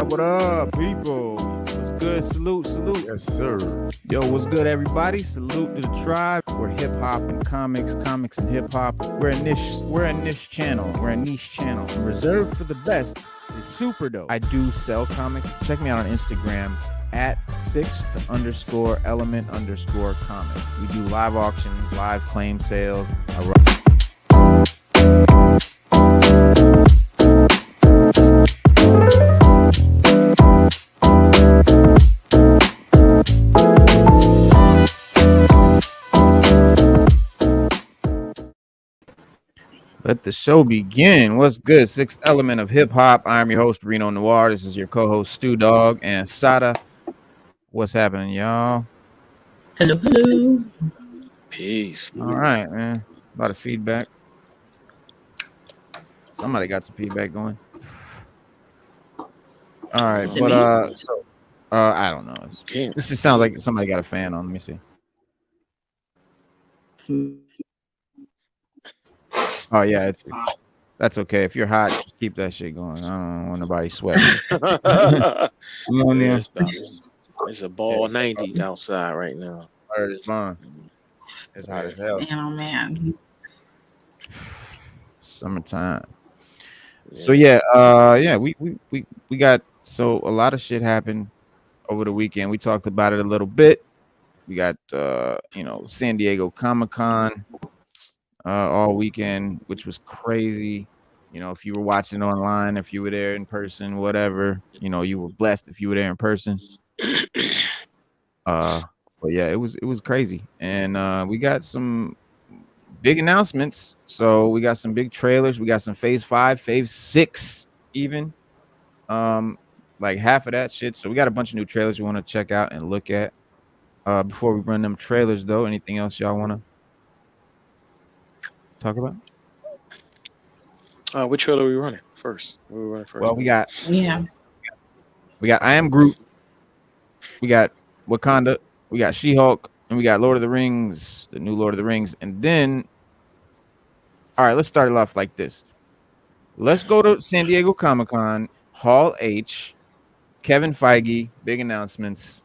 What up, people? What's good? Salute. Yes, sir. Yo, what's good, everybody? Salute to the tribe. We're hip hop and comics and hip hop. We're a niche channel. And reserved for the best is super dope. I do sell comics. Check me out on Instagram at 6th_element_comic. We do live auctions, live claim sales. Let the show begin. What's good? Sixth element of hip hop. I'm your host, Reno Noir. This is your co-host, Stu Dog and Sada. What's happening, y'all? Hello. Peace. All right, man. A lot of feedback. Somebody got some feedback going. All right, but I don't know. This just sounds like somebody got a fan on. Let me see. Oh yeah, that's okay. If you're hot, just keep that shit going. I don't want nobody sweating. It's a ball 90 outside right now. Word is bond. It's hot as hell. Man, oh man. Summertime. So we got a lot of shit happened over the weekend. We talked about it a little bit. We got San Diego Comicon all weekend, which was crazy. You know, if you were watching online, if you were there in person, whatever, you were blessed if you were there in person. But yeah, it was crazy. And we got some big announcements. So we got some big trailers. We got some phase 5, phase 6 even. Like half of that shit. So we got a bunch of new trailers we want to check out and look at. Before we run them trailers though, anything else y'all want to talk about? Which trailer are we running first? Well, we got I Am Groot. We got Wakanda. We got She-Hulk, and we got Lord of the Rings, the new Lord of the Rings. And then, all right, let's start it off like this. Let's go to San Diego Comic-Con, Hall H, Kevin Feige, big announcements,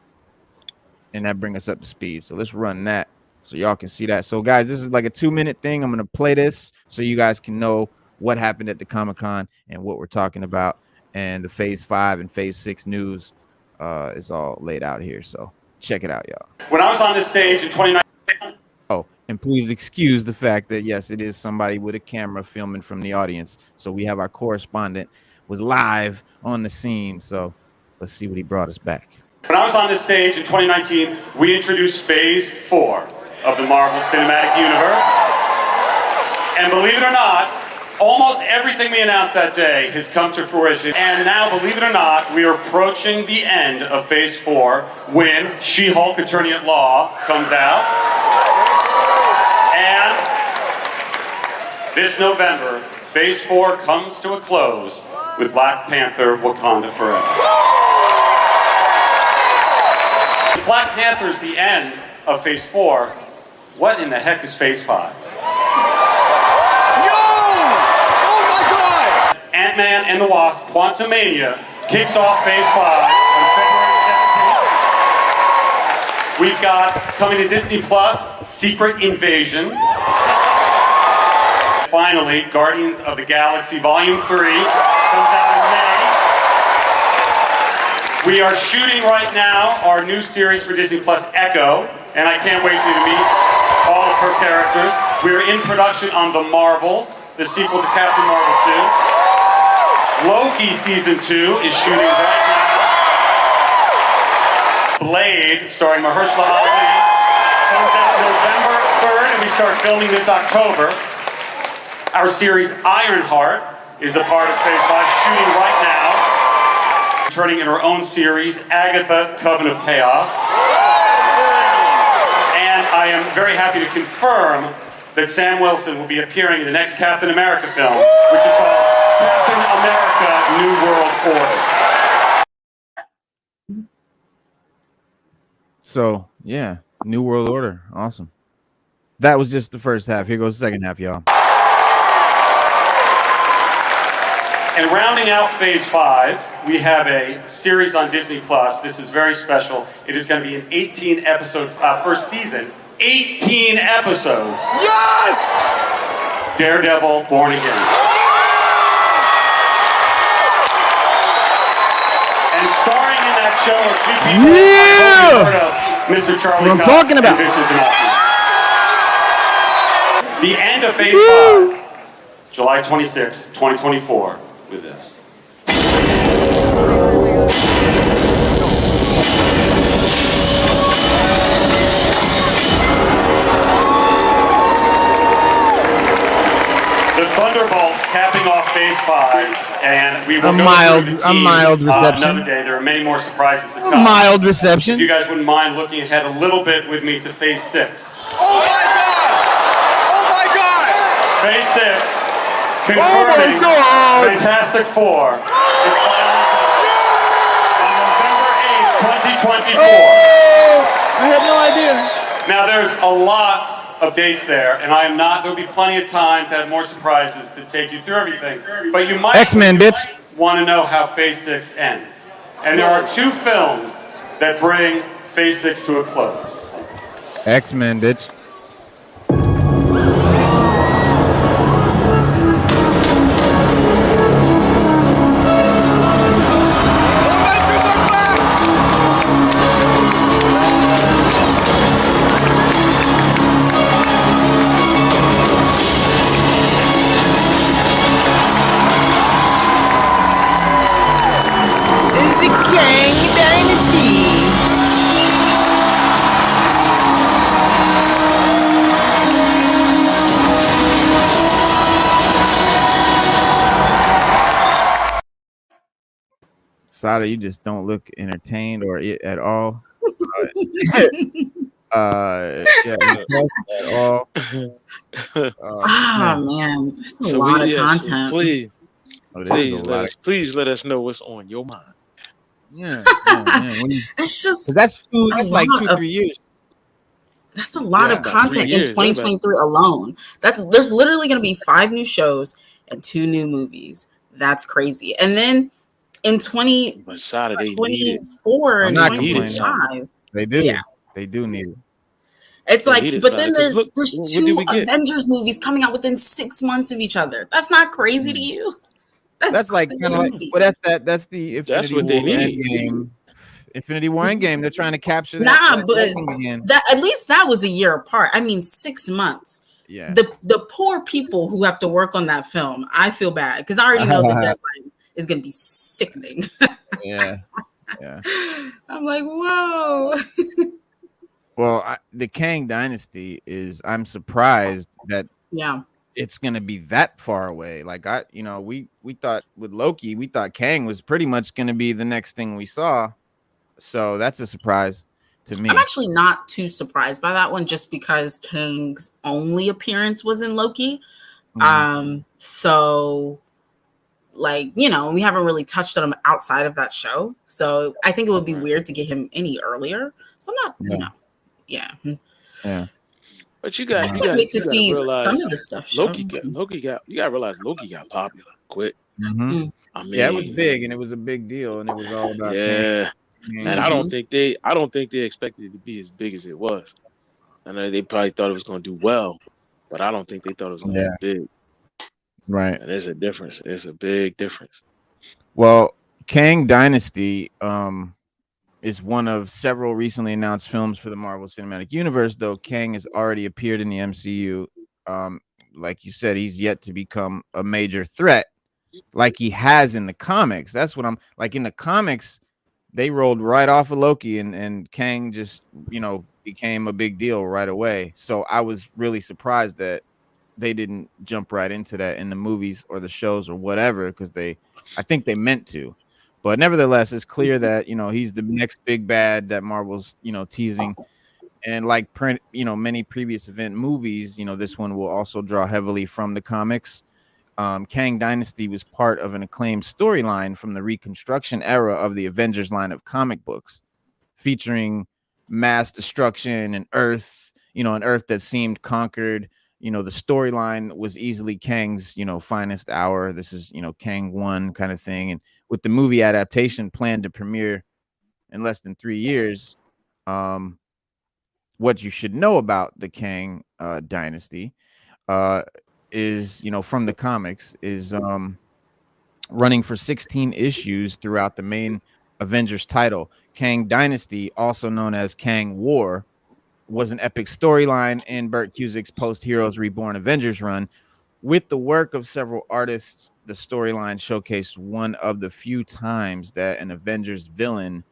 and that bring us up to speed. So let's run that so y'all can see that. So guys, this is like a 2-minute thing. I'm going to play this so you guys can know what happened at the Comic-Con and what we're talking about. And the phase 5 and phase 6 news is all laid out here. So check it out, y'all. When I was on this stage in 2019. Oh, and please excuse the fact that, yes, it is somebody with a camera filming from the audience. So we have our correspondent was live on the scene. So let's see what he brought us back. When I was on this stage in 2019, we introduced phase 4 of the Marvel Cinematic Universe. And believe it or not, almost everything we announced that day has come to fruition. And now, believe it or not, we are approaching the end of phase 4 when She-Hulk Attorney at Law comes out. And this November, phase 4 comes to a close with Black Panther: Wakanda Forever. If Black Panther is the end of phase 4, what in the heck is phase 5? Ant-Man and the Wasp: Quantumania kicks off phase 5 on February 17th. We've got, coming to Disney Plus, Secret Invasion. Finally, Guardians of the Galaxy Volume 3 comes out in May. We are shooting right now our new series for Disney Plus, Echo, and I can't wait for you to meet all of her characters. We're in production on The Marvels, the sequel to Captain Marvel 2. Loki Season 2 is shooting right now. Blade, starring Mahershala Ali, comes out November 3rd, and we start filming this October. Our series Ironheart is a part of phase 5, shooting right now. Turning in her own series, Agatha, Coven of Chaos. And I am very happy to confirm that Sam Wilson will be appearing in the next Captain America film, which is called Captain America: New World Order. So, yeah, New World Order. Awesome. That was just the first half. Here goes the second half, y'all. And rounding out Phase 5, we have a series on Disney Plus. This is very special. It is going to be an 18-episode first season. 18 episodes. Yes! Daredevil Born Again. And starring in that show are two people you've heard of, Mr. Charlie What I'm Cox talking about. and Vincent D'Onofrio. The end of Phase 5, July 26, 2024, with this. The Thunderbolts capping off Phase 5, and we will A go mild- through the a team, mild reception. another day. There are many more surprises to come. Mild If reception. you guys wouldn't mind looking ahead a little bit with me to Phase 6. Oh my God! Oh my God! Phase 6, Oh confirming my God! Fantastic Four is finally on November 8th, 2024. I had no idea. Now there's a lot of dates there, and there'll be plenty of time to have more surprises to take you through everything. But you might X-Men, bitch. want to know how Phase 6 ends. And there are two films that bring Phase 6 to a close. X-Men, bitch. The Avengers are back! The Kang Dynasty. Sada, you just don't look entertained or at all. Yeah, impressed at all. Man, that's a So lot of yes, content. Please, Oh, there's a lot of- please let us know what's on your mind. yeah. When you- It's 'cause just that's a like lot 2-3 years. that's a lot Yeah, of about content 3 in years, 2023 alone. There's literally going to be 5 new shows and 2 new movies. That's crazy. And then in But Saturday need it. 2024 I'm and not 2025, They do. Yeah. They do need it. it's They like, need it, but Saturday. then 'Cause there's look, what did 2 we get? Avengers movies coming out within 6 months of each other. That's not crazy to you? That's like kind of like, crazy. well, that's the Infinity what they War need. Endgame. Infinity War Endgame. They're trying to capture that. Nah, that but thing again. that at least that was a year apart. I mean, 6 months. Yeah. The poor people who have to work on that film, I feel bad because I already know the deadline is going to be sickening. Yeah. Yeah. I'm like, whoa. Well, the Kang Dynasty I'm surprised that Yeah. it's gonna be that far away. Like we thought with Loki, we thought Kang was pretty much gonna be the next thing we saw. So that's a surprise to me. I'm actually not too surprised by that one just because Kang's only appearance was in Loki. So like, we haven't really touched on him outside of that show. So I think it would be weird to get him any earlier. So I'm not, yeah. But you got, I can't wait to see realize some of the stuff. you gotta realize Loki got popular quick. Mhm. I mean, Yeah, it was big, and it was a big deal, and it was all about yeah. Kang. And I don't think they expected it to be as big as it was. I know they probably thought it was going to do well, but I don't think they thought it was going to be big. Right. And there's a difference. There's a big difference. Well, Kang Dynasty is one of several recently announced films for the Marvel Cinematic Universe, though Kang has already appeared in the MCU. Like you said, he's yet to become a major threat like he has in the comics. That's what I'm like. In the comics, they rolled right off of Loki, and Kang just, became a big deal right away. So I was really surprised that they didn't jump right into that in the movies or the shows or whatever, because I think they meant to. But nevertheless, it's clear that, he's the next big bad that Marvel's, teasing. And like many previous event movies, this one will also draw heavily from the comics. Kang Dynasty was part of an acclaimed storyline from the Reconstruction era of the Avengers line of comic books, featuring mass destruction and Earth, an Earth that seemed conquered, the storyline was easily Kang's, finest hour. This is, Kang 1 kind of thing. And with the movie adaptation planned to premiere in less than 3 years, what you should know about the Kang dynasty is, from the comics, is running for 16 issues throughout the main Avengers title. Kang Dynasty, also known as Kang War, was an epic storyline in Burt Cusick's post-Heroes Reborn Avengers run. With the work of several artists, the storyline showcased one of the few times that an Avengers villain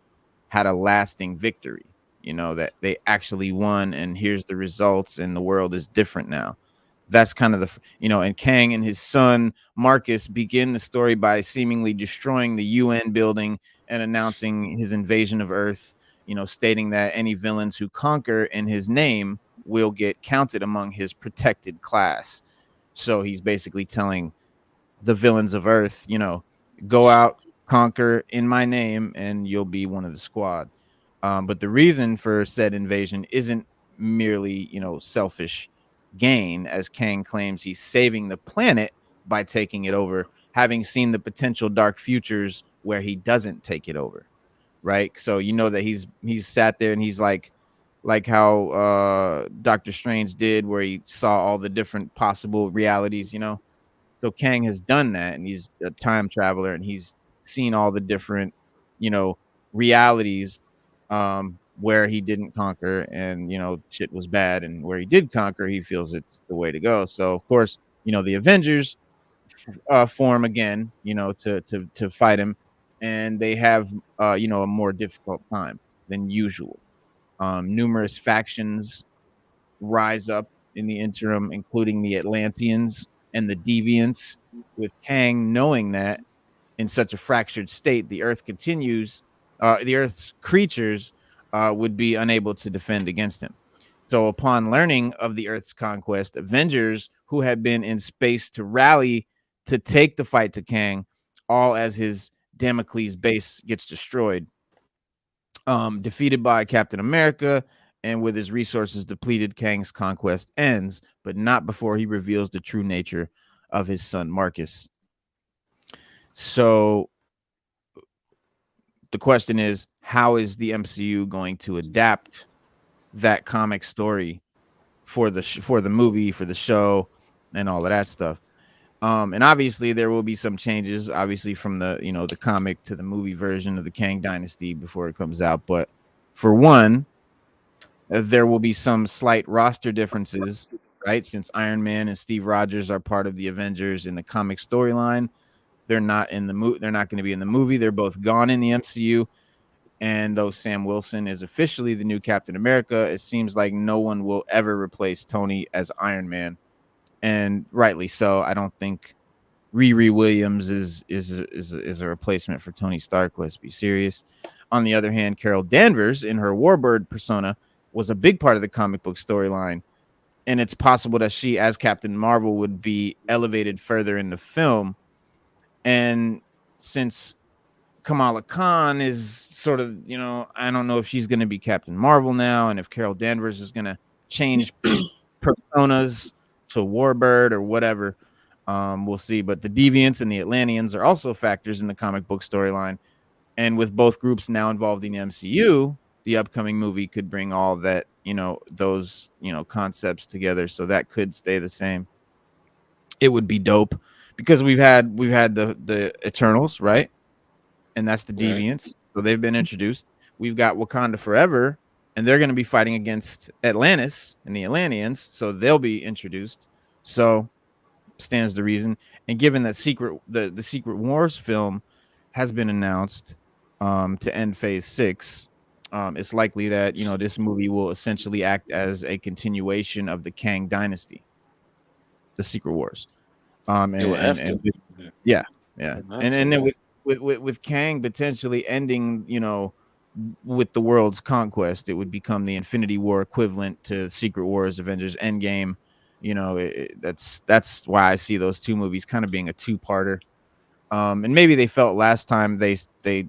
had a lasting victory. That they actually won, and here's the results, and the world is different now. That's kind of and Kang and his son Marcus begin the story by seemingly destroying the UN building and announcing his invasion of Earth, stating that any villains who conquer in his name will get counted among his protected class. So he's basically telling the villains of Earth, go out, conquer in my name, and you'll be one of the squad. But the reason for said invasion isn't merely, selfish gain, as Kang claims he's saving the planet by taking it over, having seen the potential dark futures where he doesn't take it over, right? So that he's sat there and he's like how Doctor Strange did, where he saw all the different possible realities. So Kang has done that, and he's a time traveler, and he's seen all the different realities where he didn't conquer, and shit was bad, and where he did conquer, he feels it's the way to go. So of course, the Avengers form again, to fight him, and they have a more difficult time than usual. Numerous factions rise up in the interim, including the Atlanteans and the Deviants, with Kang knowing that in such a fractured state, the Earth's creatures would be unable to defend against him. So upon learning of the Earth's conquest, Avengers who had been in space to rally to take the fight to Kang, all as his Damocles base gets destroyed. Defeated by Captain America, and with his resources depleted, Kang's conquest ends, but not before he reveals the true nature of his son Marcus. So the question is, how is the MCU going to adapt that comic story for the movie, for the show, and all of that stuff? And obviously there will be some changes, obviously, from the the comic to the movie version of the Kang Dynasty before it comes out. But for one, there will be some slight roster differences, right? Since Iron Man and Steve Rogers are part of the Avengers in the comic storyline, they're not in the They're not going to be in the movie. They're both gone in the MCU. And though Sam Wilson is officially the new Captain America, it seems like no one will ever replace Tony as Iron Man. And rightly so. I don't think Riri Williams is a replacement for Tony Stark. Let's be serious. On the other hand, Carol Danvers, in her Warbird persona, was a big part of the comic book storyline. And it's possible that she, as Captain Marvel, would be elevated further in the film. And since Kamala Khan is sort of, I don't know if she's going to be Captain Marvel now, and if Carol Danvers is going to change personas to Warbird or whatever. We'll see. But the Deviants and the Atlanteans are also factors in the comic book storyline. And with both groups now involved in the MCU, the upcoming movie could bring all that, those, concepts together. So that could stay the same. It would be dope because we've had the Eternals, right? And that's the Deviants. Right. So they've been introduced. We've got Wakanda Forever, and they're going to be fighting against Atlantis and the Atlanteans. So they'll be introduced. So stands the reason. And given that the Secret Wars film has been announced to end Phase 6, it's likely that this movie will essentially act as a continuation of the Kang Dynasty, the Secret Wars. And then with Kang potentially ending, with the world's conquest, it would become the Infinity War equivalent to Secret Wars, Avengers Endgame. That's why I see those two movies kind of being a two-parter. And maybe they felt last time they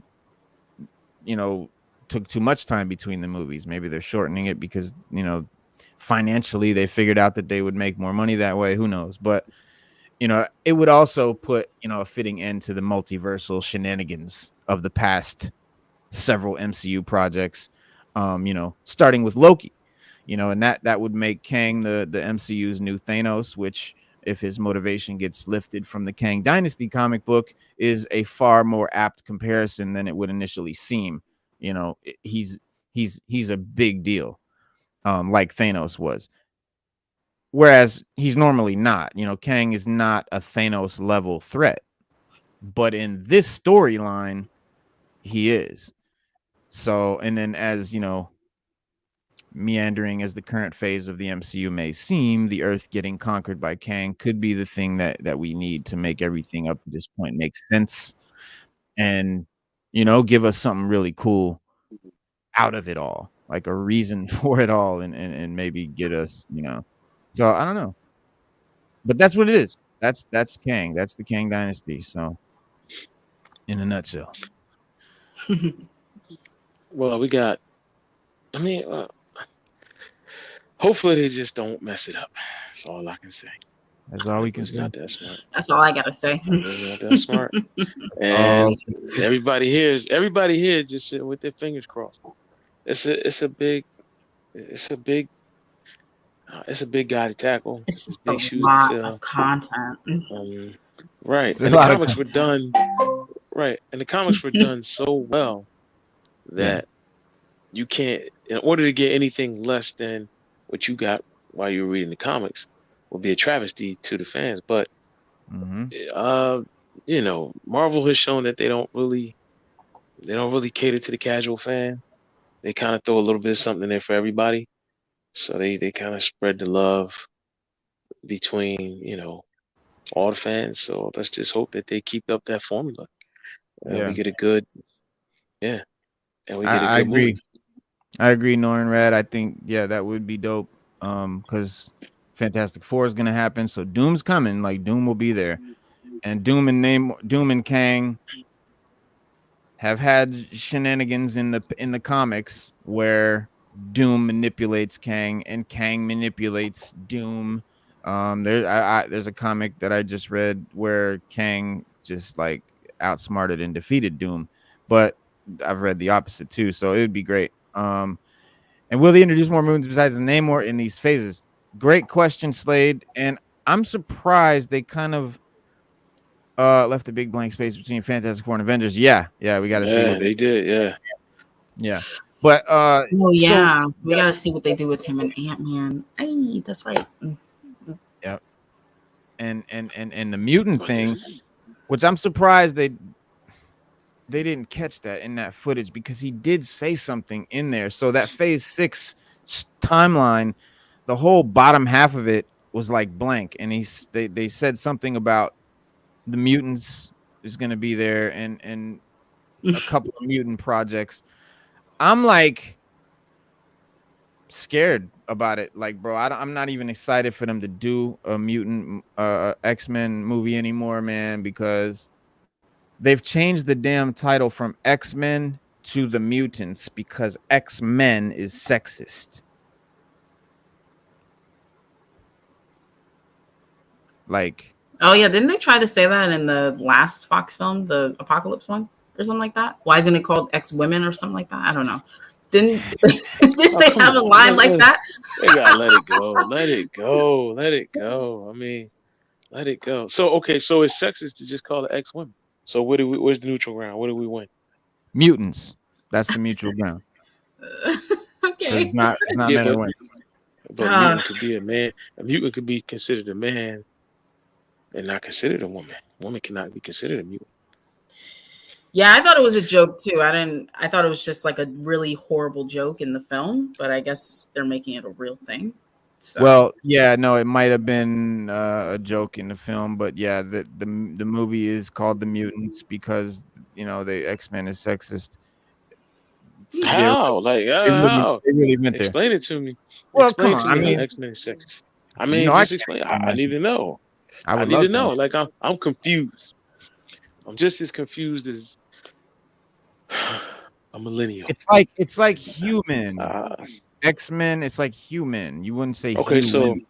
took too much time between the movies. Maybe they're shortening it because financially they figured out that they would make more money that way. Who knows? But it would also put a fitting end to the multiversal shenanigans of the past several MCU projects. Starting with Loki. And that would make Kang the MCU's new Thanos, which, if his motivation gets lifted from the Kang Dynasty comic book, is a far more apt comparison than it would initially seem. He's a big deal, like Thanos was. Whereas he's normally not. Kang is not a Thanos level threat, but in this storyline, he is. So, and then as meandering as the current phase of the MCU may seem, the Earth getting conquered by Kang could be the thing that we need to make everything up to this point make sense, and give us something really cool out of it all, like a reason for it all, and maybe get us, So I don't know, but that's what it is. That's Kang. That's the Kang Dynasty. So, in a nutshell. Well, we got. I mean. Hopefully they just don't mess it up. That's all I can say. That's all we can say. Not that smart. That's all I gotta say. Not that smart. And everybody here just sitting with their fingers crossed. It's a big guy to tackle. It's just big a shoes lot to fill. of content. Right. It's And a the lot of comics were done. Right. And the comics were done so well that you can't, in order to get anything less than what you got while you were reading the comics, would be a travesty to the fans. But Marvel has shown that they don't really cater to the casual fan. They kind of throw a little bit of something in there for everybody. So they kind of spread the love between all the fans. So let's just hope that they keep up that formula. We get a good and we get a good I agree. movie. I agree, Norrin Rad. I think that would be dope. Because Fantastic Four is gonna happen, so Doom's coming. Like, Doom will be there, and Doom and Kang have had shenanigans in the comics where Doom manipulates Kang and Kang manipulates Doom. There's a comic that I just read where Kang just like outsmarted and defeated Doom, but I've read the opposite too, so it would be great. And will they introduce more moons besides the Namor in these phases? Great question, Slade. And I'm surprised they kind of left a big blank space between Fantastic Four and Avengers. Yeah, we got to see what they did. Yeah. But we got to see what they do with him and Ant-Man. Hey, that's right. Yeah. And the mutant thing, which I'm surprised they didn't catch that in that footage, because he did say something in there. So that phase 6 timeline, the whole bottom half of it was like blank, and they said something about the mutants is going to be there and a couple of mutant projects. I'm like scared about it. Like, bro, I'm not even excited for them to do a mutant X-Men movie anymore, man, because they've changed the damn title from X-Men to the Mutants because X-Men is sexist. Like, oh yeah, didn't they try to say that in the last Fox film, the Apocalypse one, or something like that? Why isn't it called X-Women or something like that? I don't know. Didn't they have a line like that? They gotta let it go. Let it go. I mean, let it go. So okay, so it's sexist to just call it X-Women. So where's the neutral ground? What do we win? Mutants. That's the mutual ground. Okay. It's not men or women. But a mutant could be a man. A mutant could be considered a man and not considered a woman. A woman cannot be considered a mutant. Yeah, I thought it was a joke too. I thought it was just like a really horrible joke in the film, but I guess they're making it a real thing. So. Well, yeah, no, it might have been a joke in the film, but yeah, the movie is called The Mutants because the X-Men is sexist. How? They really meant there. Explain it to me. Well, explain come on. to me how X-Men is sexist. I mean, just explain. I need to know. I need to know. Like, I'm confused. I'm just as confused as a millennial. It's like human. X-Men. It's like human. You wouldn't say Okay, human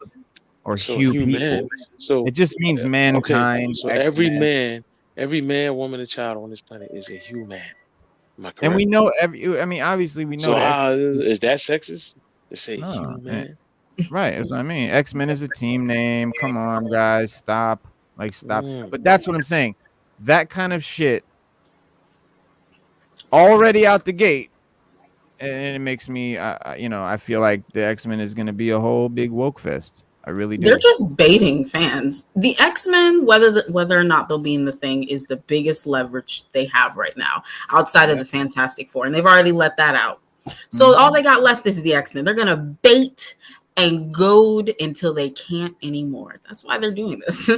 or human. people. So it just means mankind. So X-Men. every man, woman, and child on this planet is a human. Am I correct? And we know I mean, obviously we know so that. Is that sexist to say No, human? Right. That's what I mean. X-Men is a team name. Come on, guys. Stop. Stop. Mm. But that's what I'm saying. That kind of shit already out the gate. And it makes me, I feel like the X-Men is going to be a whole big woke fest. I really do. They're just baiting fans. The X-Men, whether or not they'll be in the thing, is the biggest leverage they have right now outside of the Fantastic Four. And they've already let that out. So all they got left is the X-Men. They're going to bait and goad until they can't anymore. That's why they're doing this.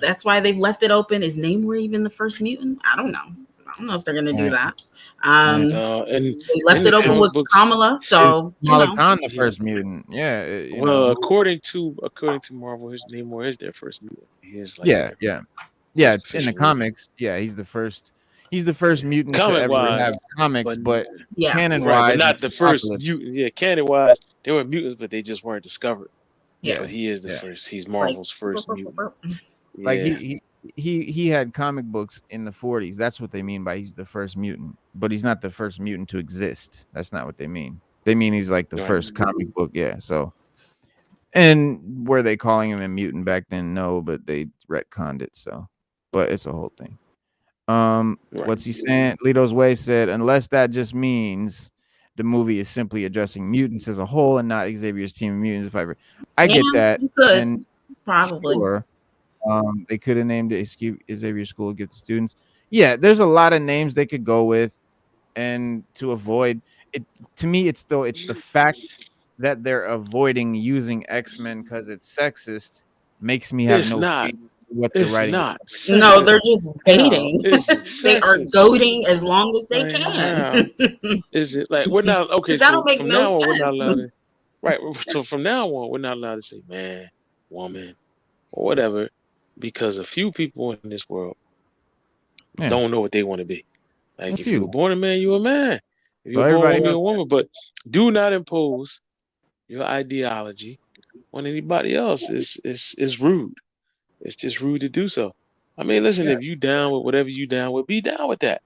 That's why they've left it open. Is Namor even the first mutant? I don't know if they're going to do that. And they left it open with Kamala, so Kamala Khan, the first mutant. Yeah. According to Marvel, his Namor is their first mutant. He is like yeah. In the comics, he's the first. He's the first mutant to ever have comics, but canon-wise, but not the first mutant. Yeah, canon-wise, they were mutants, but they just weren't discovered. Yeah, but he is the first. He's Marvel's first mutant. Like he had comic books in the 40s. That's what they mean by he's the first mutant. But he's not the first mutant to exist. That's not what they mean. They mean he's like the first comic book. Yeah. So, and were they calling him a mutant back then? No, but they retconned it. So, but it's a whole thing. What's he saying? Lito's Way said, unless that just means the movie is simply addressing mutants as a whole and not Xavier's team of mutants. I get that. And probably. Sure, they could have named it Xavier School Give to Students. Yeah, there's a lot of names they could go with, and to avoid it. To me, it's the fact that they're avoiding using X-Men because it's sexist makes me have faith in what they're writing. No, they're just baiting. They are goading as long as they can. Is it like we're not okay? That'll make from no now sense. on, we're not allowed to. Right. So from now on, we're not allowed to say man, woman, or whatever, because a few people in this world don't know what they want to be. Like if you were born a man, you a man. If you're born a woman, you're a woman. But do not impose your ideology on anybody else. It's rude. It's just rude to do so. I mean, listen, if you down with whatever you down with, be down with that.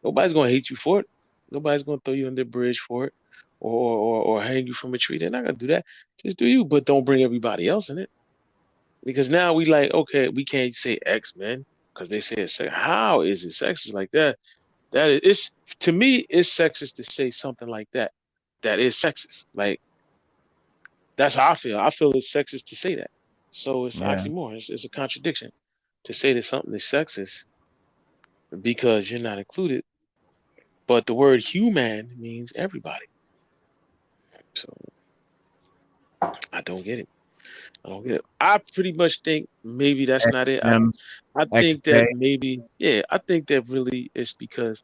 Nobody's gonna hate you for it. Nobody's gonna throw you under the bridge for it, or hang you from a tree. They're not gonna do that. Just do you, but don't bring everybody else in it. Because now we like, okay, we can't say X-Men because they say it's sexist. How is it sexist like that? That is, to me, it's sexist to say something like that. That is sexist. Like that's how I feel. I feel it's sexist to say that. So it's oxymoron. It's a contradiction to say that something is sexist because you're not included. But the word human means everybody. So I don't get it. I pretty much think maybe that's not it. I think that maybe, I think that really it's because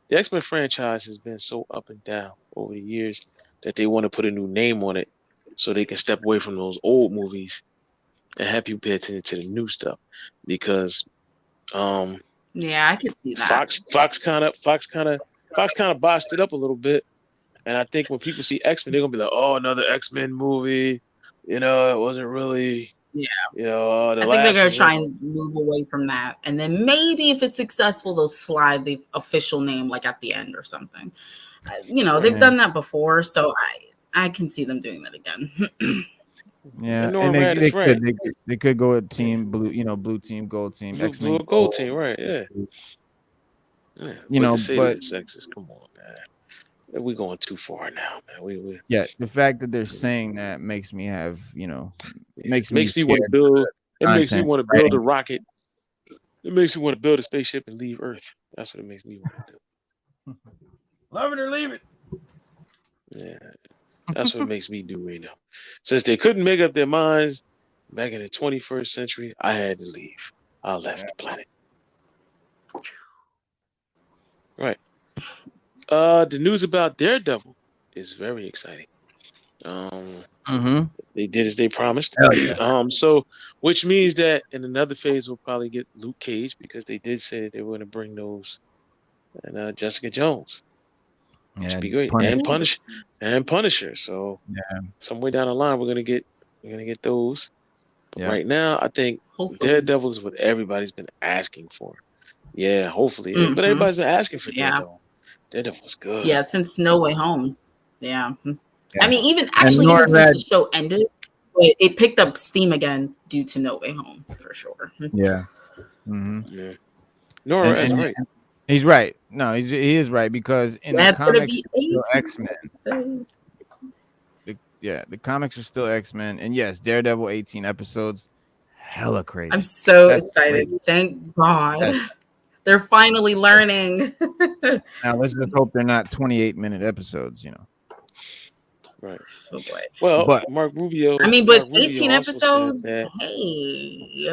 the X-Men franchise has been so up and down over the years that they want to put a new name on it so they can step away from those old movies and have people pay attention to the new stuff. Because I could see that. Fox kind of botched it up a little bit. And I think when people see X-Men, they're gonna be like, oh, another X-Men movie. You know, it wasn't really. Yeah. You know, I think they're gonna try and move away from that, and then maybe if it's successful, they'll slide the official name like at the end or something. They've done that before, so I can see them doing that again. And they could go with team blue, blue team, gold team, X-Men, gold team, right? Yeah. But sexist. Come on, man. We're going too far now, man. The fact that they're saying that makes me have, makes me want to build. It makes me want to build a rocket. It makes me want to build a spaceship and leave Earth. That's what it makes me want to do. Love it or leave it. Yeah, that's what it makes me do right now. Since they couldn't make up their minds back in the 21st century, I had to leave. I left the planet. Right. The news about Daredevil is very exciting. They did as they promised. So which means that in another phase we'll probably get Luke Cage because they did say they were going to bring those and Jessica Jones. Yeah, Should be great. And Punisher. So somewhere down the line, we're gonna get those. But right now, I think Daredevil is what everybody's been asking for. Yeah, hopefully. Mm-hmm. But everybody's been asking for Daredevil. Daredevil was good. Yeah, since No Way Home. Yeah. I mean, even since the show ended, it picked up steam again due to No Way Home for sure. Yeah. Mm-hmm. Yeah. Nora is right. He's right. No, he is right because in the comics, X-Men. The comics are still X-Men, and yes, Daredevil 18 episodes, hella crazy. I'm so excited. Crazy. Thank God. They're finally learning. Now let's just hope they're not 28-minute episodes, Right. Oh boy. Well, but Mark Rubio. I mean, but 18 episodes. Hey,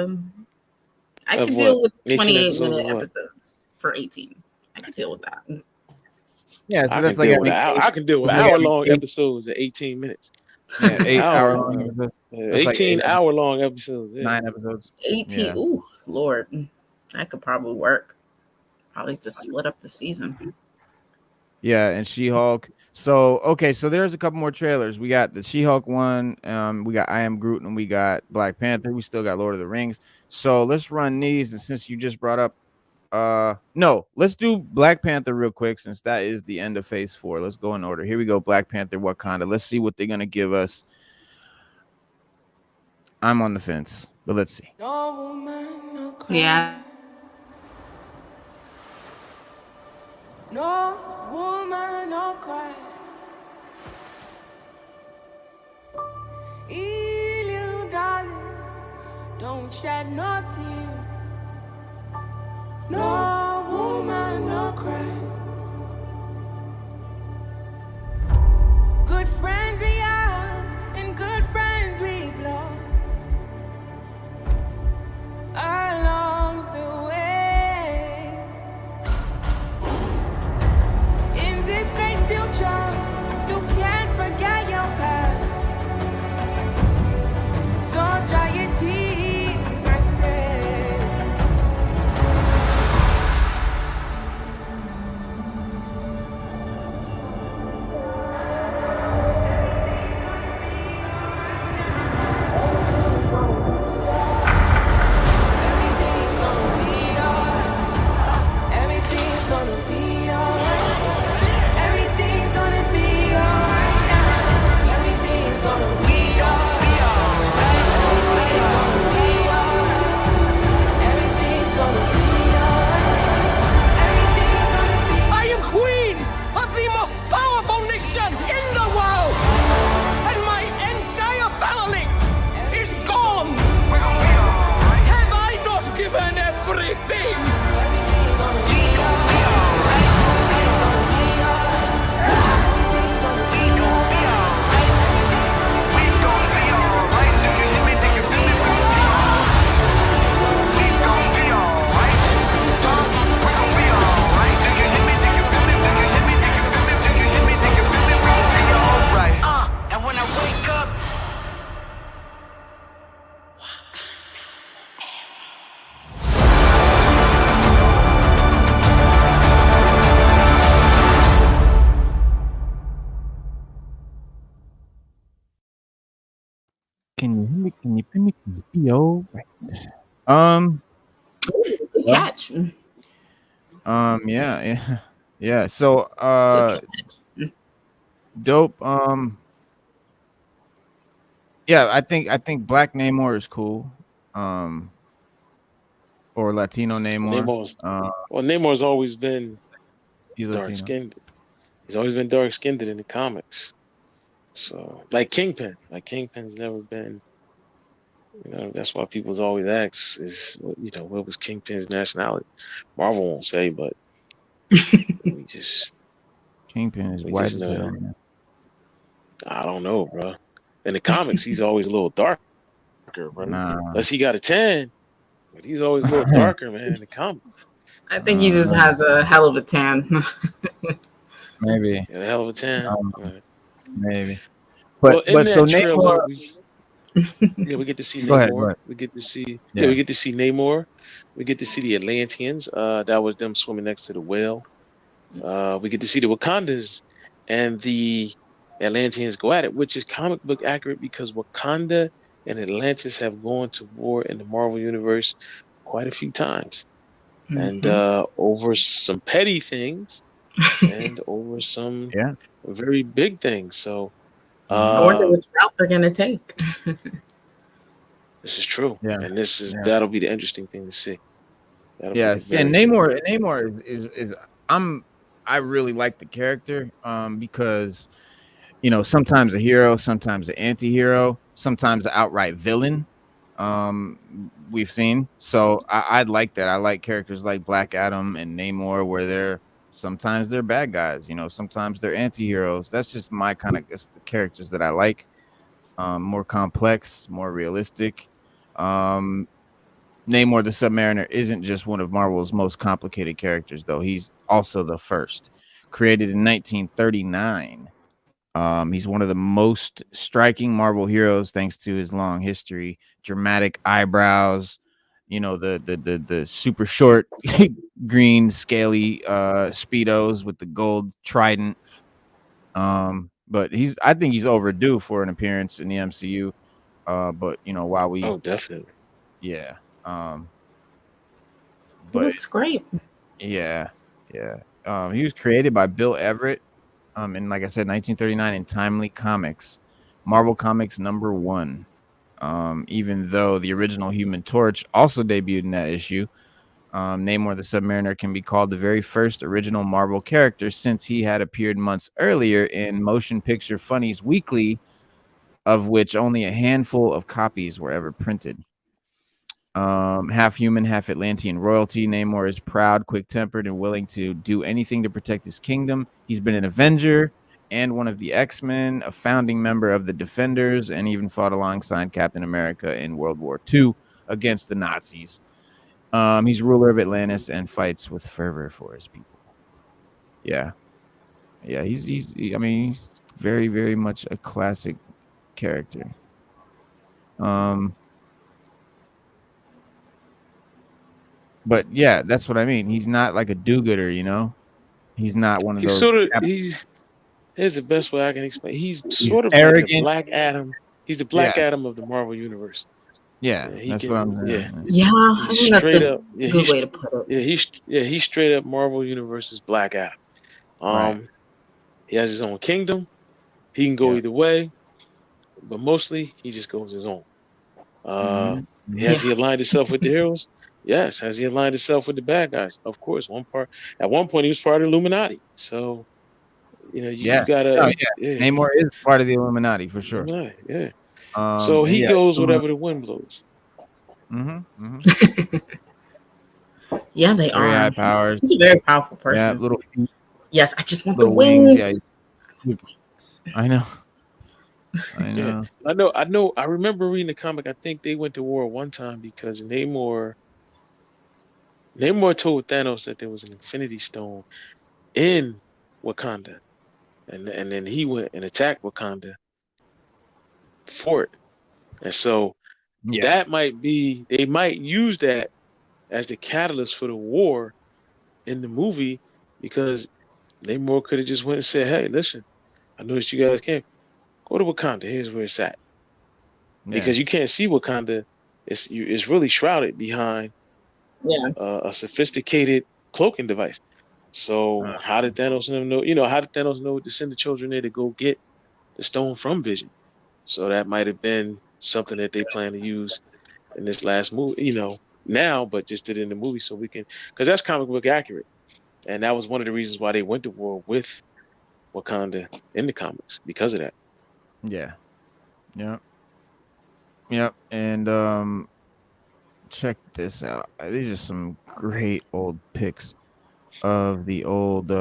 I can deal with 28-minute episodes for 18. I can deal with that. Yeah, so that's like I can deal with hour-long episodes at 18 minutes. Yeah, 8 hour-long episodes. 18 hour-long episodes. Yeah. 9 episodes. 18. Yeah. Ooh, Lord, that could probably work. Probably to split up the season. Yeah, and She-Hulk. So there's a couple more trailers. We got the She-Hulk one. We got I Am Groot, and we got Black Panther. We still got Lord of the Rings. So let's run these. And since you just brought up, no, let's do Black Panther real quick since that is the end of Phase 4. Let's go in order. Here we go. Black Panther, Wakanda. Let's see what they're gonna give us. I'm on the fence, but let's see. Yeah. No woman, no cry. Little darling, don't shed no tear. No woman, no cry. Good friends we have, and good friends we've lost along the way. In this great future, you can't forget your past. So dry your tears, I say. Can you put me yo? Catch. Yeah. So dope. Yeah, I think Black Namor is cool. Or Latino Namor. Namor's always been dark skinned. He's always been dark skinned in the comics. So like Kingpin's never been, that's why people's always ask is, what was Kingpin's nationality? Marvel won't say, but we just Kingpin is white as hell. I don't know, bro. In the comics, he's always a little darker, bro. Unless he got a tan, but he's always a little darker, man. In the comics, I think he just has a hell of a tan. Maybe a hell of a tan. Maybe. But so Namor, we get to see Namor. We get to see we get to see Namor. We get to see the Atlanteans. That was them swimming next to the whale. We get to see the Wakandans and the Atlanteans go at it, which is comic book accurate because Wakanda and Atlantis have gone to war in the Marvel universe quite a few times, and Mhm. over some petty things and over some Yeah. very big things. So I wonder uh, which route they're gonna take. this is true, Yeah. and this is Yeah. that'll be the interesting thing to see. That'll be the Yes. And very Namor is I really like the character because sometimes a hero, sometimes an anti-hero, sometimes an outright villain. We've seen. So I'd like that. I like characters like Black Adam and Namor where sometimes they're bad guys, sometimes they're anti-heroes. That's just my kind of the characters that I like. More complex, more realistic. Um Namor the Submariner isn't just one of Marvel's most complicated characters, though. He's also the first. Created in 1939. He's one of the most striking Marvel heroes thanks to his long history, dramatic eyebrows, the super short green scaly speedos with the gold trident. But I think he's overdue for an appearance in the MCU. But while we definitely. yeah. He But looks great. yeah. He was created by Bill Everett in, like I said, 1939 in Timely Comics, Marvel Comics #1. Even though the original Human Torch also debuted in that issue, Namor the Submariner can be called the very first original Marvel character since he had appeared months earlier in Motion Picture Funnies Weekly, of which only a handful of copies were ever printed. Half human, half Atlantean royalty. Namor is proud, quick-tempered, and willing to do anything to protect his kingdom. He's been an Avenger and one of the X-Men, a founding member of the Defenders, and even fought alongside Captain America in World War II against the Nazis. He's ruler of Atlantis and fights with fervor for his people. Yeah. He's very, very much a classic character. But yeah, that's what I mean. He's not like a do-gooder, He's not one of He's those. sort of here's the best way I can explain. He's sort of arrogant. like the Black Adam. He's the Black Adam of the Marvel universe. Yeah, that's what I'm saying. Yeah, I think that's a good way to put it. He's straight up Marvel Universe's Black Adam. Right. He has his own kingdom. He can go either way, but mostly he just goes his own. Has he aligned himself with the heroes? Yes. Has he aligned himself with the bad guys? Of course. At one point he was part of the Illuminati. So you gotta. Namor is part of the Illuminati for sure. Yeah. So he goes whatever the wind blows. Yeah, they very are. High powers. He's a very powerful person. Yeah, little feet. Yes, I just want the wings. Yeah. I know. Yeah. I remember reading the comic. I think they went to war one time because Namor told Thanos that there was an Infinity Stone in Wakanda, and then he went and attacked Wakanda for it. And so that they might use that as the catalyst for the war in the movie, because Namor could have just went and said, "Hey, listen, I noticed you guys came. Go to Wakanda. Here's where it's at." Because you can't see Wakanda. It's really shrouded behind a sophisticated cloaking device. So how did Thanos know? How did Thanos know to send the children there to go get the stone from Vision? So that might have been something that they plan to use in this last movie, now, but just did it in the movie so we can, because that's comic book accurate. And that was one of the reasons why they went to war with Wakanda in the comics, because of that. Yeah. And check this out. These are some great old pics of the old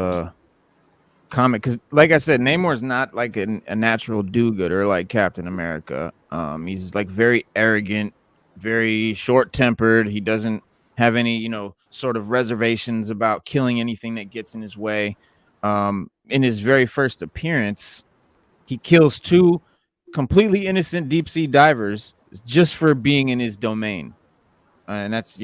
comic, because like I said, Namor's not like a natural do-gooder like Captain America. He's like very arrogant, very short-tempered. He doesn't have any sort of reservations about killing anything that gets in his way. In his very first appearance, he kills 2 completely innocent deep sea divers just for being in his domain. And that's,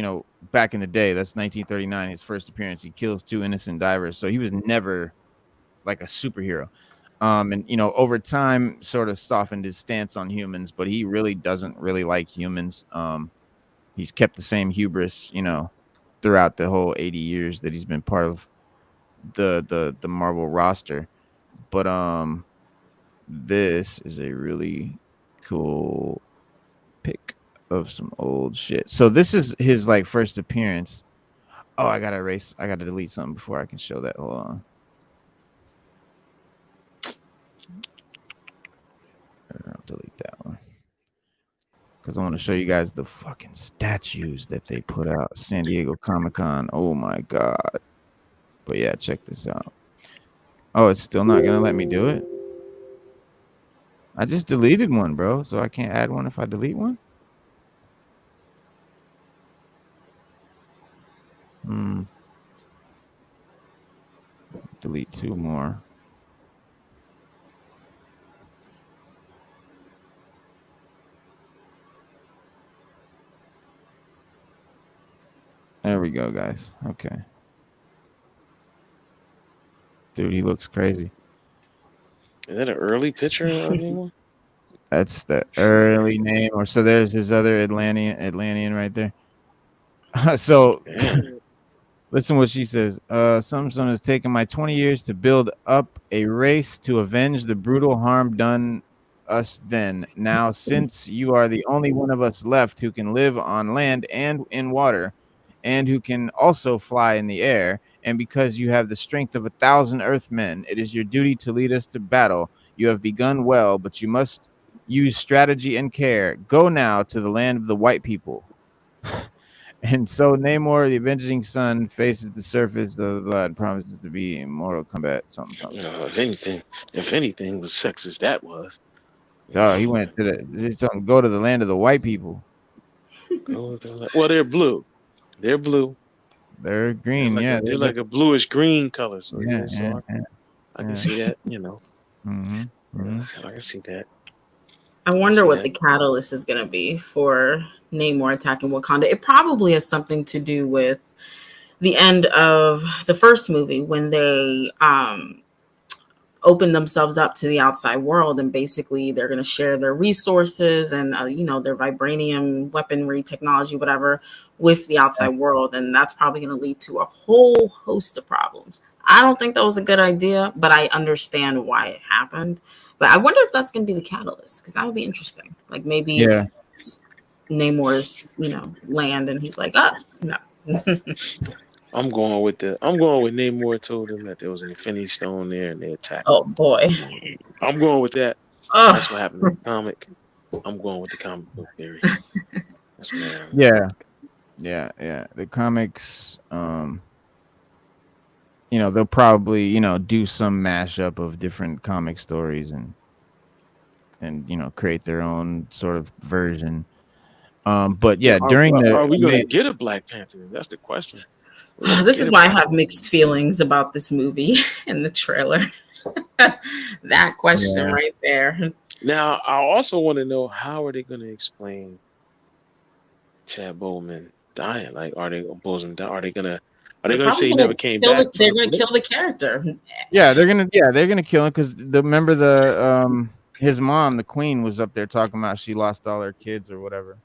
back in the day, that's 1939, his first appearance. He kills 2 innocent divers. So he was never like a superhero. And over time sort of softened his stance on humans, but he really doesn't really like humans. He's kept the same hubris, throughout the whole 80 years that he's been part of the Marvel roster. But this is a really cool pick of some old shit. So this is his like first appearance. Oh, I gotta delete something before I can show that. Hold on. I'll delete that one because I want to show you guys the fucking statues that they put out. San Diego Comicon. Oh my god. But yeah, check this out. Oh, it's still not gonna let me do it. I just deleted one, bro. So I can't add one if I delete one. Delete two more. There we go, guys. Okay. Dude, he looks crazy. Is that an early picture of anyone? That's the early name. Or so there's his other Atlantean right there. So listen what she says. Some son has taken my 20 years to build up a race to avenge the brutal harm done us then. Now, since you are the only one of us left who can live on land and in water, and who can also fly in the air, and because you have the strength of 1,000 Earthmen, it is your duty to lead us to battle. You have begun well, but you must use strategy and care. Go now to the land of the white people. And so Namor, the avenging son, faces the surface of the blood, promises to be in mortal combat. Something. If anything, was sexist that was. Oh, he went to go to the land of the white people. Well, they're blue. They're blue. They're green. They're like a bluish green color. So I can see that. I can see that. I wonder what the catalyst is going to be for Namor attacking Wakanda. It probably has something to do with the end of the first movie when they open themselves up to the outside world, and basically they're going to share their resources and their vibranium weaponry technology, whatever, with the outside world, and that's probably going to lead to a whole host of problems. I don't think that was a good idea, but I understand why it happened. But I wonder if that's going to be the catalyst, because that would be interesting. Like maybe Namor's land, and he's like, oh no. I'm going with Namor told them that there was an Infinity Stone there and they attacked. Oh boy. I'm going with that. Oh. That's what happened in the comic. I'm going with the comic book theory. That's what happened. Yeah. The comics, they'll probably, do some mashup of different comic stories and create their own sort of version. But yeah, are we going to get a Black Panther? That's the question. This is why I have mixed feelings about this movie and the trailer. That question right there. Now, I also want to know, how are they going to explain Chad Boseman dying? Like, are they going to say he never came back? They're going to kill the character. Yeah, they're going to kill him because remember his mom, the Queen, was up there talking about she lost all her kids or whatever.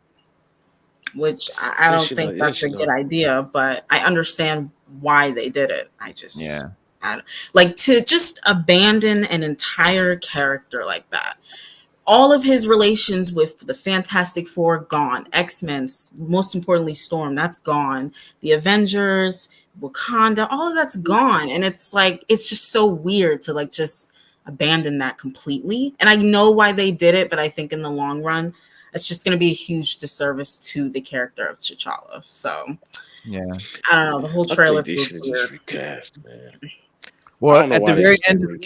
Which I don't think that's a good idea, but I understand why they did it. To just abandon an entire character like that. All of his relations with the Fantastic Four gone. X-Men, most importantly Storm, that's gone. The Avengers, Wakanda, all of that's gone. And it's like, it's just so weird to just abandon that completely. And I know why they did it, but I think in the long run, it's just going to be a huge disservice to the character of T'Challa. So, I don't know. The whole trailer feels weird. Recast, man. Well, at the very end of the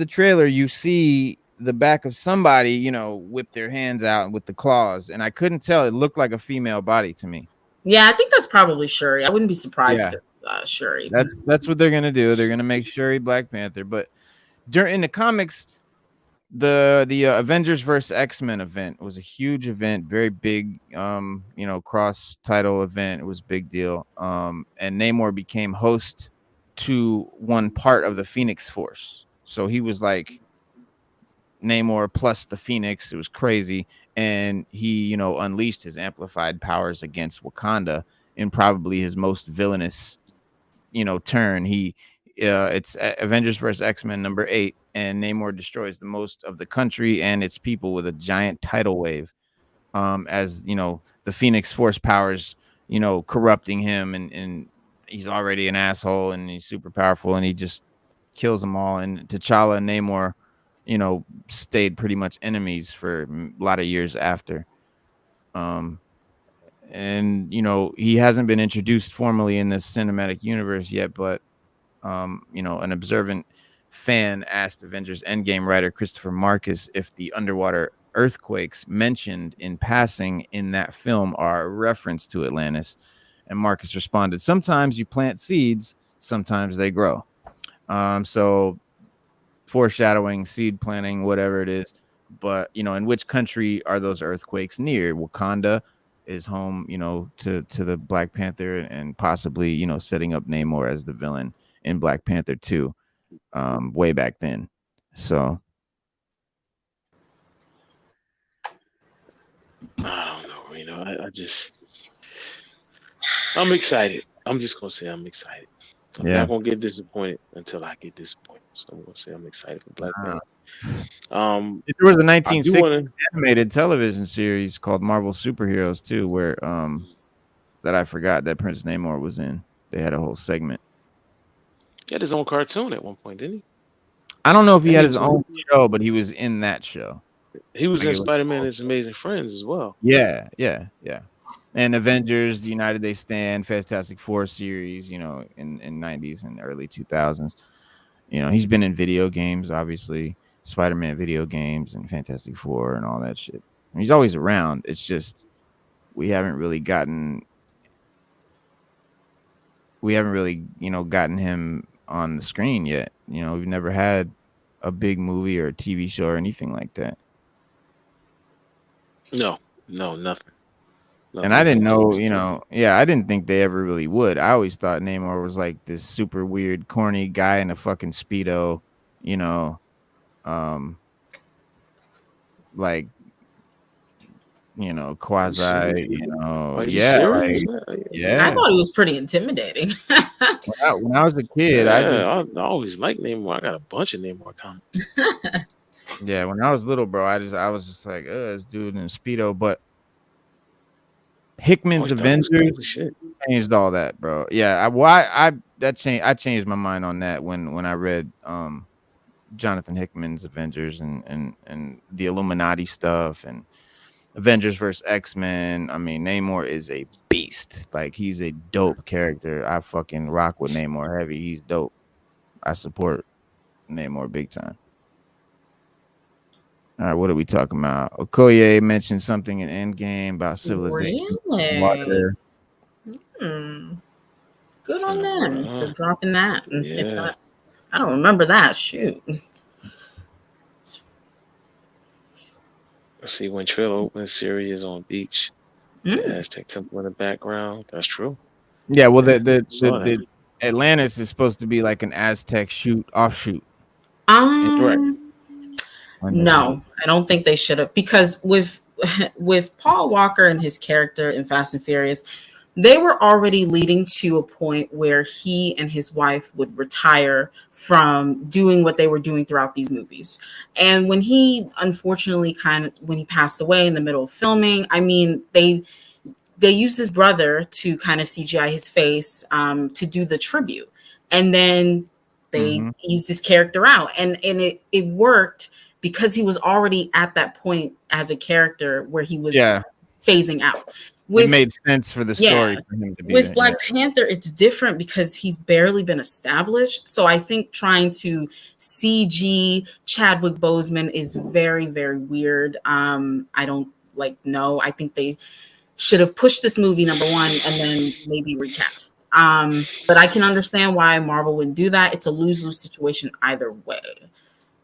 trailer, you see the back of somebody, whip their hands out with the claws, and I couldn't tell. It looked like a female body to me. Yeah, I think that's probably Shuri. I wouldn't be surprised if it's Shuri. That's what they're gonna do. They're gonna make Shuri Black Panther. But in the comics, the Avengers vs. X-Men event was a huge event, very big, cross title event. It was a big deal. And Namor became host to one part of the Phoenix Force. So he was like Namor plus the Phoenix. It was crazy. And he, you know, unleashed his amplified powers against Wakanda in probably his most villainous, you know, turn. It's Avengers vs. X-Men #8, and Namor destroys the most of the country and its people with a giant tidal wave. As you know, the Phoenix Force powers, you know, corrupting him, and he's already an asshole, and he's super powerful, and he just kills them all. And T'Challa and Namor, you know, stayed pretty much enemies for a lot of years after. And you know, he hasn't been introduced formally in this cinematic universe yet, but you know, an observant fan asked Avengers Endgame writer Christopher Marcus if the underwater earthquakes mentioned in passing in that film are a reference to Atlantis. And Marcus responded, "Sometimes you plant seeds, sometimes they grow." So foreshadowing, seed planting, whatever it is. But, you know, in which country are those earthquakes near? Wakanda is home, you know, to the Black Panther, and possibly, you know, setting up Namor as the villain in Black Panther 2 way back then. So I don't know, you know. I'm excited. I'm just gonna say I'm excited. I'm yeah. not gonna get disappointed until I get disappointed. So I'm gonna say I'm excited for Black Panther. There was a I 1960 do want to. animated television series called Marvel Superheroes too, where that I forgot that Prince Namor was in. They had a whole segment. He had his own cartoon at one point, didn't he? I don't know if he And had he his was own show, but he was in that show. He was Like, in it was Spider-Man and called- His Amazing Friends as well. Yeah. And Avengers, United They Stand, Fantastic Four series, you know, in 90s and early 2000s. You know, he's been in video games, obviously, Spider-Man video games and Fantastic Four and all that shit. And he's always around. It's just we haven't really, you know, gotten him on the screen yet. You know, we've never had a big movie or a TV show or anything like that. No, nothing. And I didn't know, you know, I didn't think they ever really would. I always thought Namor was like this super weird, corny guy in a fucking Speedo, you know, like, you know, quasi, you know, Are you yeah, serious? like, yeah. I thought he was pretty intimidating. When I was a kid, I always liked Namor. I got a bunch of Namor comics. when I was little, bro, I was just like, this dude in a Speedo. But Hickman's Avengers changed all that, bro. Yeah, I changed my mind on that when I read Jonathan Hickman's Avengers and the Illuminati stuff and Avengers vs. X-Men. I mean, Namor is a beast. Like, he's a dope character. I fucking rock with Namor heavy. He's dope. I support Namor big time. All right, what are we talking about? Okoye mentioned something in Endgame about civilization. Really? Water. Good on them for dropping that. Yeah. I don't remember that. Shoot. See, when trailer opens, Siri is on beach. The Aztec temple in the background. That's true. Yeah, well, the Atlantis is supposed to be like an Aztec offshoot. No, I don't think they should have, because with Paul Walker and his character in Fast and Furious, they were already leading to a point where he and his wife would retire from doing what they were doing throughout these movies. And when he unfortunately when he passed away in the middle of filming, I mean, they used his brother to kind of CGI his face to do the tribute. And then they eased his character out. And it worked because he was already at that point as a character where he was phasing out. It made sense for the story for him to be with Black Panther. It's different because he's barely been established. So I think trying to CG Chadwick Boseman is very, very weird. I don't no. I think they should have pushed this movie, number one, and then maybe recast. But I can understand why Marvel wouldn't do that. It's a lose-lose situation either way.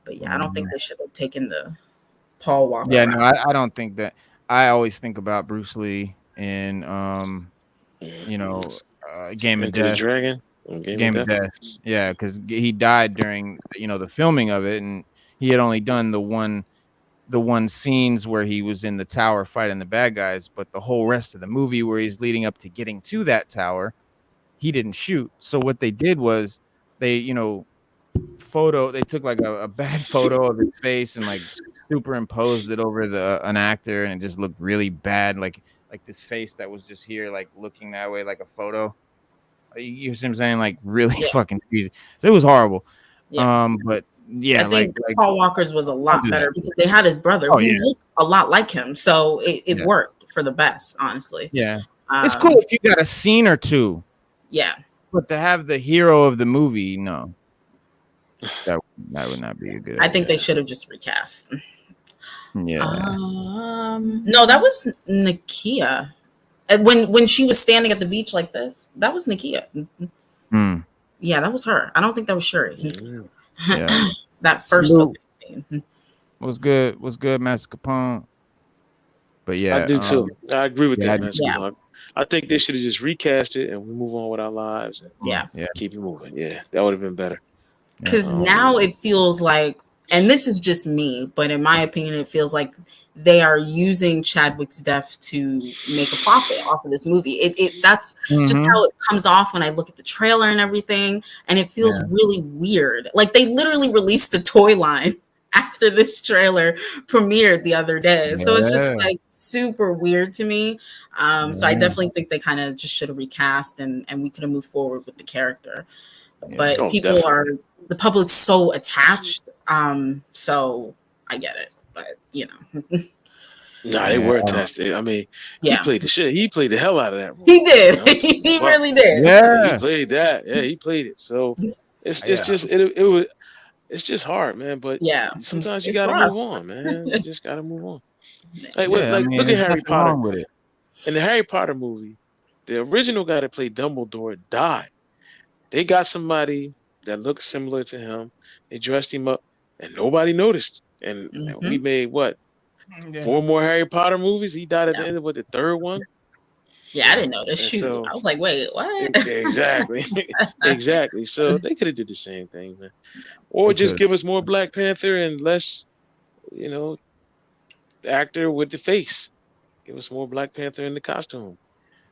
But yeah, I don't think they should have taken the Paul Walker. Yeah, no, I don't think that. I always think about Bruce Lee in Game of Death. Dragon. Game of Death. Yeah, because he died during the filming of it, and he had only done the one scenes where he was in the tower fighting the bad guys, but the whole rest of the movie where he's leading up to getting to that tower, he didn't shoot. So what they did was they took like a bad photo of his face and like superimposed it over an actor, and it just looked really bad, like this face that was just here, like looking that way, like a photo. You see what I'm saying? Like really fucking crazy. So it was horrible. Yeah. But yeah, I think Paul Walker's was a lot better because they had his brother who looked a lot like him, so it worked for the best, honestly. Yeah, it's cool if you got a scene or two. Yeah, but to have the hero of the movie, no, that would not be a good. I think they should have just recast. Yeah. No, that was Nakia. When she was standing at the beach like this, that was Nakia. Yeah, that was her. I don't think that was Shuri. Yeah. That first scene was good. Master Capone. But yeah, I do too. I agree with that. Yeah. I think they should have just recast it and we move on with our lives. And keep it moving. Yeah, that would have been better. Because now it feels like, and this is just me, but in my opinion, it feels like they are using Chadwick's death to make a profit off of this movie. That's just how it comes off when I look at the trailer and everything, and it feels really weird. Like they literally released the toy line after this trailer premiered the other day, so it's just like super weird to me. So I definitely think they kind of just should have recast, and we could have moved forward with the character. But the public's so attached, so I get it. But nah, they were attached. I mean, he played the shit. He played the hell out of that role. He did. He really did. Yeah, he played that. Yeah, he played it. So it's just hard, man. But sometimes you gotta move on, man. You just gotta move on. Like, look at Harry Potter. In the Harry Potter movie, the original guy that played Dumbledore died. They got somebody that looked similar to him. They dressed him up, and nobody noticed. And we made 4 more Harry Potter movies. He died at the end of the third one. Yeah, I didn't notice. Shoot, so, I was like, wait, what? Exactly, exactly. So they could have did the same thing, man. Or just give us more Black Panther and less, actor with the face. Give us more Black Panther in the costume.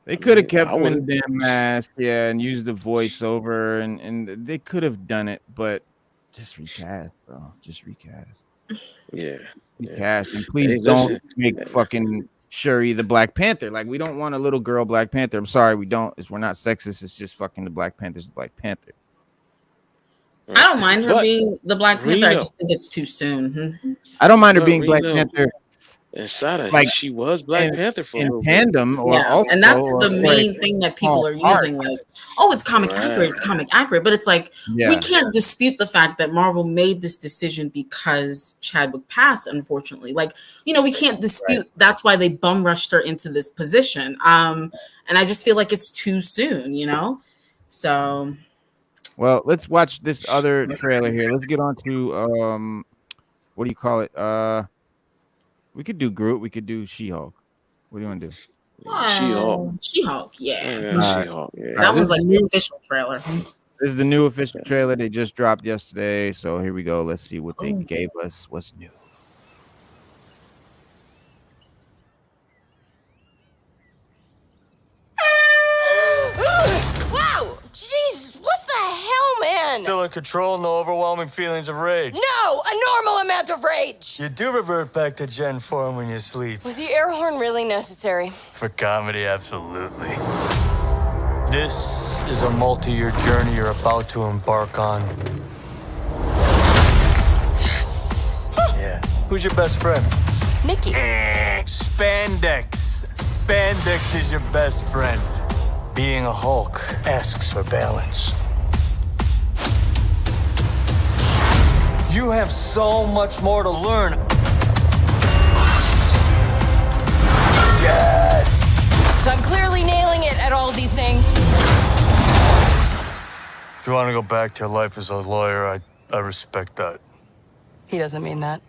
They could have kept him in the damn mask, and used the voiceover, and they could have done it, but just recast, bro. Just recast. Yeah. Recast, and please don't make fucking Shuri the Black Panther. Like, we don't want a little girl Black Panther. I'm sorry, we don't. We're not sexist. It's just fucking the Black Panther's the Black Panther. I don't mind her being the Black Panther. I just think it's too soon. I don't mind her being Black Panther. Inside like she was Black Panther for in tandem, and that's the main thing that people are using. Like, it's comic accurate, it's comic accurate, but it's like we can't dispute the fact that Marvel made this decision because Chadwick passed. Unfortunately, like we can't dispute that's why they bum rushed her into this position. And I just feel like it's too soon, So, well, let's watch this other trailer here. Let's get on to what do you call it? We could do Groot. We could do She-Hulk. What do you want to do? She-Hulk, yeah. She-Hulk, yeah. That one's like the official trailer. This is the new official trailer. They just dropped yesterday. So here we go. Let's see what they gave us. What's new? Wow! Jesus, what the hell, man? Still in control, no overwhelming feelings of rage. No, a normal amount of rage. You do revert back to Gen form when you sleep. Was the air horn really necessary? For comedy, absolutely. This is a multi-year journey you're about to embark on. Yes. Yeah. Who's your best friend? Nikki. Spandex. Spandex is your best friend. Being a Hulk asks for balance. You have so much more to learn. Yes! So I'm clearly nailing it at all of these things. If you want to go back to your life as a lawyer, I respect that. He doesn't mean that.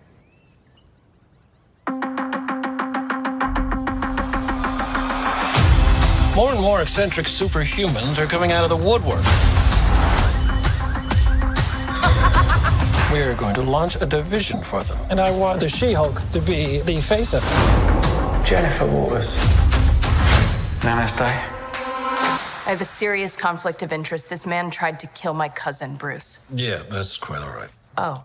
More and more eccentric superhumans are coming out of the woodwork. We're going to launch a division for them. And I want the She-Hulk to be the face of it. Jennifer Waters. Namaste. I have a serious conflict of interest. This man tried to kill my cousin, Bruce. Yeah, that's quite all right. Oh.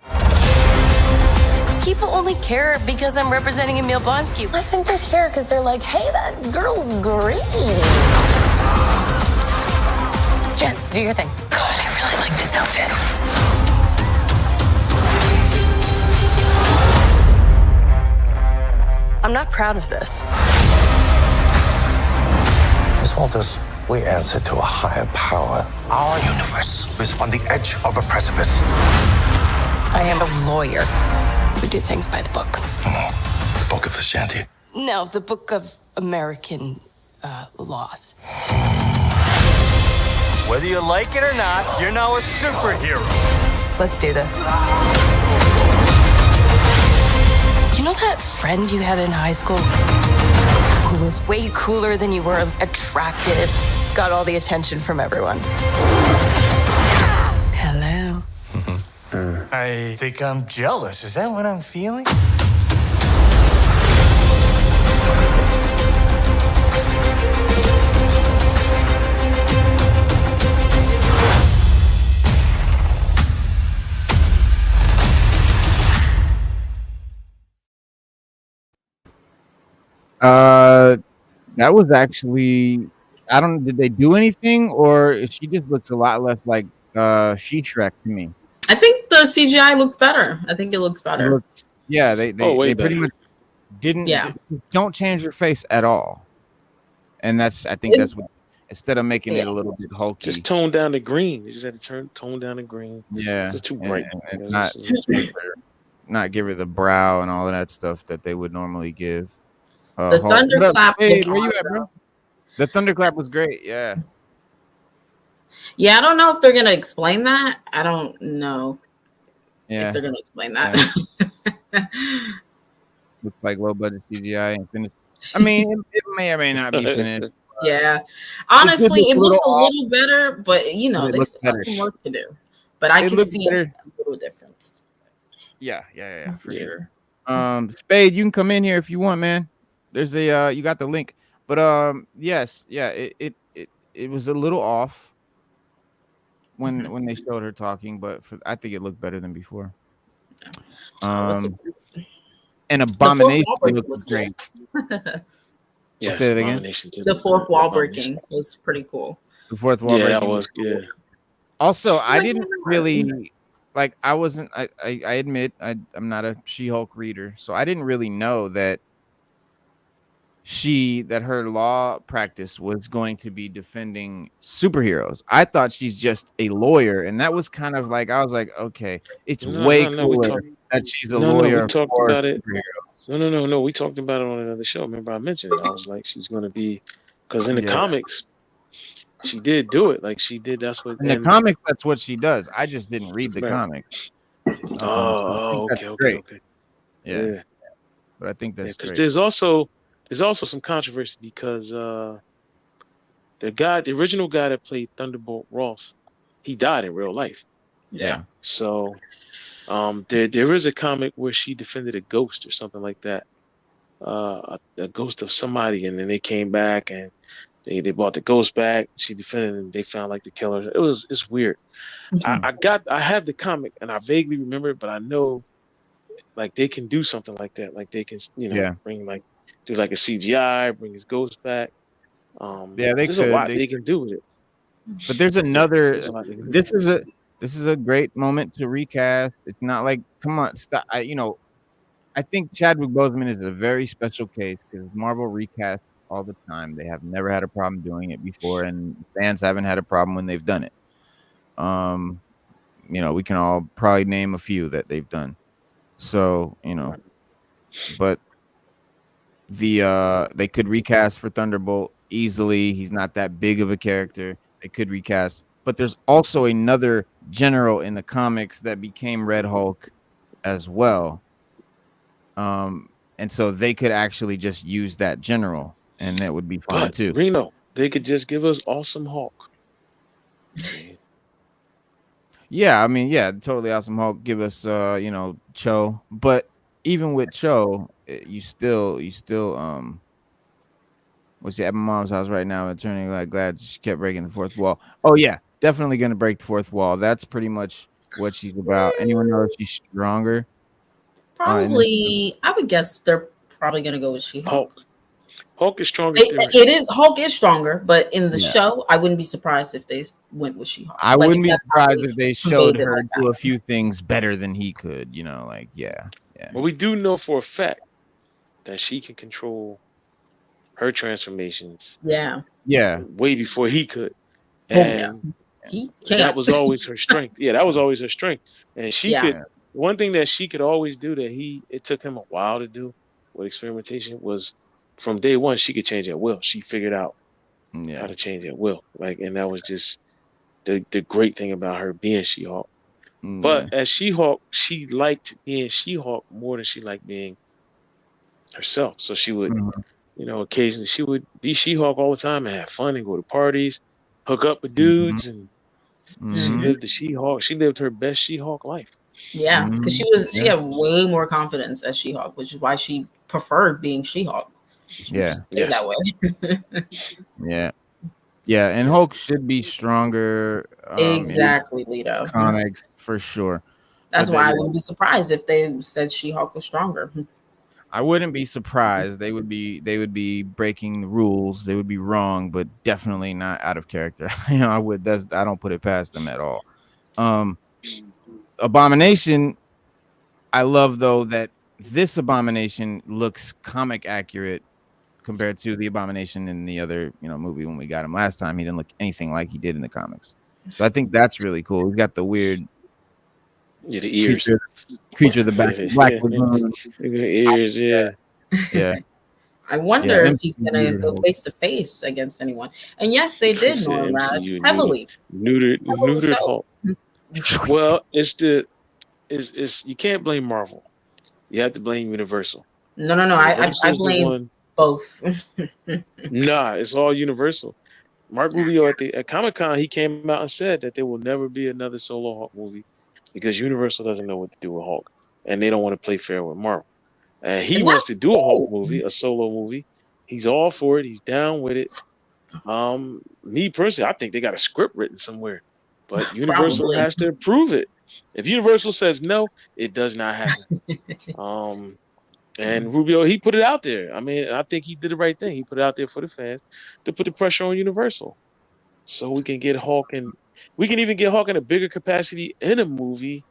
People only care because I'm representing Emil Blonsky. I think they care because they're like, hey, that girl's great. Jen, do your thing. God, I really like this outfit. I'm not proud of this. Miss Walters, we answer to a higher power. Our universe is on the edge of a precipice. I am a lawyer. We do things by the book. The Book of Ashanti. No, the Book of American laws. Whether you like it or not, you're now a superhero. Let's do this. You know that friend you had in high school who was way cooler than you were, attractive, got all the attention from everyone? Hello. I think I'm jealous. Is that what I'm feeling? That was actually, I don't. Did they do anything, or she just looks a lot less like She-Shrek to me? I think the CGI looks better. I think it looks better. Yeah, they pretty better. much didn't. Yeah. Don't change her face at all, and that's that's what. Instead of making it a little bit hulky, Just tone down the green. You just had to tone down the green. yeah, It's too bright. and not give her the brow and all of that stuff that they would normally give. The Hulk. thunderclap Hey, was where you at, awesome. bro? The thunderclap was great. Yeah. Yeah, I don't know if they're gonna explain that. I don't know Yeah. if they're gonna explain that. Looks like low budget CGI and finished. I mean, it may or may not be finished. Yeah, honestly, it looks a off. little better, but you know, It they looks still have better. some work to do. But I It can looks see better. a little difference. Yeah, for Yeah. sure. Spade, you can come in here if you want, man. There's a you got the link, but yes, yeah, it was a little off when they showed her talking, but I think it looked better than before. And Abomination looked great. Yes, Say it again. Abomination too. The fourth wall breaking was pretty cool. The fourth wall Yeah, that breaking was good. Also, I didn't really like. I wasn't. I admit I'm not a She-Hulk reader, so I didn't really know that her law practice was going to be defending superheroes. I thought she's just a lawyer, and that was kind of like I was like, okay, it's way cooler that she's a lawyer. We talked for about it. superheroes. No. We talked about it on another show. Remember, I mentioned it. I was like, she's gonna be, because in the comics, she did do it. Like she did. That's what In the comics, that's what she does. I just didn't read the Right. comics. Okay. Yeah, but I think that's because great. there's also some controversy because the original guy that played Thunderbolt Ross, he died in real life. Yeah. So there is a comic where she defended a ghost or something like that, a ghost of somebody, and then they came back and they brought the ghost back. She defended, and they found like the killer. It's weird. I have the comic and I vaguely remember it, but I know like they can do something like that. Like they can bring like do like a CGI, bring his ghost back. There's a lot they can do with it. But there's another. There's a lot they can do. This is a great moment to recast. It's not like, come on, stop. I think Chadwick Boseman is a very special case because Marvel recasts all the time. They have never had a problem doing it before, and fans haven't had a problem when they've done it. We can all probably name a few that they've done. So, but they could recast for Thunderbolt easily. He's not that big of a character. They could recast. But there's also another general in the comics that became Red Hulk as well. And so they could actually just use that general, and that would be fine too. Reno, they could just give us Awesome Hulk. Yeah, I mean, yeah, totally awesome Hulk. Give us, Cho, but even with Cho, you still what's at my mom's house right now and turning like glad she kept breaking the fourth wall. Oh yeah, definitely gonna break the fourth wall. That's pretty much what she's about. Anyone know if she's stronger? In this, Probably, I would guess they're probably gonna go with Hulk. She-Hulk. Hulk is stronger It, theory. it is Hulk is stronger, but in the yeah, show, I wouldn't be surprised if they went with She-Hulk. I Like if wouldn't be that's how surprised they if they showed conveyed it her like do that. a few things better than he could. Like yeah. But we do know for a fact that she can control her transformations Yeah. Yeah. way before he could. Oh yeah. And He that can't. was always her strength. Yeah, that was always her strength. And she Yeah. could, one thing that she could always do that it took him a while to do with experimentation was from day one, she could change at will. She figured out how Yeah. to change at will. And that was just the great thing about her being She-Hulk. Yeah. But as She-Hulk, she liked being She-Hulk more than she liked being herself. So she would, Mhm. occasionally she would be She-Hulk all the time and have fun and go to parties, hook up with Mhm. dudes, and she Mhm. Mhm. lived the She-Hulk. She lived her best She-Hulk life. Yeah, because Mhm. she Yeah. had way more confidence as She-Hulk, which is why she preferred being She-Hulk. She would Yeah. just stay Yes. that way. Yeah. Yeah. And Yes. Hulk should be stronger in Exactly, Lito. comics for sure. That's But why I yeah, wouldn't be surprised if they said She-Hulk was stronger. I wouldn't be surprised. They would be breaking the rules. They would be wrong, but definitely not out of character. I don't put it past them at all. Um Abomination, I love though that this Abomination looks comic accurate compared to the Abomination in the other, movie when we got him last time. He didn't look anything like he did in the comics. So I think that's really cool. He's got the weird Yeah, the ears. creature of the Black Lagoon. The ears, yeah. Yeah. I Yeah. wonder if he's gonna MCU go Hulk. face to face against anyone. And yes, they He did said Norrad MCU heavily. Heavily neutered so. Hulk. Well, it's you can't blame Marvel. You have to blame Universal. No. I Universal's the blame one. both. Nah, it's all Universal. Mark Rubio at Comic-Con, he came out and said that there will never be another solo Hulk movie because Universal doesn't know what to do with Hulk, and they don't want to play fair with Marvel. And he And wants to that's do a Hulk cool. movie, a solo movie. He's all for it. He's down with it. Me personally, I think they got a script written somewhere, but Universal Probably. has to approve it. If Universal says no, it does not happen. And Rubio, he put it out there. I mean, I think he did the right thing. He put it out there for the fans to put the pressure on Universal, so we can get Hulk, and we can even get Hulk in a bigger capacity in a movie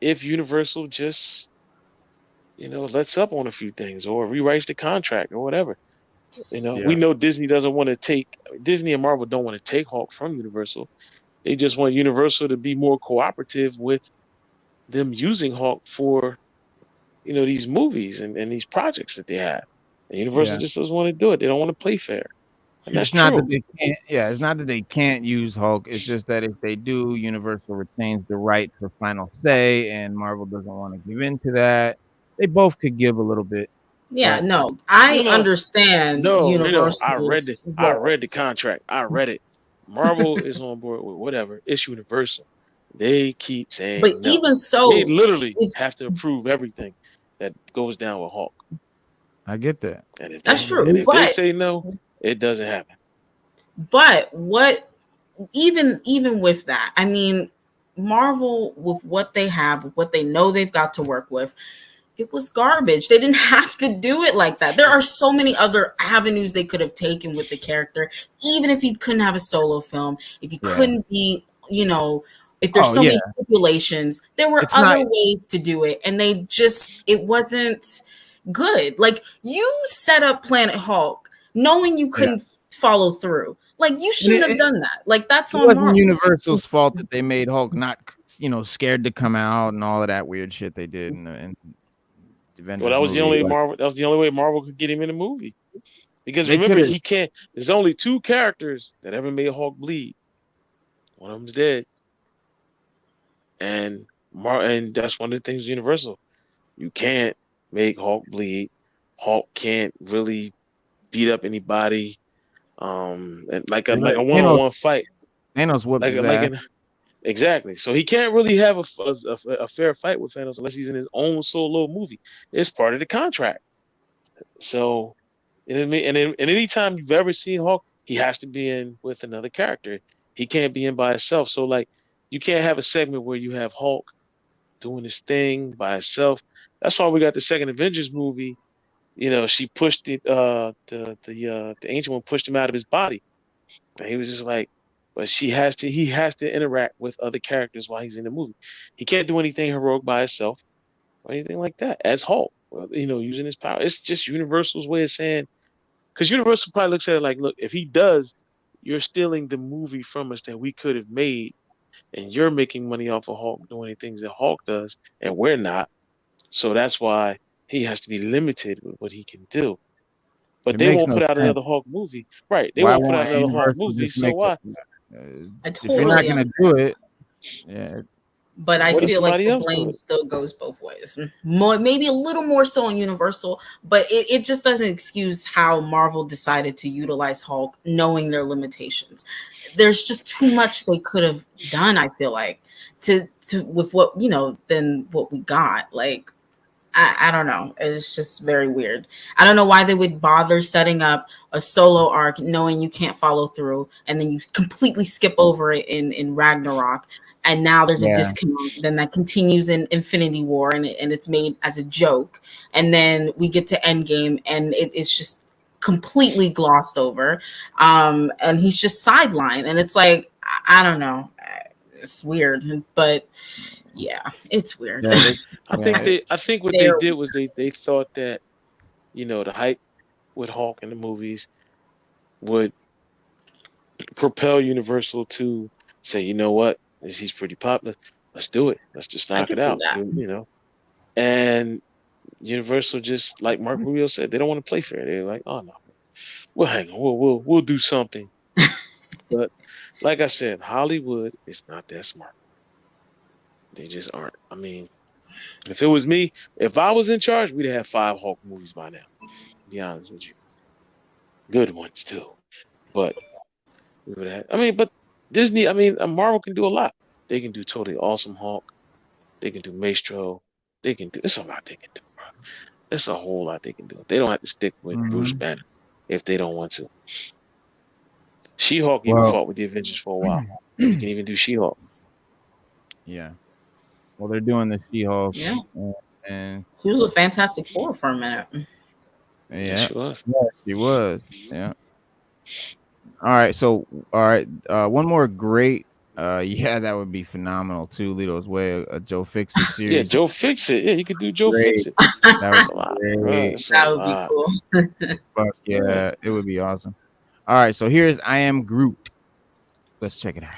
if Universal just lets up on a few things or rewrites the contract or whatever. We Yeah. know Disney and Marvel don't want to take Hulk from Universal. They just want Universal to be more cooperative with them using Hulk for these movies and these projects that they have. And Universal Yeah. just doesn't want to do it. They don't want to play fair. And that's It's not that true. they can't. Yeah, it's not that they can't use Hulk. It's just that if they do, Universal retains the right for final say, and Marvel doesn't want to give in to that. They both could give a little bit, Yeah, but no. I No, understand no. I read Universal's I role. read the contract. I read it. Marvel is on board with whatever. It's Universal. They keep But saying no. even They so, literally if, have to approve everything that goes down with Hulk. I get that. And if that's they true. and if they But say no, it doesn't happen. what even with that, I mean, Marvel with what they have, with what they know they've got to work with, it was garbage. They didn't have to do it like that. There are so many other avenues they could have taken with the character, even if he couldn't have a solo film, if he Yeah. couldn't be, if there's Oh so yeah. many stipulations, there were It's not. other ways to do it, and it wasn't good. Like you set up Planet Hulk knowing you Yeah. couldn't follow through. Like you And shouldn't have done that. Like that's it on wasn't Marvel. Universal's fault that they made Hulk not, scared to come out and all of that weird shit they did in the Avengers Well, that was the movie. only Marvel. That was the only way Marvel could get him in the movie. Because They remember, coulda- he can't. There's only two characters that ever made Hulk bleed. One of them's dead, and and that's one of the things Universal. You can't make Hulk bleed. Hulk can't really beat up anybody. And like a Thanos, one-on-one fight, Thanos whooped like his like ass. in Exactly. So he can't really have a fair fight with Thanos unless he's in his own solo movie. It's part of the contract. So, you know what I mean? And anytime you've ever seen Hulk, he has to be in with another character. He can't be in by himself. So, like, you can't have a segment where you have Hulk doing his thing by himself. That's why we got the second Avengers movie. You know, she pushed it. The ancient one pushed him out of his body. And he was just like, but he has to interact with other characters while he's in the movie. He can't do anything heroic by himself or anything like that as Hulk. Well, you know, using his power. It's just Universal's way of saying, because Universal probably looks at it like, look, if he does, you're stealing the movie from us that we could have made, and you're making money off of Hulk doing the things that Hulk does, and we're not. So that's why he has to be limited with what he can do. But It they makes won't no put out sense. another Hulk movie. Right. They Why won't put out won't another Hulk Universal movie. just So make why? I if you're not totally gonna do it, yeah, But I What if feel like somebody the else do blame it? still goes both ways. More, maybe a little more so on Universal, but it just doesn't excuse how Marvel decided to utilize Hulk, knowing their limitations. There's just too much they could have done. I feel like to with what than what we got. Like I don't know. It's just very weird. I don't know why they would bother setting up a solo arc knowing you can't follow through, and then you completely skip over it in Ragnarok. And now there's a yeah. disconnect. Then that continues in Infinity War, and it's made as a joke. And then we get to Endgame, and it's just completely glossed over. And he's just sidelined, and it's like I don't know. It's weird, but yeah, it's weird. Yeah, I think what they did was they thought that, you know, the hype with Hulk in the movies would propel Universal to say, you know what, he's pretty popular. Let's do it. Let's just I knock can it see out. that. You know. And Universal, just like Mark Rubio said, they don't want to play fair. They're like, oh no, we'll hang on, we'll do something. But like I said, Hollywood is not that smart. They just aren't. I mean, if it was me, if I was in charge, we'd have 5 Hulk movies by now. To be honest with you, good ones too. But we would have. I mean, but Disney. I mean, Marvel can do a lot. They can do Totally Awesome Hulk. They can do Maestro. They can do. It's a lot they can do, bro. It's a whole lot they can do. They don't have to stick with Bruce Banner if they don't want to. She-Hulk even fought with the Avengers for a while. We can even do She-Hulk. Yeah. Well, they're doing the She-Hulk. Yeah. And she was a Fantastic Four for a minute. yeah, she was. Yeah, she was. Yeah. All right. So, all right. One more great. Yeah, that would be phenomenal too. Lito's Way, a Joe Fixit series. Yeah, Joe Fixit. Yeah, you could do Joe Fixit. That was a lot. great. That would be cool. Fuck yeah, it would be awesome. All right, so here's I Am Groot. Let's check it out.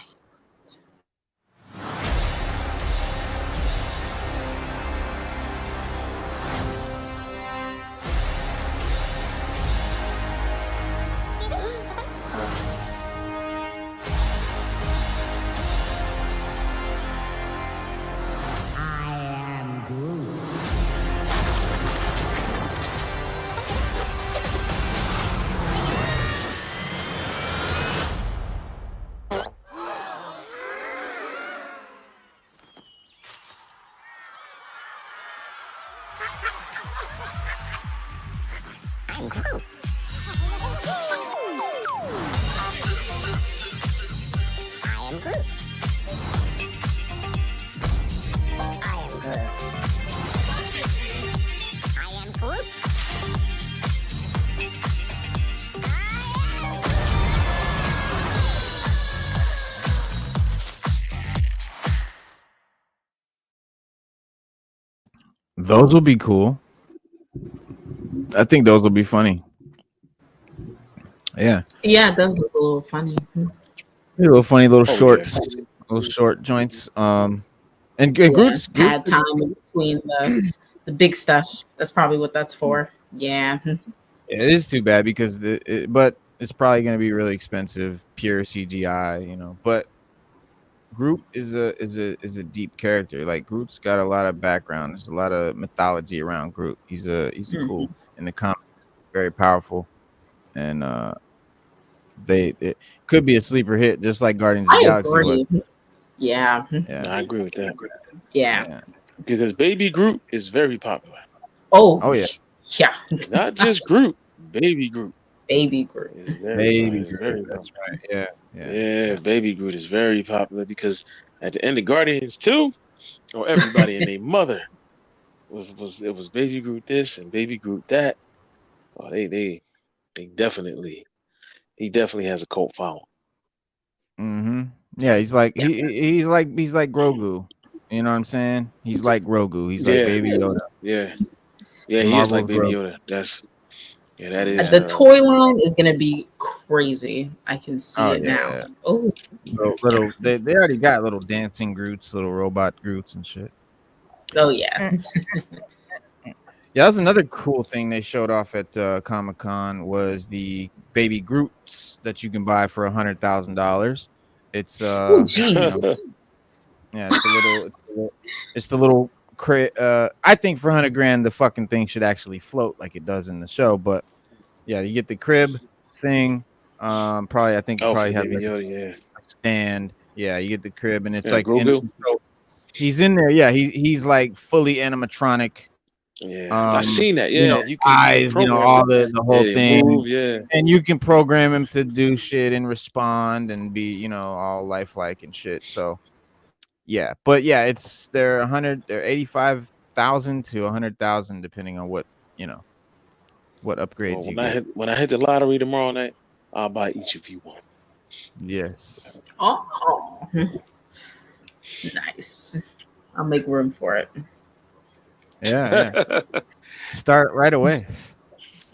I'm Groot. I am Groot. I am Groot. I am Groot. Those will be cool. I think those will be funny. Yeah. Yeah, it does look a little funny. Little funny little Oh, shorts, yeah. little short joints. And Groot's Had time in between the big stuff. That's probably what that's for. Yeah. It is too bad because but it's probably going to be really expensive, pure CGI, you know. But Groot is a deep character. Like Groot's got a lot of background. There's a lot of mythology around Groot. He's cool in the comics, very powerful, and it could be a sleeper hit, just like Guardians of the Galaxy was. Yeah. Yeah. I agree with that. Yeah. Because Baby Groot is very popular. Oh yeah. Yeah. Not just Groot, Baby Groot. Baby Groot. Is very, Baby is very Groot, that's popular. right. Yeah, Baby Groot is very popular because at the end of Guardians 2, or everybody and their mother was Baby Groot this and Baby Groot that. Oh, they definitely he definitely has a cult following. Mm-hmm. Yeah, he's like he's like Grogu. You know what I'm saying? He's like Grogu. He's like Baby Yoda. Yeah, he is Marvel's like Baby Grogu. Yoda. That is The toy line is gonna be crazy. I can see it now. Oh, little they already got little dancing Groots, little robot Groots and shit. Oh yeah. Yeah, that's another cool thing they showed off at Comic-Con was the Baby Groots that you can buy for $100,000. It's Oh jeez. yeah, it's the little I think for $100,000 the fucking thing should actually float like it does in the show, but yeah, you get the crib thing. Probably have like a stand. Yeah, you get the crib and it's like he's in there. Yeah, he's like fully animatronic. Yeah, I've seen that. Yeah, you know, you can eyes, all the whole thing. Move, and you can program him to do shit and respond and be, all lifelike and shit. So, yeah, but yeah, they're 85,000 to 100,000 depending on what what upgrades you get. When I hit the lottery tomorrow night, I'll buy each of you one. Yes. Oh, nice. I'll make room for it. Yeah. Start right away.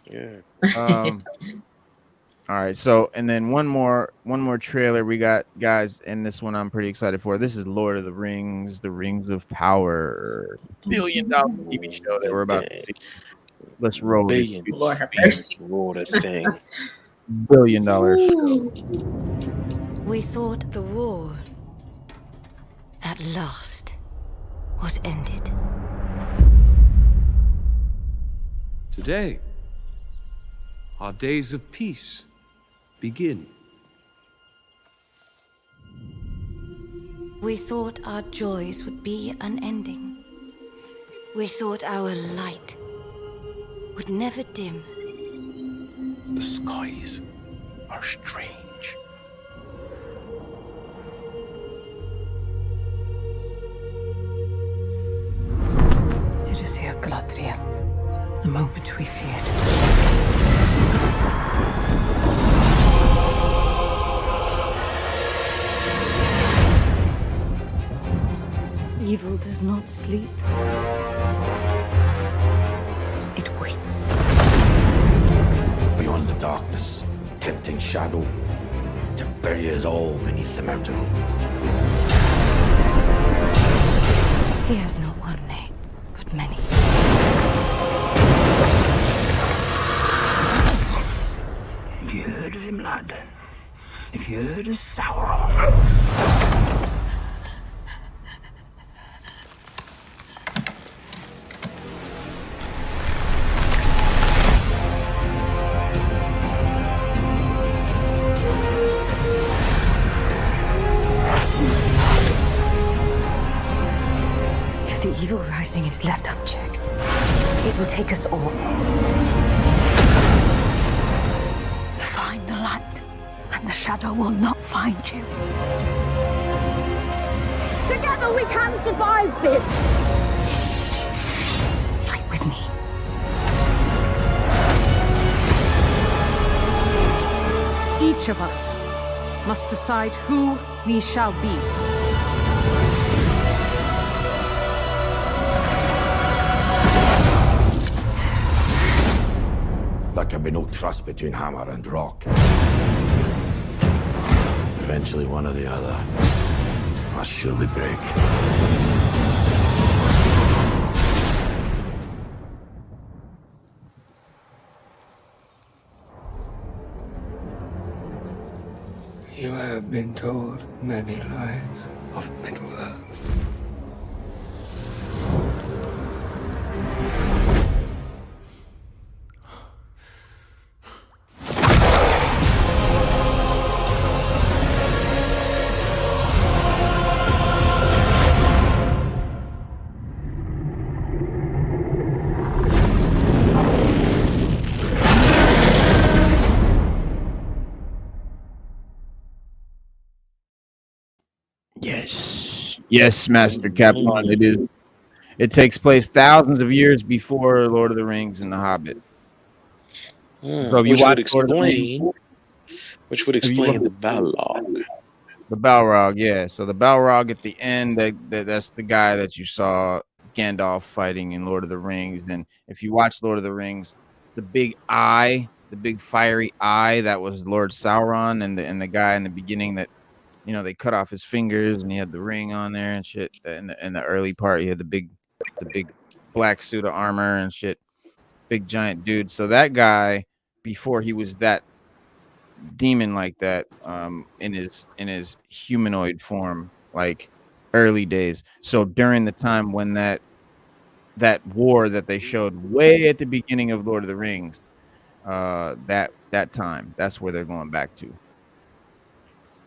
Yeah. All right. So, and then one more trailer we got, guys, and this one I'm pretty excited for. This is Lord of the Rings, The Rings of Power, $1 billion TV show that we're about to see. Let's roll it. Lord have mercy. Roll that thing. $1 billion show. We thought the war at last was ended. Today, our days of peace begin. We thought our joys would be unending. We thought our light would never dim. The skies are strange. It is here, Galadriel. The moment we feared. Evil does not sleep. It waits. Beyond the darkness, tempting shadow to bury us all beneath the mountain. He has not one name, but many. Have you heard of him, lad? Have you heard of Sauron? If the evil rising is left unchecked, it will take us all. Find the land, and the shadow will not find you. Together we can survive this! Fight with me. Each of us must decide who we shall be. There can be no trust between hammer and rock. Eventually, one or the other must surely break. You have been told many lies of Middle-earth. Yes, Master Capon. It is. It takes place thousands of years before Lord of the Rings and The Hobbit. So if you Which watch would Lord of the Rings, explain the Balrog. The Balrog, yeah. So the Balrog at the end, that's the guy that you saw Gandalf fighting in Lord of the Rings. And if you watch Lord of the Rings, the big eye, the big fiery eye, that was Lord Sauron, and the guy in the beginning that, you know, they cut off his fingers and he had the ring on there and shit. In the early part, he had the big black suit of armor and shit, big giant dude. So that guy, before he was that demon like that, in his humanoid form, like early days. So during the time when that war that they showed way at the beginning of Lord of the Rings, that time, that's where they're going back to.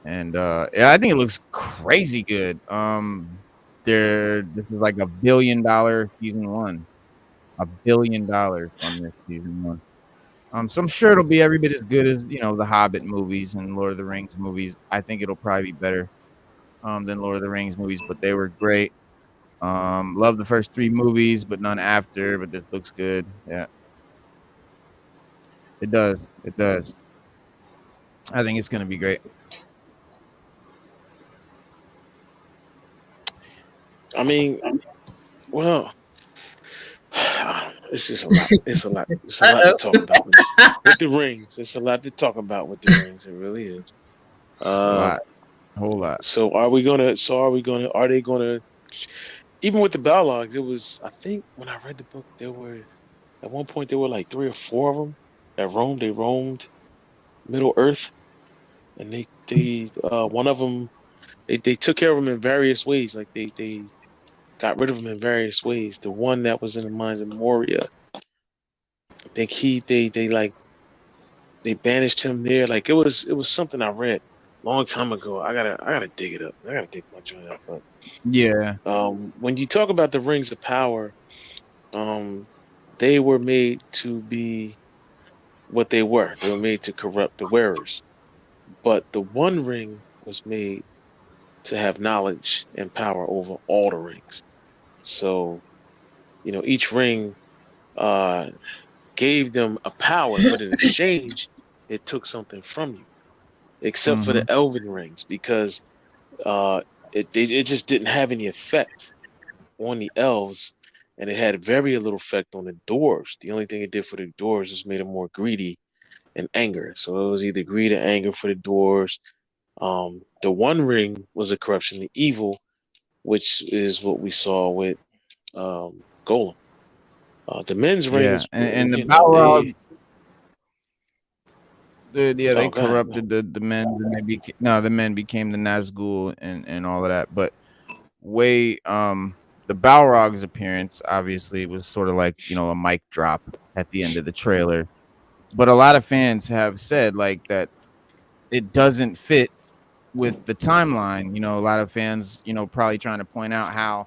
And yeah, I think it looks crazy good. This is like $1 billion season 1. $1 billion on this season 1. So I'm sure it'll be every bit as good as, you know, the Hobbit movies and Lord of the Rings movies. I think it'll probably be better than Lord of the Rings movies, but they were great. Love the first 3 movies, but none after. But this looks good. Yeah, it does. It does. I think it's gonna be great. I mean, well, it's just a lot. It's a lot. It's a lot to talk about with the rings. It's a lot to talk about with the rings. It really is. It's a lot, a whole lot. So are we gonna? Are they gonna? Even with the Balrogs, it was. I think when I read the book, there were at one point there were like 3 or 4 of them that roamed. They roamed Middle Earth, and they one of them they took care of them in various ways. Like they got rid of them in various ways. The one that was in the mines of Moria, I think they banished him there. Like it was something I read a long time ago. I gotta dig it up. I gotta dig my joint up. But yeah, when you talk about the rings of power, they were made to be what they were. They were made to corrupt the wearers. But the One Ring was made to have knowledge and power over all the rings. So, each ring gave them a power, but in exchange, it took something from you. Except for the Elven rings, because it just didn't have any effect on the elves, and it had very little effect on the dwarves. The only thing it did for the dwarves was made them more greedy and anger. So it was either greed or anger for the dwarves. The One Ring was a corruption, the evil, which is what we saw with Golem. The men's rings, and the Balrog, they go ahead. corrupted the men, and the men became the Nazgul and all of that. But the Balrog's appearance obviously was sort of like, a mic drop at the end of the trailer. But a lot of fans have said like that it doesn't fit with the timeline. A lot of fans, probably trying to point out how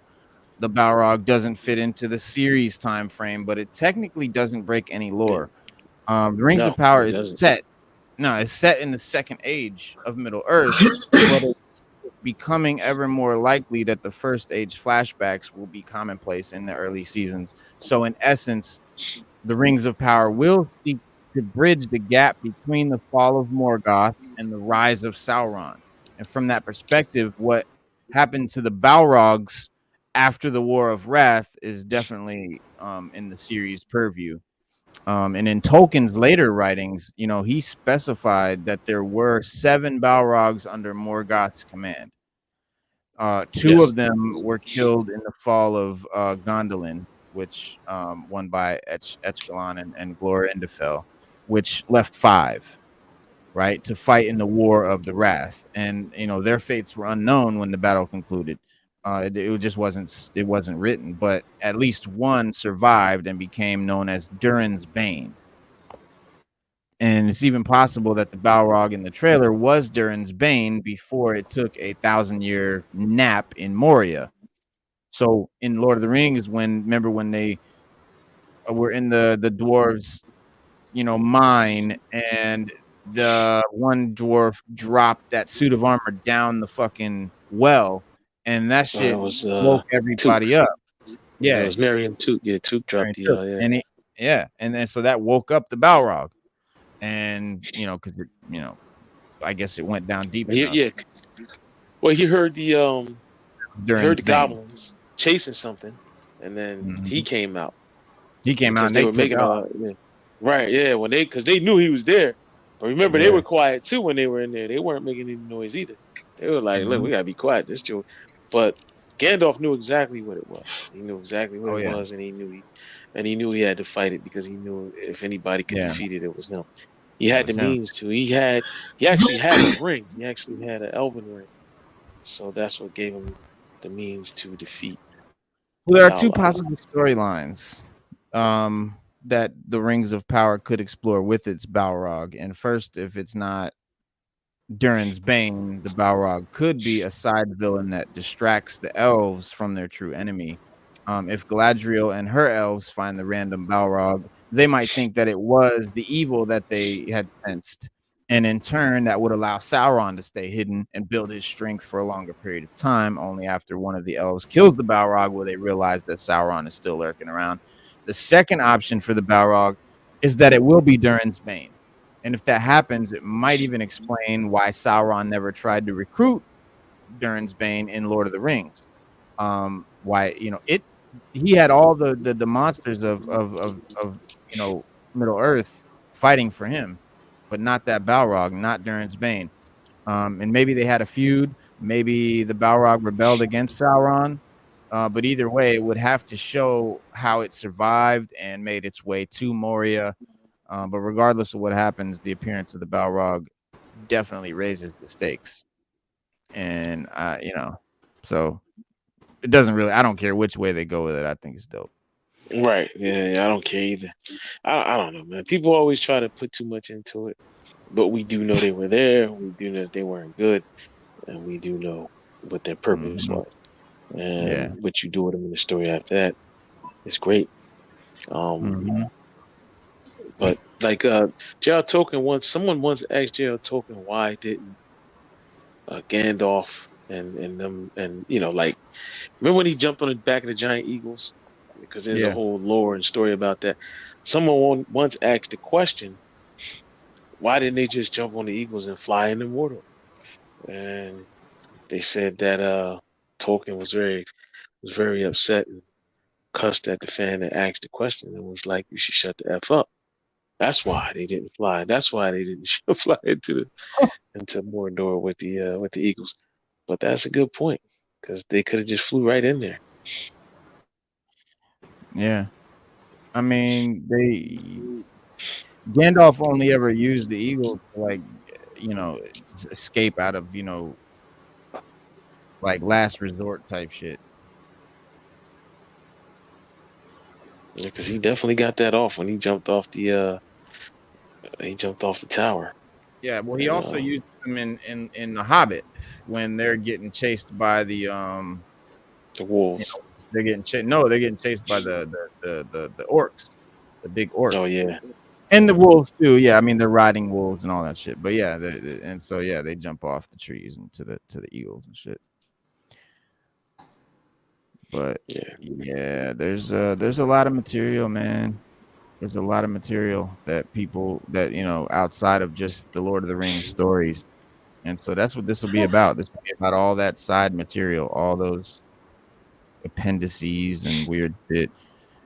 the Balrog doesn't fit into the series time frame, but it technically doesn't break any lore. The Rings of Power is set. No, it's set in the Second Age of Middle Earth, but it's becoming ever more likely that the First Age flashbacks will be commonplace in the early seasons. So in essence, the Rings of Power will seek to bridge the gap between the fall of Morgoth and the rise of Sauron. And from that perspective, what happened to the Balrogs after the War of Wrath is definitely in the series purview. And in Tolkien's later writings, he specified that there were 7 Balrogs under Morgoth's command. 2 of them were killed in the fall of Gondolin, which won by Echgalan and Glorindefell, which left 5, right, to fight in the War of the Wrath. And their fates were unknown when the battle concluded. It just wasn't written, but at least 1 survived and became known as Durin's Bane. And it's even possible that the Balrog in the trailer was Durin's Bane before it took a 1,000-year nap in Moria. So in Lord of the Rings, remember when they were in the dwarves, mine, and the one dwarf dropped that suit of armor down the fucking well, and that It shit was woke Took. everybody up. Yeah, it Yeah, was Marion Took. Yeah, Took dropped the and then so that woke up the Balrog, and because I guess it went down deep yeah, enough yeah. Well, he heard during the Bane. goblins chasing something, and then he Mhm. came out He came out because and they they were took making off. right, yeah, when because they knew he was there. But remember, they Yeah. were quiet too when they were in there. They weren't making any noise either. They were like, "Look, Mhm. we gotta be quiet." This Joe, but Gandalf knew exactly what it was. He knew exactly what Oh it yeah. was, and he knew he had to fight it because he knew if anybody could Yeah. defeat it, it was him. He It had the was him. means to. He actually had the ring. He actually had an elven ring. So that's what gave him the means to defeat Well, the there are two Balrog. possible storylines that the Rings of Power could explore with its Balrog. And first, if it's not Durin's Bane, the Balrog could be a side villain that distracts the elves from their true enemy. If Galadriel and her elves find the random Balrog, they might think that it was the evil that they had sensed. And in turn, that would allow Sauron to stay hidden and build his strength for a longer period of time. Only after one of the elves kills the Balrog will they realize that Sauron is still lurking around. The second option for the Balrog is that it will be Durin's Bane. And if that happens, it might even explain why Sauron never tried to recruit Durin's Bane in Lord of the Rings. Why he had all the monsters of Middle Earth fighting for him, but not that Balrog, not Durin's Bane. And maybe they had a feud. Maybe the Balrog rebelled against Sauron. But either way, it would have to show how it survived and made its way to Moria. But regardless of what happens, the appearance of the Balrog definitely raises the stakes. And so it doesn't really. I don't care which way they go with it. I think it's dope. Right. Yeah, I don't care either. I don't know, man. People always try to put too much into it, but we do know they were there. We do know that they weren't good, and we do know what their purpose Mhm. was. And Yeah. what you do with them in the story after that is great. Mhm. But like J.R. Tolkien someone once asked J.R. Tolkien why didn't Gandalf and them and like remember when he jumped on the back of the giant eagles? Because there's a Yeah. whole lore and story about that. Someone once asked the question, why didn't they just jump on the eagles and fly in the water? And they said that Tolkien was very upset and cussed at the fan that asked the question and was like, "You should shut the f up." That's why they didn't fly. That's why they didn't fly into Mordor with the eagles. But that's a good point because they could have just flew right in there. Yeah. I mean, Gandalf only ever used the eagle to escape out of like last resort type shit. Yeah, because he definitely got that off when he jumped off the tower. Yeah, well, he And also used them in The Hobbit when they're getting chased by the wolves. they're getting chased. No, they're getting chased by the orcs, the big orcs. Oh yeah, and the wolves too. Yeah, I mean they're riding wolves and all that shit. But yeah, and so yeah, they jump off the trees and to the eagles and shit. But yeah, there's a lot of material, man. There's a lot of material that people that outside of just the Lord of the Rings stories. And so that's what this will be about. This will be about all that side material, all those appendices and weird shit.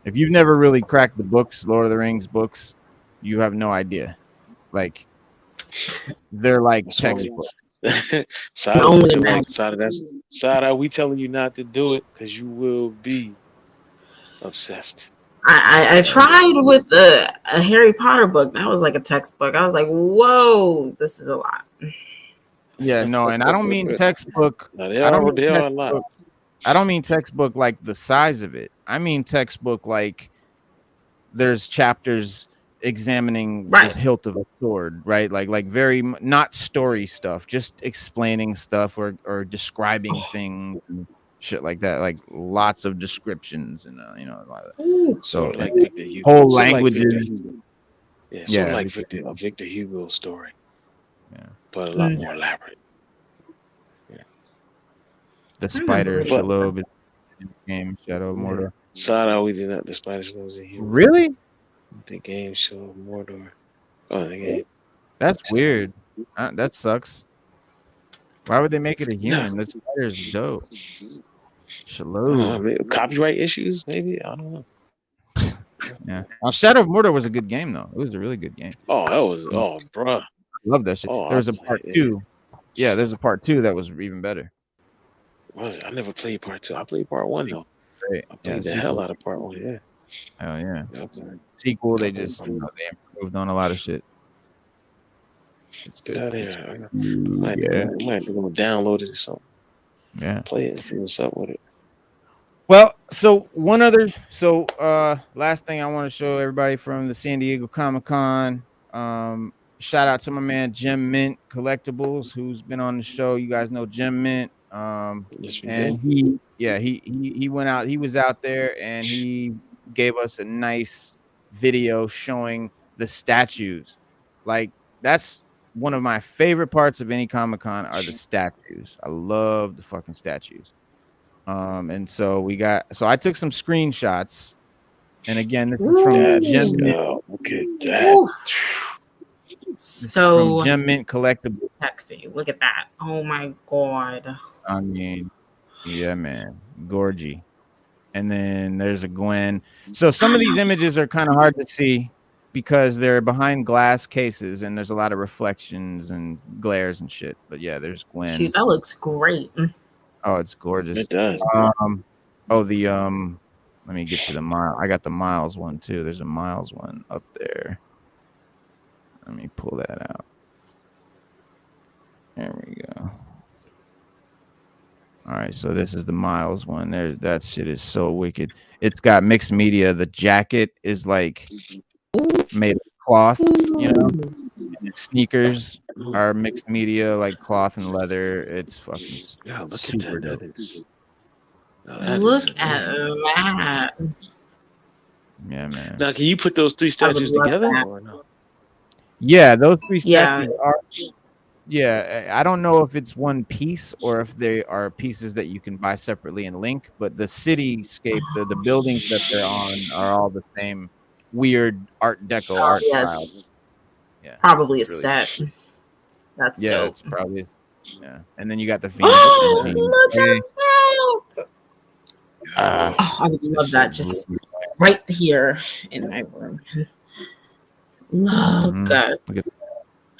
If you've never really cracked the books, Lord of the Rings books, you have no idea. Like they're like textbooks. Sada, we telling you not to do it because you will be obsessed. I tried with a Harry Potter book. That was like a textbook. I was like, whoa, this is a lot. Yeah, no, and I don't mean textbook. No, I don't they are a lot. I don't mean textbook like the size of it. I mean textbook like there's chapters examining the hilt of a sword, right? Like very not story stuff, just explaining stuff or describing things and shit like that. Like lots of descriptions and a lot of that. So like Victor Hugo. whole languages. Like Victor Hugo story. Yeah, but a lot more elaborate. Yeah. The spider believe Shalob is in the game Shadow of Mordor. Side always did not. The spider was in here. Really? The game show Mordor. Oh, the game. That's weird. That sucks. Why would they make it a human? The spider's dope. Shalob. Copyright issues, maybe. I don't know. Yeah. Shadow of Mordor was a good game though. It was a really good game. Oh, that was bruh. Love that shit. There was a part 2. Yeah, there's a part 2 that was even better. Was it? I never played part 2. I played part 1 though. Great. I played the hell out of part 1. Yeah. Hell yeah. Sequel, they just they improved on a lot of shit. It's good. I might have to go download it or something. Yeah. Play it and see what's up with it. Well, so last thing I want to show everybody from the San Diego Comicon. Shout out to my man Gem Mint Collectibles, who's been on the show. You guys know Gem Mint. And he went out. He was out there and he gave us a nice video showing the statues. Like that's one of my favorite parts of any Comic-Con are the statues. I love the fucking statues. And so I took some screenshots, and again, this is from Gem Mint. Look at that. So from Gem Mint Collectibles. Sexy. Look at that. Oh my god. I mean, yeah, man, gorgy. And then there's a Gwen. So some of these images are kind of hard to see because they're behind glass cases, and there's a lot of reflections and glares and shit. But yeah, there's Gwen. Shoot, that looks great. Oh, it's gorgeous. It does. Let me get you the mile. I got the Miles one too. There's a Miles one up there. Let me pull that out. There we go. All right, so this is the Miles one. That shit is so wicked. It's got mixed media. The jacket is like made of cloth, you know. And the sneakers are mixed media, like cloth and leather. It's fucking super dope. Look at that. Yeah, man. Now, can you put those 3 statues together or no? Yeah, those 3 statues are. Yeah, I don't know if it's one piece or if they are pieces that you can buy separately and link, but the cityscape, the buildings that they're on are all the same weird Art Deco art style. Yeah, probably a set. That's dope. It's probably and then you got the Phoenix. Look at that! I would love that just right here in my room. Look at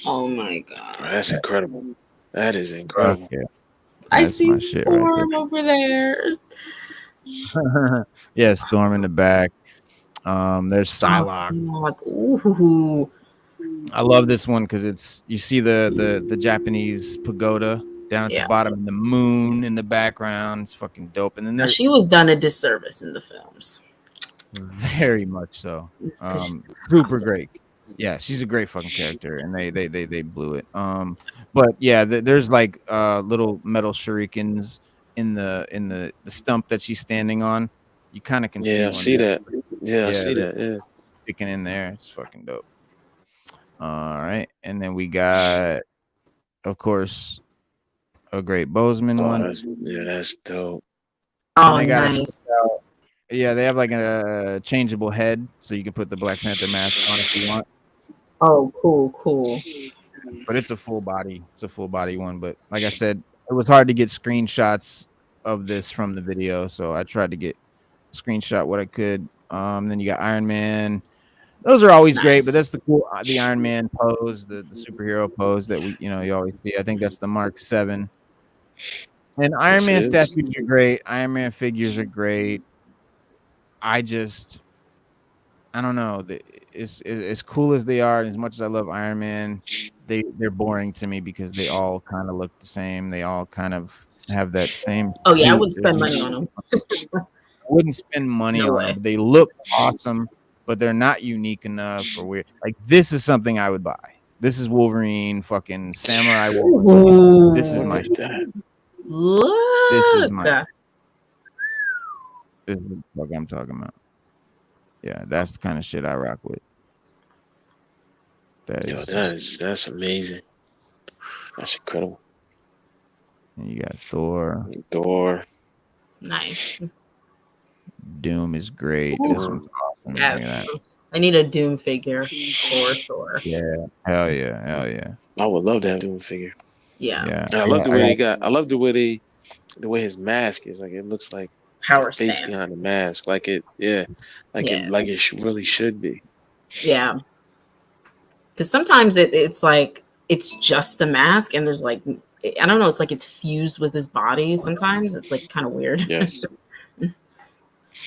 oh my god. That's incredible. That is incredible. Okay. I see Storm over there. Yeah, Storm in the back. There's Psylocke. Ooh. I love this one because you see the Japanese pagoda down at the bottom and the moon in the background. It's fucking dope. And then she was done a disservice in the films. Very much so. Super great. Yeah, she's a great fucking character, and they blew it. But yeah, there's like little metal shurikens in the stump that she's standing on. You kind of can see. I see that. Yeah, I see that. Yeah, sticking in there. It's fucking dope. All right, and then we got, of course, a great Bozeman one. That's dope. Oh, nice. Yeah, they have like a changeable head, so you can put the Black Panther mask on if you want. Oh, cool. But it's a full body. It's a full body one. But like I said, it was hard to get screenshots of this from the video, so I tried to get screenshot what I could. Then you got Iron Man. Those are always great, but that's the Iron Man pose, the superhero pose that you always see. I think that's the Mark 7. And Iron Man statues are great. Iron Man figures are great. I don't know. As cool as they are, and as much as I love Iron Man, they're boring to me because they all kind of look the same. They all kind of have that same. Oh yeah, I wouldn't spend money on them. I wouldn't spend money on them. They look awesome, but they're not unique enough or weird. Like this is something I would buy. This is Wolverine, fucking Samurai Wolverine. Ooh. This is my. Look. This is my. This is what I'm talking about. Yeah, that's the kind of shit I rock with. That's amazing. That's incredible. And you got Thor. Thor. Nice. Doom is great. This one's awesome. Look at Yes. that. I need a Doom figure for sure. Yeah. Hell yeah. Hell yeah. I would love to have a Doom figure. Yeah. Yeah. And I love the way they got. I love the way his mask is. Like it looks like Power face stand. behind the mask. Like it. Yeah. Like Yeah. it really should be. Yeah. Because sometimes it's like it's just the mask, and there's like I don't know. It's like it's fused with his body. Sometimes it's like kind of weird. Yes.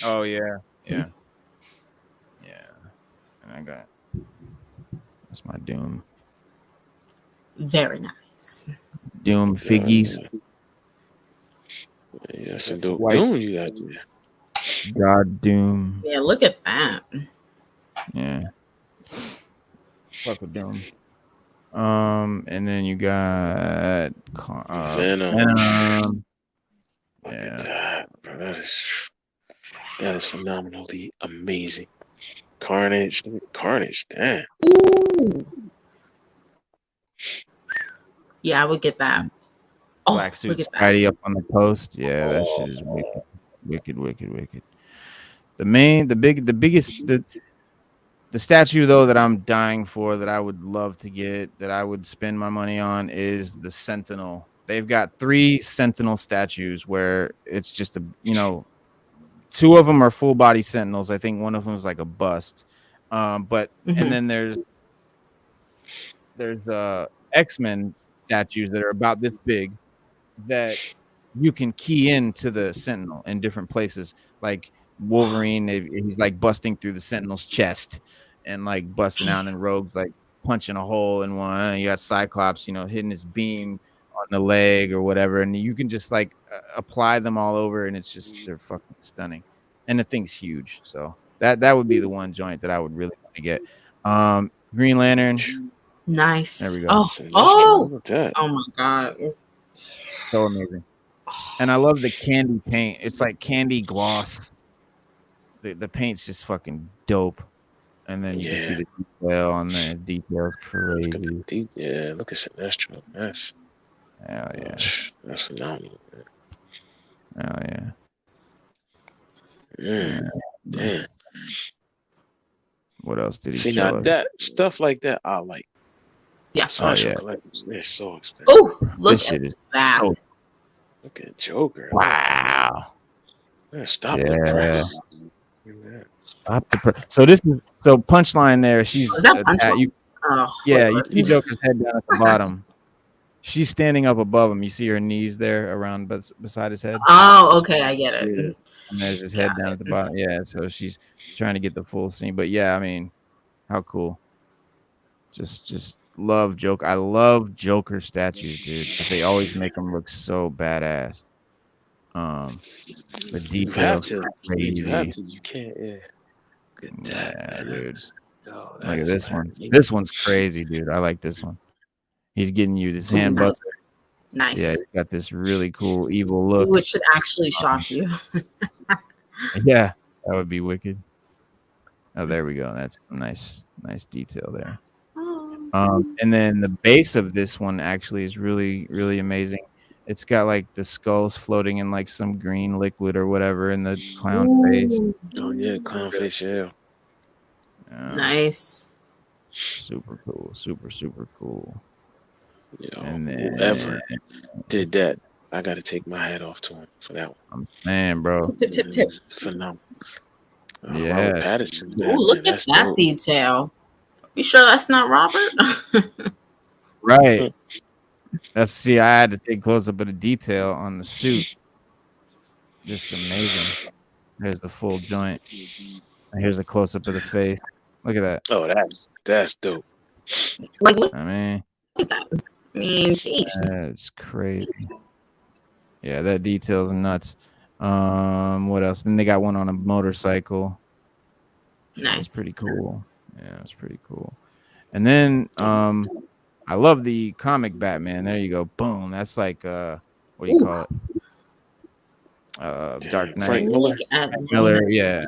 Oh yeah. Yeah. Yeah. And I got that's my Doom. Very nice. Doom figgies. Yeah, some dope White. Doom you got there. God Doom. Yeah, look at that. Yeah. Fuck with Doom. And then you got Venom. Venom. Look at that, bro. That is phenomenally amazing. Carnage. Carnage, damn. Ooh. Yeah, I would get that. Oh, Black suit look at that. Spidey up on the post. Yeah, that shit is wicked. The statue though that I'm dying for, that I would love to get, that I would spend my money on, is the Sentinel. They've got 3 Sentinel statues where it's just two of them are full body Sentinels. I think one of them is like a bust. And then there's X-Men statues that are about this big that you can key into the Sentinel in different places. Like Wolverine, he's like busting through the Sentinel's chest and like busting out, and Rogue's like punching a hole in one. You got Cyclops, hitting his beam on the leg or whatever, and you can just like apply them all over, and they're fucking stunning. And the thing's huge, so that would be the one joint that I would really want to get. Green Lantern. Nice. There we go. Oh my god. So amazing. And I love the candy paint. It's like candy gloss. The paint's just fucking dope. And then you can see the detail on the details. Crazy. Look at Sinestro. Hell yeah. That's phenomenal, man. Hell yeah. Damn. What else did he see show now us? that stuff like that I like. Yeah. Sideshow collectibles, they're so expensive. Oh, look This at shit is that. so Look at Joker. wow. Stop the press. Stop the press. So punchline there. She's Is that Punchline? you see Joker's head down at the bottom. She's standing up above him. You see her knees there around beside his head. Oh, okay, I get it. Yeah. And there's his head down at the bottom. Yeah, so she's trying to get the full scene. But yeah, I mean, how cool. Just love Joker. I love Joker statues, dude. They always make them look so badass. The details are crazy. You can't. Yeah, dude. Look at this one. This one's crazy, dude. I like this one. He's getting you this hand buster. Nice. Yeah, he's got this really cool evil look. Which should actually shock you. Yeah, that would be wicked. Oh, there we go. That's a nice detail there. And then the base of this one actually is really, really amazing. It's got like the skulls floating in like some green liquid or whatever in the clown face. Oh yeah, clown face, yeah. Nice. Super cool. Super cool. Yo, And then, whoever did that, I got to take my hat off to him for that one. Man, bro. Tip. Phenomenal. Yeah. Robert Pattinson. Ooh, look at that detail. You sure that's not Robert? Right. I had to take close up of the detail on the suit. Just amazing. There's the full joint. And here's a close up of the face. Look at that. Oh, that's dope. Like, look I mean, at that. I mean, jeez. that's crazy. Yeah, that detail's nuts. What else? Then they got one on a motorcycle. Nice. It's pretty cool. Yeah, it's pretty cool. And then I love the comic Batman. There you go. Boom. That's like what do you call it? Dark Knight. Frank Miller. Miller, yeah.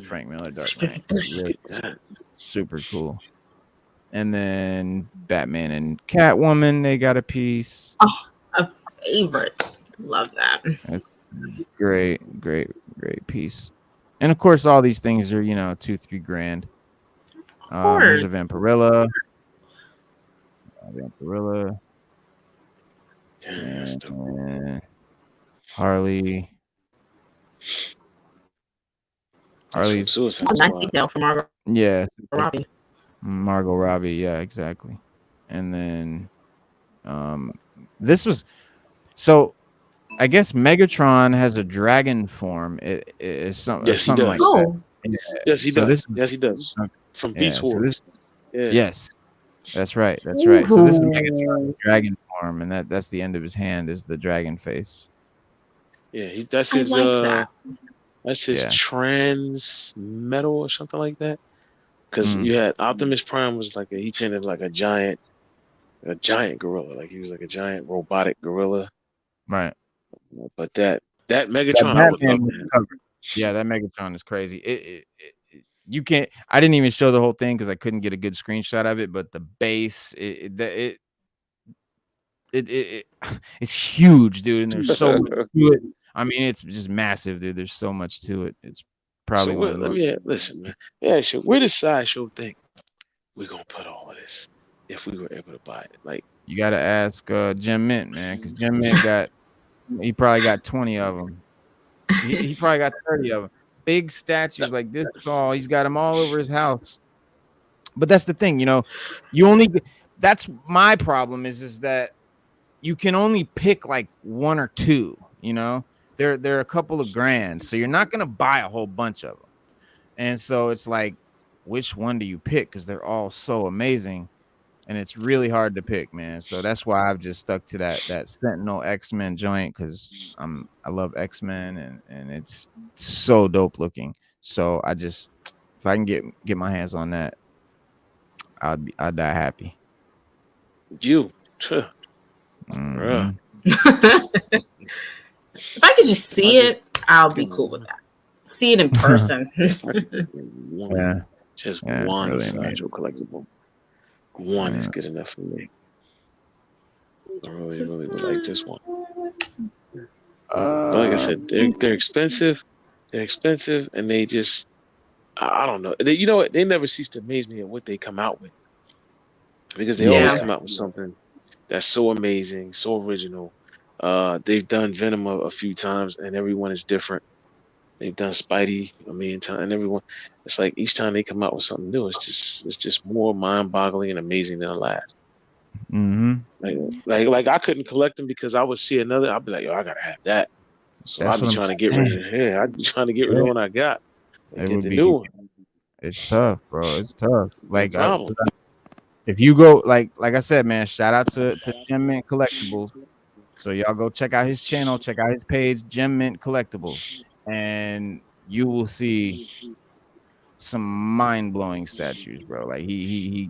Frank Miller, Dark Knight. Really super cool. And then Batman and Catwoman, they got a piece. Oh, favorite. Love that. It's great piece. And of course, all these things are, $2-3 grand. Here's a Vampirilla. And Harley. Harley's nice detail from Margot. Yeah. Robbie. Margot Robbie. Yeah, exactly. And then this was so. I guess Megatron has a dragon form. It is something like that. Yes, he does. Yes, he does. From Beast Wars. Yes, that's right. That's right. So this is Megatron's dragon form, and that's the end of his hand is the dragon face. Yeah, that's his. That's his trans metal or something like that. Because you had Optimus Prime was like he tended like a giant gorilla, like he was like a giant robotic gorilla. Right. But that Megatron, I would love that. Yeah, that Megatron is crazy. You can't. I didn't even show the whole thing because I couldn't get a good screenshot of it. But the base, it's huge, dude, and there's so much to it. I mean, it's just massive, dude. There's so much to it. It's probably one of those. Listen, man. Yeah, sure. Where does Sideshow think we're gonna put all of this if we were able to buy it? Like, you got to ask Jim Mint, man, because Jim Mint he probably got 20 of them. He probably got 30 of them. Big statues like this tall. He's got them all over his house. But that's the thing, that's my problem is that you can only pick like one or two, They're a couple of grand, so you're not gonna buy a whole bunch of them. And so it's like, which one do you pick? Because they're all so amazing, and it's really hard to pick, man. So that's why I've just stuck to that Sentinel X-Men joint because I love X-Men and it's so dope looking. So if I can get my hands on that, I'd die happy. Mm-hmm. If I could just see it, I'll be cool with that. See it in person. Just one Sideshow collectible. One is good enough for me. I really would like this one. But like I said, they're expensive. They're expensive, and they just I don't know. You know what? They never cease to amaze me at what they come out with, because they always come out with something that's so amazing, so original. They've done Venom a few times, and everyone is different. They've done Spidey a million times, and everyone. It's like each time they come out with something new, it's just more mind-boggling and amazing than the last. Mm-hmm. Like I couldn't collect them because I would see another. I'd be like, yo, I gotta have that. So I'd be trying to get rid of it. Yeah, I'd be trying to get rid of what I got. And get the new one. It's tough, bro. It's tough. Like if you go, like I said, man, shout out to Gem Mint Collectibles. So y'all go check out his channel, check out his page, Gem Mint Collectibles, and you will see some mind-blowing statues, bro. Like he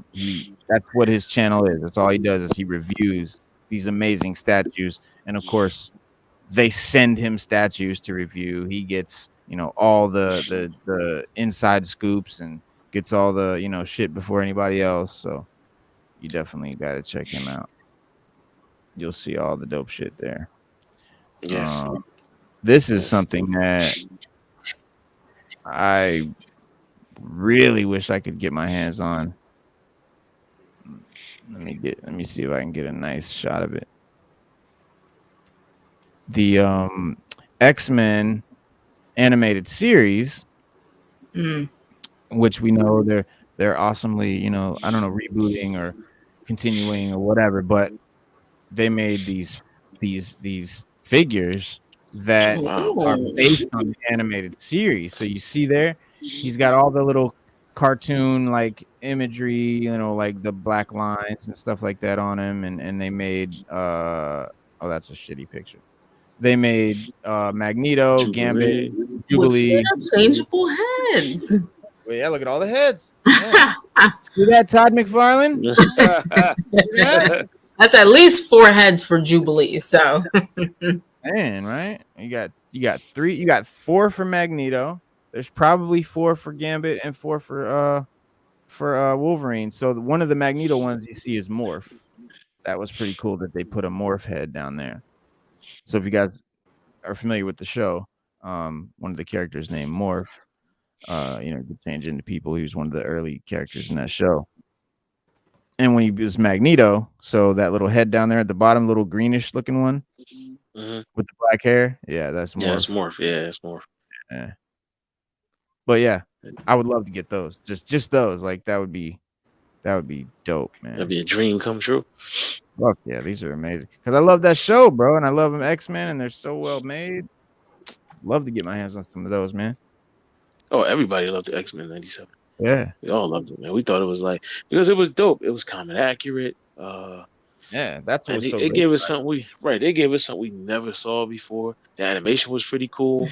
that's what his channel is. That's all he does is he reviews these amazing statues, and of course they send him statues to review. He gets all the inside scoops and gets all the shit before anybody else. So you definitely got to check him out. You'll see all the dope shit there. Yes. This is something that I really wish I could get my hands on. Let me see if I can get a nice shot of it. The X-Men animated series, which we know they're awesomely, I don't know, rebooting or continuing or whatever, but they made these figures that are based on the animated series. So you see there, he's got all the little cartoon like imagery, like the black lines and stuff like that on him, and they made that's a shitty picture. They made Magneto, Gambit, Jubilee. Changeable heads. Well, yeah, look at all the heads. Yeah. See that, Todd McFarlane? That's at least 4 heads for Jubilee. So, man, right? You got 3. You got 4 for Magneto. There's probably 4 for Gambit and 4 for Wolverine. So one of the Magneto ones you see is Morph. That was pretty cool that they put a Morph head down there. So if you guys are familiar with the show, one of the characters named Morph, could change into people. He was one of the early characters in that show. And when he was Magneto, so that little head down there at the bottom, little greenish looking one with the black hair, that's Morph. Yeah, it's Morph. Yeah, it's Morph. Yeah. But yeah, I would love to get those. Just those. Like that would be dope, man. That'd be a dream come true. Fuck yeah, these are amazing. Because I love that show, bro, and I love them X-Men, and they're so well made. Love to get my hands on some of those, man. Oh, everybody loved the X-Men '97. Yeah, we all loved it, man. We thought it was like because it was dope. It was comic accurate. Yeah, that's what was so it great gave us about something they gave us something we never saw before. The animation was pretty cool.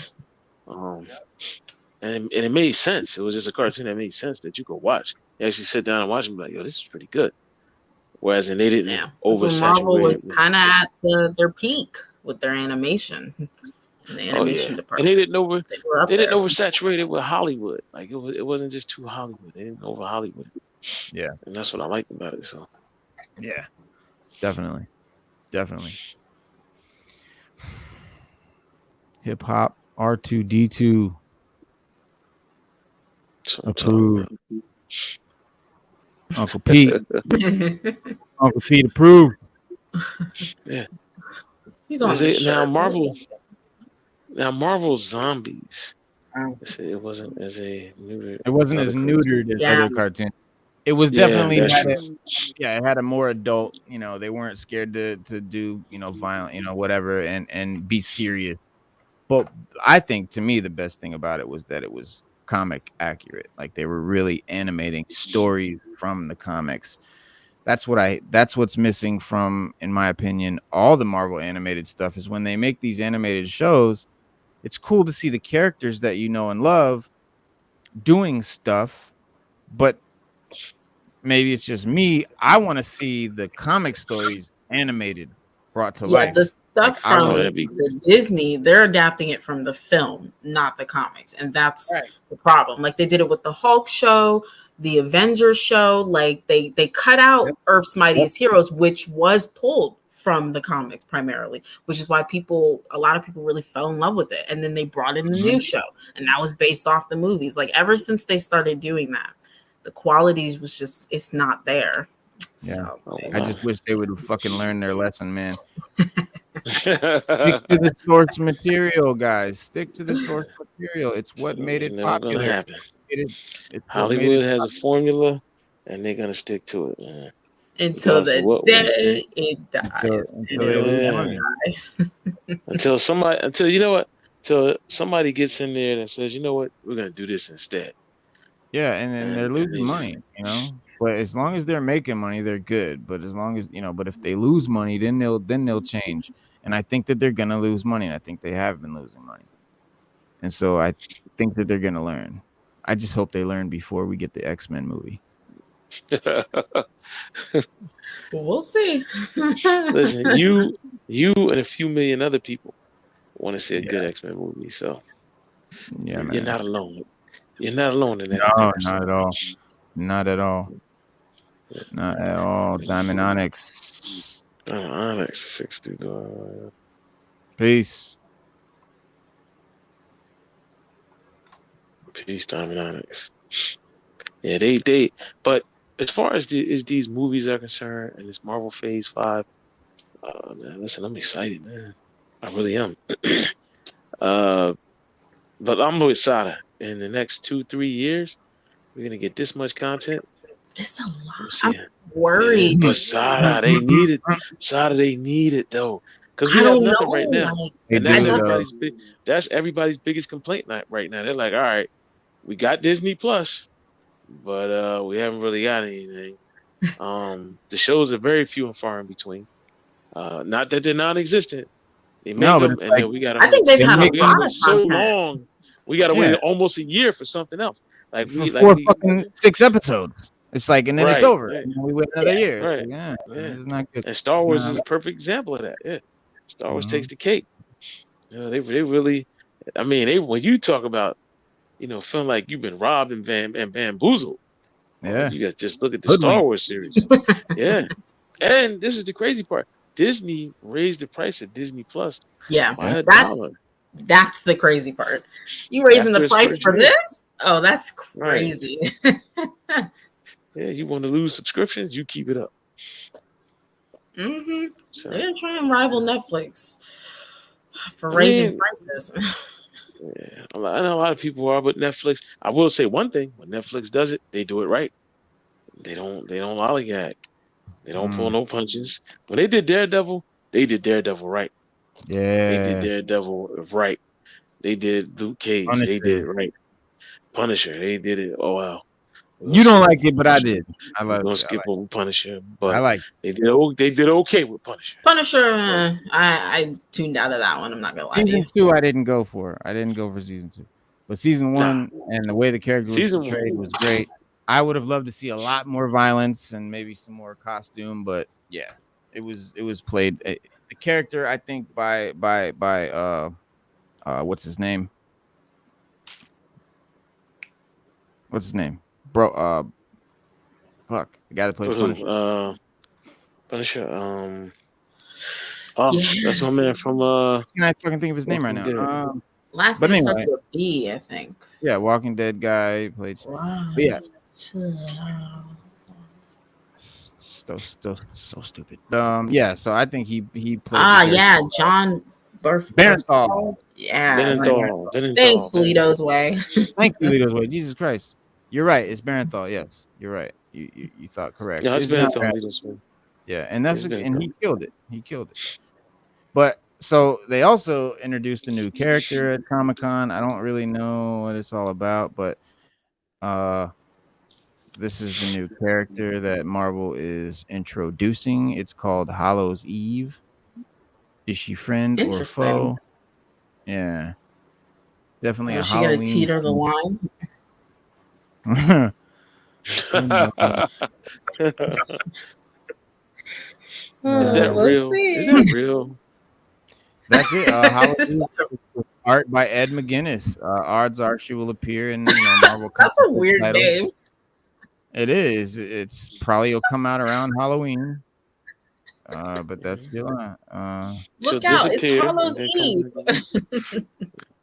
And it made sense. It was just a cartoon that made sense that you could watch. You actually sit down and watch and be like, yo, this is pretty good. Whereas they didn't oversaturate. Marvel was kind of at their peak with their animation. The animation department. And they didn't oversaturate it with Hollywood. Like it wasn't just too Hollywood. They didn't over Hollywood. Yeah. And that's what I liked about it. So yeah. Definitely. Hip hop R2D2 approved. Uncle Pete. Uncle Pete approved. Yeah. He's on the now Marvel Zombies. It wasn't as neutered. It wasn't as neutered as other cartoons. It was definitely it had a more adult, they weren't scared to do, violent, whatever and be serious. But I think to me the best thing about it was that it was comic accurate. Like they were really animating stories from the comics. That's what's missing from, in my opinion, all the Marvel animated stuff is when they make these animated shows, it's cool to see the characters that you know and love doing stuff, but maybe it's just me. I want to see the comic stories animated, brought to life. The stuff from the Disney, they're adapting it from the film, not the comics. And that's the problem. Like they did it with the Hulk show, the Avengers show. Like they cut out Earth's Mightiest Heroes, which was pulled from the comics primarily, which is why a lot of people really fell in love with it. And then they brought in the new show, and that was based off the movies. Like ever since they started doing that, the quality was just, it's not there. Yeah. So, I just wish they would fucking learn their lesson, man. Stick to the source material, guys. Stick to the source material. It's what made it popular. Gonna happen. Hollywood has a formula, and they're gonna stick to it, man. Until the day it dies. Until somebody gets in there and says, you know what, we're gonna do this instead. Yeah, and they're losing money, But as long as they're making money, they're good. But as long as but if they lose money, then they'll change. And I think that they're gonna lose money, and I think they have been losing money. And so I think that they're gonna learn. I just hope they learn before we get the X-Men movie. We'll see. Listen, you and a few million other people want to see a good X-Men movie, so yeah, you're not alone. You're not alone in that. No, not at all. Not at all. Not at all. Diamond Onyx. Onyx 60. Peace. Peace, Diamond Onyx. Yeah, they. But as far as these movies are concerned, and this Marvel Phase 5, man, listen, I'm excited, man. I really am. But I'm with Sada. In the next 2-3 years, we're gonna get this much content. It's a lot. I'm worried. But Sada, they need it. Sada, they need it though, because we have nothing right now. And that's everybody's biggest complaint right now. They're like, all right, we got Disney Plus, but we haven't really got anything. The shows are very few and far in between. Not that they're non-existent. They make them, and then we got. I think they've had a lot of so long. We got to wait almost a year for something else. Like fucking 6 episodes. It's like, and then it's over. Right. And we wait another year. Right. Yeah, it's not good. And Star Wars is a perfect example of that. Yeah, Star Wars takes the cake. They really. I mean, when you talk about, feeling like you've been robbed and bamboozled. Yeah. You guys just look at the Star Wars series. Yeah. And this is the crazy part. Disney raised the price of Disney Plus Yeah, by $1 that's the crazy part. You raising after the its price first for year. this? Oh, that's Right. crazy. Yeah, you want to lose subscriptions, you keep it up. Mm-hmm. So, They're trying to rival Netflix for I raising mean, prices. yeah, I know a lot of people are, but Netflix. I will say one thing: when Netflix does it, they do it right. They don't lollygag. They don't pull no punches. When they did Daredevil right. They did Yeah. Daredevil right. They did Luke Cage. They did it Punisher. right. Punisher. They did it. Oh wow. You don't like it, but I did. I We're love gonna it. skip over Punisher, I but like they did okay with Punisher. Punisher, I tuned out of that one. I'm not gonna lie to season you. 2. I didn't go for. I didn't go for season 2, but season 1 and the way the character was Season portrayed 1 was great. I would have loved to see a lot more violence and maybe some more costume, but yeah, it was played. The character, I think, by what's his name? What's his name? Bro, fuck, the guy that plays Punisher. Punisher. That's my man from Can I fucking think of his name right now? Last But name starts anyway, with B, I think. yeah, Walking Dead guy played. Wow. But yeah, still so stupid. Yeah, so I think he played. Yeah, John Bernthal. Yeah. Bernthal. Thanks, Lito's Way. Thank you, Lito's Way. Jesus Christ, you're right. It's Bernthal. Yes, you're right. You thought correct. Yeah, it's John Bernthal. Lito's Way. Yeah, and that's It's and Bernthal. he killed it. But so they also introduced a new character at Comic-Con. I don't really know what it's all about, but this is the new character that Marvel is introducing. It's called Hallows Eve. Is she friend or foe? Yeah. Definitely a Is she gonna Halloween. teeter the line? Is that We'll real? see. Is that real? That's it. Halloween art by Ed McGuinness. Odds are she will appear in Marvel. That's a weird name. It is. It's probably will come out around Halloween. But that's still Look out! It's Hallows Eve.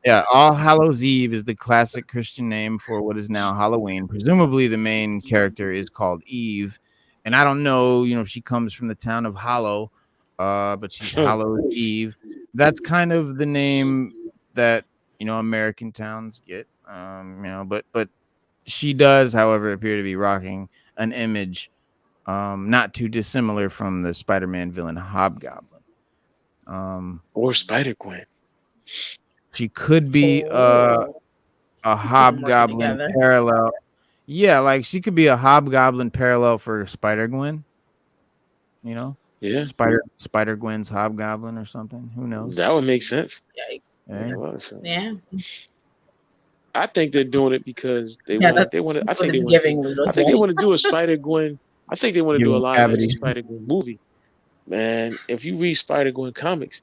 Yeah, All Hallows Eve is the classic Christian name for what is now Halloween. Presumably, the main character is called Eve, and I don't know, if she comes from the town of Hollow, but she's Hallows Eve. That's kind of the name that American towns get. But she does, however, appear to be rocking an image not too dissimilar from the Spider-Man villain Hobgoblin, or Spider-Gwen. She could be a Hobgoblin parallel. Yeah, like she could be a Hobgoblin parallel for Spider-Gwen. Yeah. Spider-Gwen's Hobgoblin or something. Who knows? That would make sense. Yikes. Yeah. I think they're doing it because they want. I think they want to do a Spider-Gwen. I think they want to do a live action Spider-Gwen movie. Man, if you read Spider-Gwen comics,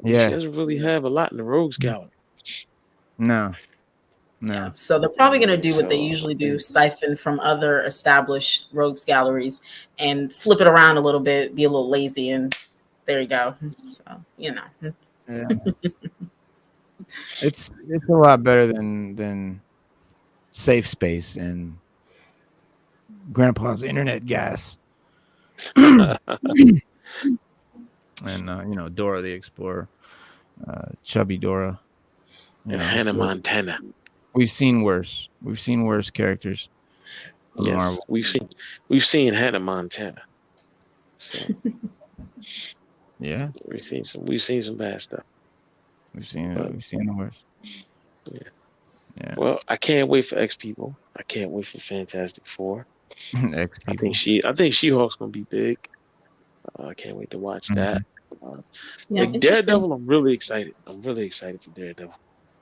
she doesn't really have a lot in the Rogues Gallery. No. Yeah. So they're probably going to do what they usually do, siphon from other established rogues galleries and flip it around a little bit, be a little lazy, and there you go. So, Yeah. It's a lot better than Safe Space and Grandpa's Internet Gas. And Dora the Explorer, Chubby Dora. And Hannah Montana. We've seen worse. We've seen worse characters. Yes, Marvel. we've seen Hannah Montana. So, yeah, we've seen some bad stuff. We've seen the worst. Yeah. Well, I can't wait for X People. I can't wait for Fantastic Four. X People. I think She-Hulk's gonna be big. I can't wait to watch that. Daredevil, I'm really excited. I'm really excited for Daredevil.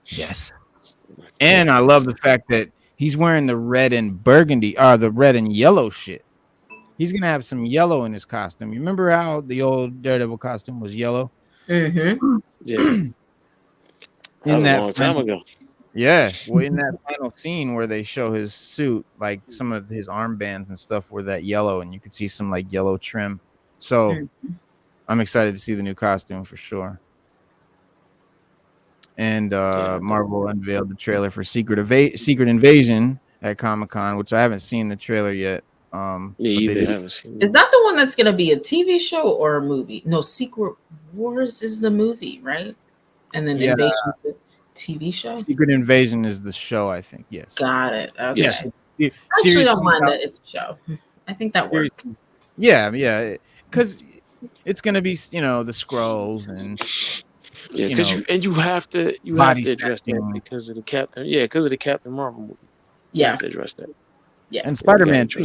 Yes. And I love the fact that he's wearing the red and burgundy, the red and yellow shit. He's gonna have some yellow in his costume. You remember how the old Daredevil costume was yellow? Mm-hmm. Yeah. That was a long time ago. Yeah. Well, in that final scene where they show his suit, like some of his armbands and stuff were that yellow, and you could see some like yellow trim. So I'm excited to see the new costume for sure. And Marvel unveiled the trailer for Secret Invasion at Comic-Con, which I haven't seen the trailer yet. Me either. I haven't seen Is that the one that's going to be a TV show or a movie? No, Secret Wars is the movie, right? And then Invasion's the TV show? Secret Invasion is the show, I think. Yes. Got it. Okay. Yes. I actually don't mind that it's a show. I think that works. Yeah, because it's going to be, the Skrulls and because you have to address that because of the Captain. Yeah, because of the Captain Marvel movie. You have to address that. Yeah, and Spider-Man too.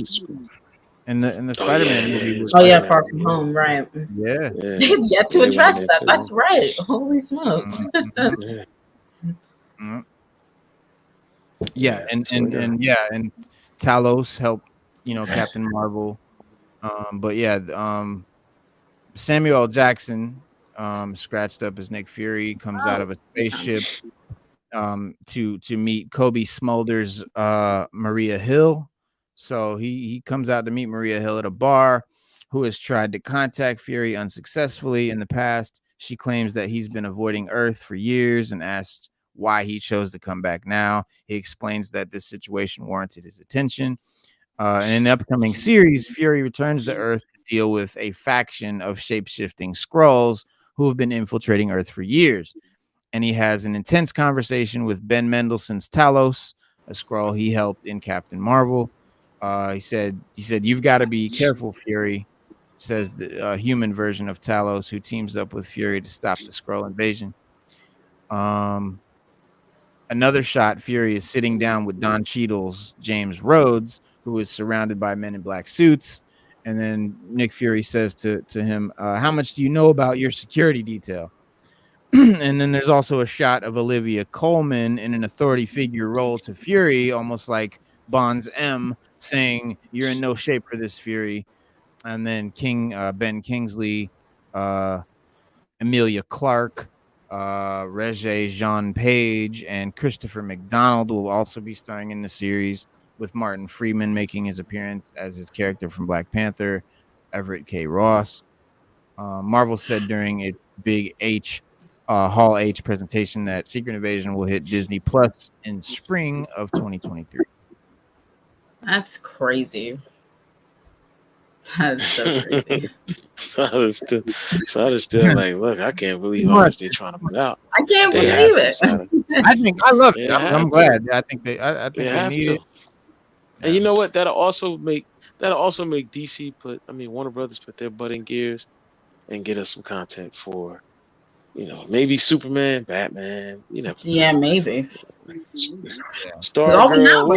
And the Spider-Man movie was Far From Home, right? Yeah. They've yet to address that. That's right. Holy smokes. Yeah, and Talos helped, Captain Marvel. Samuel L. Jackson scratched up as Nick Fury, comes out of a spaceship to meet Kobe Smulders' Maria Hill. So he comes out to meet Maria Hill at a bar, who has tried to contact Fury unsuccessfully in the past. She claims that he's been avoiding Earth for years and asks why he chose to come back now. He explains that this situation warranted his attention. And in the upcoming series, Fury returns to Earth to deal with a faction of shape-shifting Skrulls who have been infiltrating Earth for years. And he has an intense conversation with Ben Mendelsohn's Talos, a Skrull he helped in Captain Marvel. He said, "You've got to be careful, Fury," says the human version of Talos, who teams up with Fury to stop the Skrull invasion. Another shot, Fury is sitting down with Don Cheadle's James Rhodes, who is surrounded by men in black suits. And then Nick Fury says to him, "How much do you know about your security detail?" And then there's also a shot of Olivia Colman in an authority figure role to Fury, almost like Bond's M, saying, "You're in no shape for this, Fury." And then Ben Kingsley, Emilia Clarke, Regé Jean Page, and Christopher McDonald will also be starring in the series, with Martin Freeman making his appearance as his character from Black Panther, Everett K. Ross. Marvel said during its Big H Hall H presentation that Secret Invasion will hit Disney Plus in spring of 2023. That's crazy. That's so crazy. I was still like, look, I can't believe how much they're trying to put out. I can't believe it. I love it. I'm glad. I think they need it. And you know what? That'll also make DC Warner Brothers put their butt in gears and get us some content for, maybe Superman, Batman, Yeah, maybe. Stargirl,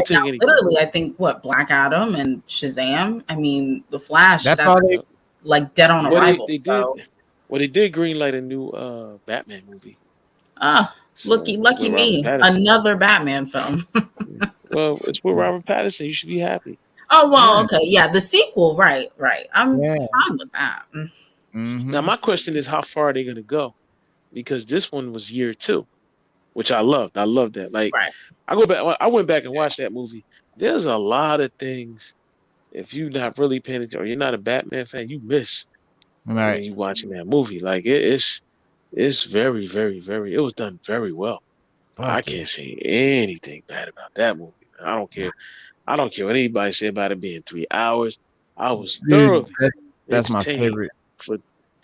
literally, I think Black Adam and Shazam. I mean, The Flash. That's all they dead on arrival. They did greenlight a new Batman movie. Lucky me, another Batman film. Well, it's with Robert Pattinson. You should be happy. Oh well, okay, yeah, the sequel, right. I'm fine with that. Mm-hmm. Now, my question is, how far are they going to go? Because this one was year 2, which I loved. I loved that. Like, I went back and watched that movie. There's a lot of things, if you're not really paying attention or you're not a Batman fan, you miss when you watching that movie. Like, it's very, very, very. It was done very well. I can't say anything bad about that movie. I don't care. I don't care what anybody said about it being 3 hours. I was thoroughly. That's my favorite for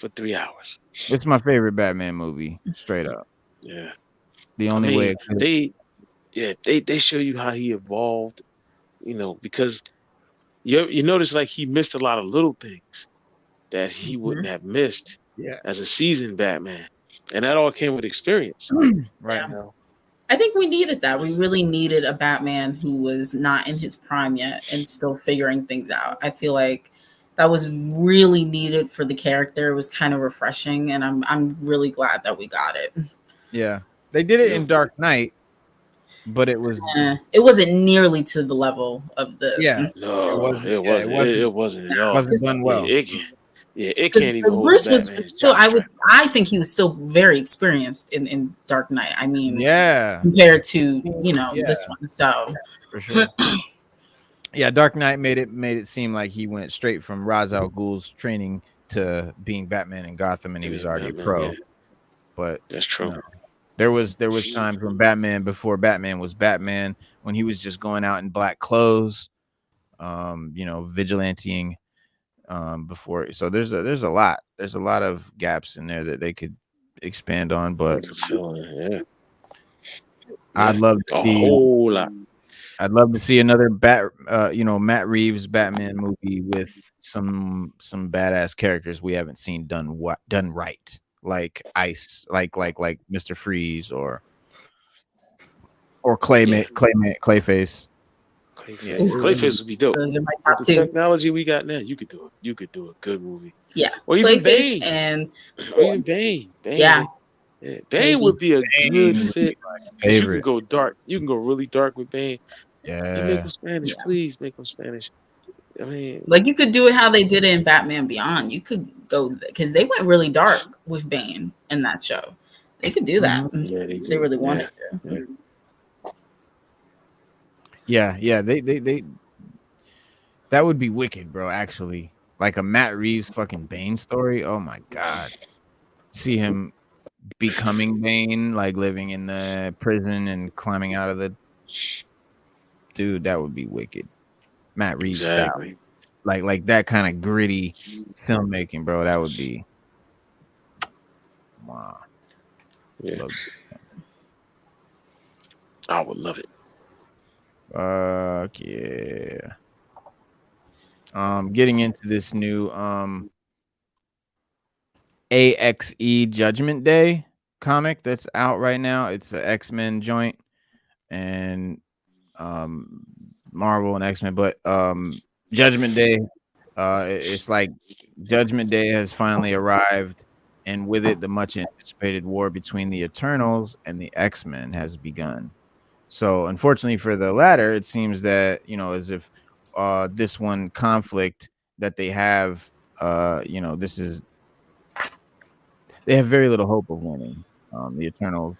3 hours. It's my favorite Batman movie, straight up. Yeah. The only way they show you how he evolved, because you notice like he missed a lot of little things that he wouldn't have missed as a seasoned Batman, and that all came with experience. Right now. I think we needed that. We really needed a Batman who was not in his prime yet and still figuring things out. I feel like that was really needed for the character. It was kind of refreshing, and I'm really glad that we got it. Yeah, they did it in Dark Knight, but it wasn't nearly to the level of this. Yeah, no, it wasn't. It wasn't at all. It wasn't done well. It can't even. Bruce was still. I think he was still very experienced in Dark Knight. I mean, compared to this one. So for sure. Yeah, Dark Knight made it seem like he went straight from Ra's al Ghul's training to being Batman in Gotham, and he was already a Batman, pro. yeah. But That's true. no. There was times when Batman, before Batman was Batman, when he was just going out in black clothes, vigilanteing before. So there's a lot of gaps in there that they could expand on, but Yeah. I'd love to a see whole lot. I'd love to see another Matt Reeves Batman movie with some badass characters we haven't seen done right, like Ice, like Mr. Freeze or Clayface. Clayface. Yeah. Clayface would be dope. Those are my With top the two. technology we got now, you could do it. You could do a good movie. Yeah, Or even Clayface Bane. and Or even Bane. Yeah. Bane Maybe. would be a Bane good would be fit. my 'Cause you favorite. can go dark. You can go really dark with Bane. Yeah. You make him Spanish, please make him Spanish. I mean, like you could do it how they did it in Batman Beyond. You could go because they went really dark with Bane in that show. They could do that if they really wanted to. Yeah. They that would be wicked, bro. Actually, like a Matt Reeves fucking Bane story. Oh my god, see him becoming Bane, like living in the prison and climbing out of the. Dude, that would be wicked. Matt Reeves style, like that kind of gritty filmmaking, bro. That would be. Wow. Yeah. I would love it. Fuck yeah. Getting into this new AXE Judgment Day comic that's out right now. It's an X-Men joint and Marvel and X-Men, but Judgment Day, it's like Judgment Day has finally arrived, and with it the much anticipated war between the Eternals and the X-Men has begun. So unfortunately for the latter, it seems that, as if this one conflict that they have, they have very little hope of winning. The Eternals,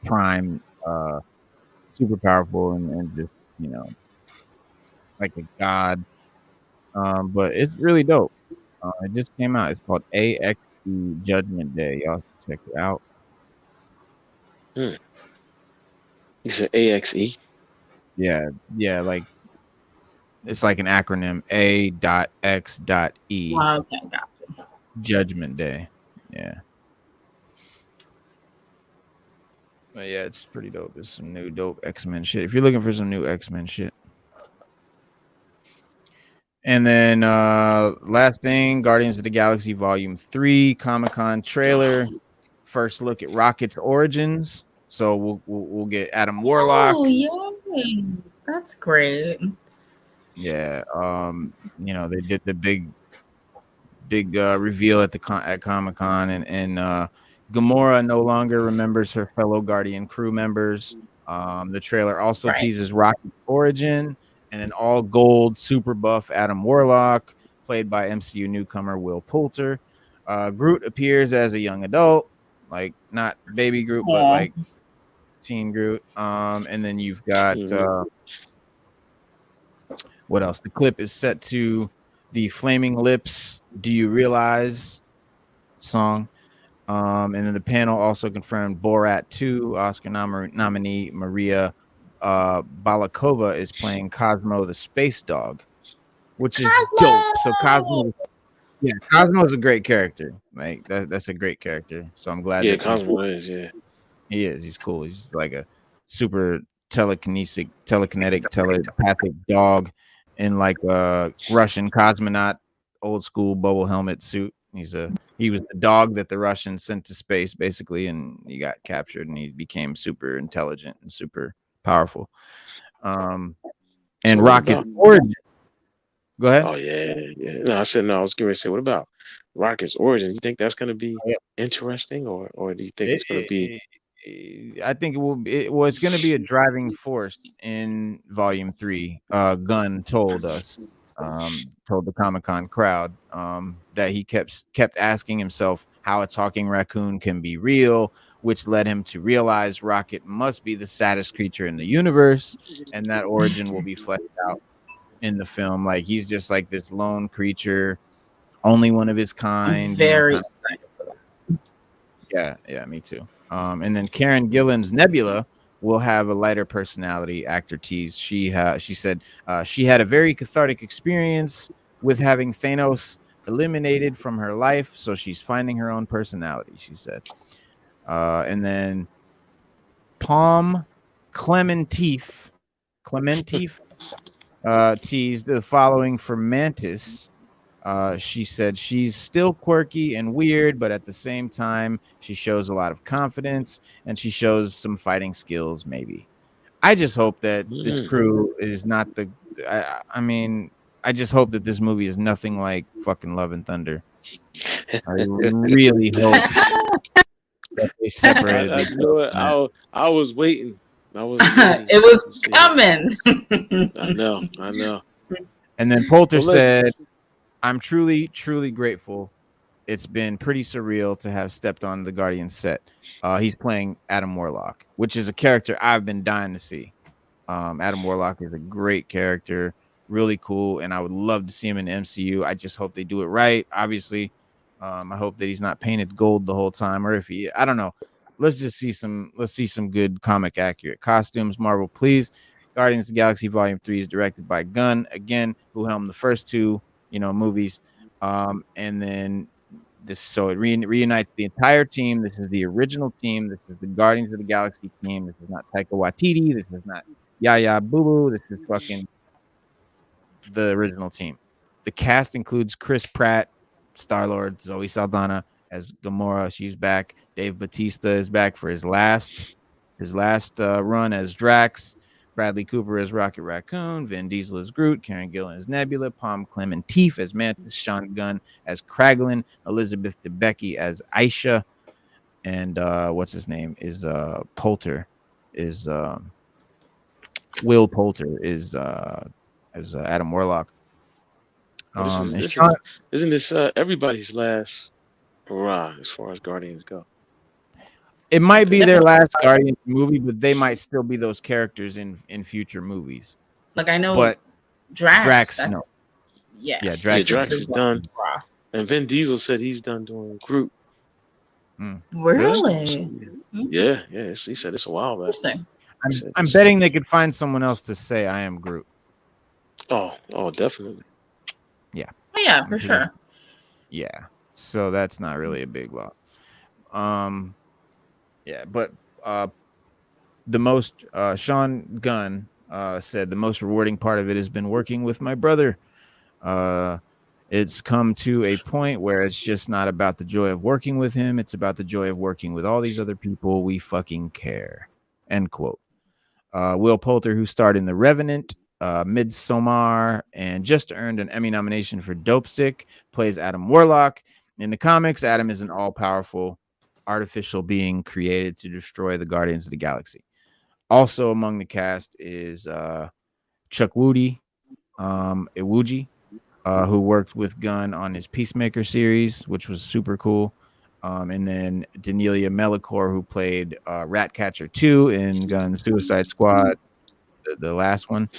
prime, super powerful and just, like a god. But it's really dope. It just came out. It's called AXE Judgment Day. Y'all should check it out. You said AXE? Yeah, like it's like an acronym A.X.E. Okay, gotcha. Judgment Day. Yeah. But yeah, it's pretty dope. There's some new dope X-Men shit. If you're looking for some new X-Men shit. And then last thing, Guardians of the Galaxy Volume 3 Comic-Con trailer. First look at Rocket's origins. So we'll get Adam Warlock. Oh, yay. That's great. Yeah. They did the big reveal at Comic-Con, and Gamora no longer remembers her fellow Guardian crew members. The trailer also teases Rocket's origin and an all gold super buff Adam Warlock, played by MCU newcomer Will Poulter. Groot appears as a young adult, like not baby Groot, but like teen Groot. And then you've got what else? The clip is set to the Flaming Lips "Do You Realize" song. And then the panel also confirmed Borat 2 Oscar nominee Maria Balakova is playing Cosmo the Space Dog, which is dope. So Cosmo is a great character. Like that's a great character. So I'm glad. Yeah, Cosmo is. Yeah, he is. He's cool. He's like a super telekinetic, telepathic dog in like a Russian cosmonaut, old school bubble helmet suit. He was the dog that the Russians sent to space, basically, and he got captured and he became super intelligent and super powerful. And Rocket origin. Go ahead. Oh yeah. No, I said no. I was going to say, what about Rocket's origin? You think that's going to be interesting, or do you think it's going to be? I think it will be. It's going to be a driving force in Volume 3. Gunn told the Comic-Con crowd that he kept asking himself how a talking raccoon can be real, which led him to realize Rocket must be the saddest creature in the universe, and that origin will be fleshed out in the film. Like he's just like this lone creature, only one of his kind. I'm you know, very kind of- excited for that. yeah, me too. And then Karen Gillan's Nebula will have a lighter personality. Actor tease. She said she had a very cathartic experience with having Thanos eliminated from her life, so she's finding her own personality. She said, and then Palm Clementif teased the following for Mantis. She said she's still quirky and weird, but at the same time, she shows a lot of confidence and she shows some fighting skills, maybe. I just hope that this crew is not the. I mean, I just hope that this movie is nothing like fucking Love and Thunder. I really hope that they separated. I was waiting. It was coming. I know. And then Poulter said, I'm truly, truly grateful. It's been pretty surreal to have stepped on the Guardians set. He's playing Adam Warlock, which is a character I've been dying to see. Adam Warlock is a great character, really cool, and I would love to see him in the MCU. I just hope they do it right. Obviously, I hope that he's not painted gold the whole time, or if he, I don't know. Let's see some good comic accurate costumes. Marvel, please. Guardians of the Galaxy Volume 3 is directed by Gunn, again, who helmed the first two, movies. And then it reunites the entire team. This is the original team. This is the Guardians of the Galaxy team. This is not Taika Waititi. This is not Yaya Boo Boo. This is fucking the original team. The cast includes Chris Pratt, Star-Lord, Zoe Saldana as Gamora. She's back. Dave Bautista is back for his last run as Drax. Bradley Cooper as Rocket Raccoon, Vin Diesel as Groot, Karen Gillan as Nebula, Palm Clementif as Mantis, Sean Gunn as Kraglin, Elizabeth Debicki as Aisha, and what's his name is Poulter is Will Poulter is as Adam Warlock. Isn't this everybody's last hurrah as far as Guardians go? It might be their last Guardians movie, but they might still be those characters in future movies. Like I know, but Drax no. Yeah, Drax is done. And Vin Diesel said he's done doing Groot. Really? Yeah. He said it's a while back. Interesting. I'm betting they could find someone else to say I am Groot. Oh, definitely. Yeah. Oh, yeah, for sure. Yeah. So that's not really a big loss. Yeah, but the most Sean Gunn said the most rewarding part of it has been working with my brother. It's come to a point where it's just not about the joy of working with him. It's about the joy of working with all these other people. We fucking care. End quote. Will Poulter, who starred in The Revenant, Midsommar, and just earned an Emmy nomination for Dopesick, plays Adam Warlock. In the comics, Adam is an all-powerful artificial being created to destroy the Guardians of the Galaxy. Also among the cast is Chuck Iwuji, who worked with Gunn on his Peacemaker series, which was super cool. And then Danelia Melikor, who played Ratcatcher 2 in Gunn's Suicide Squad, the last one.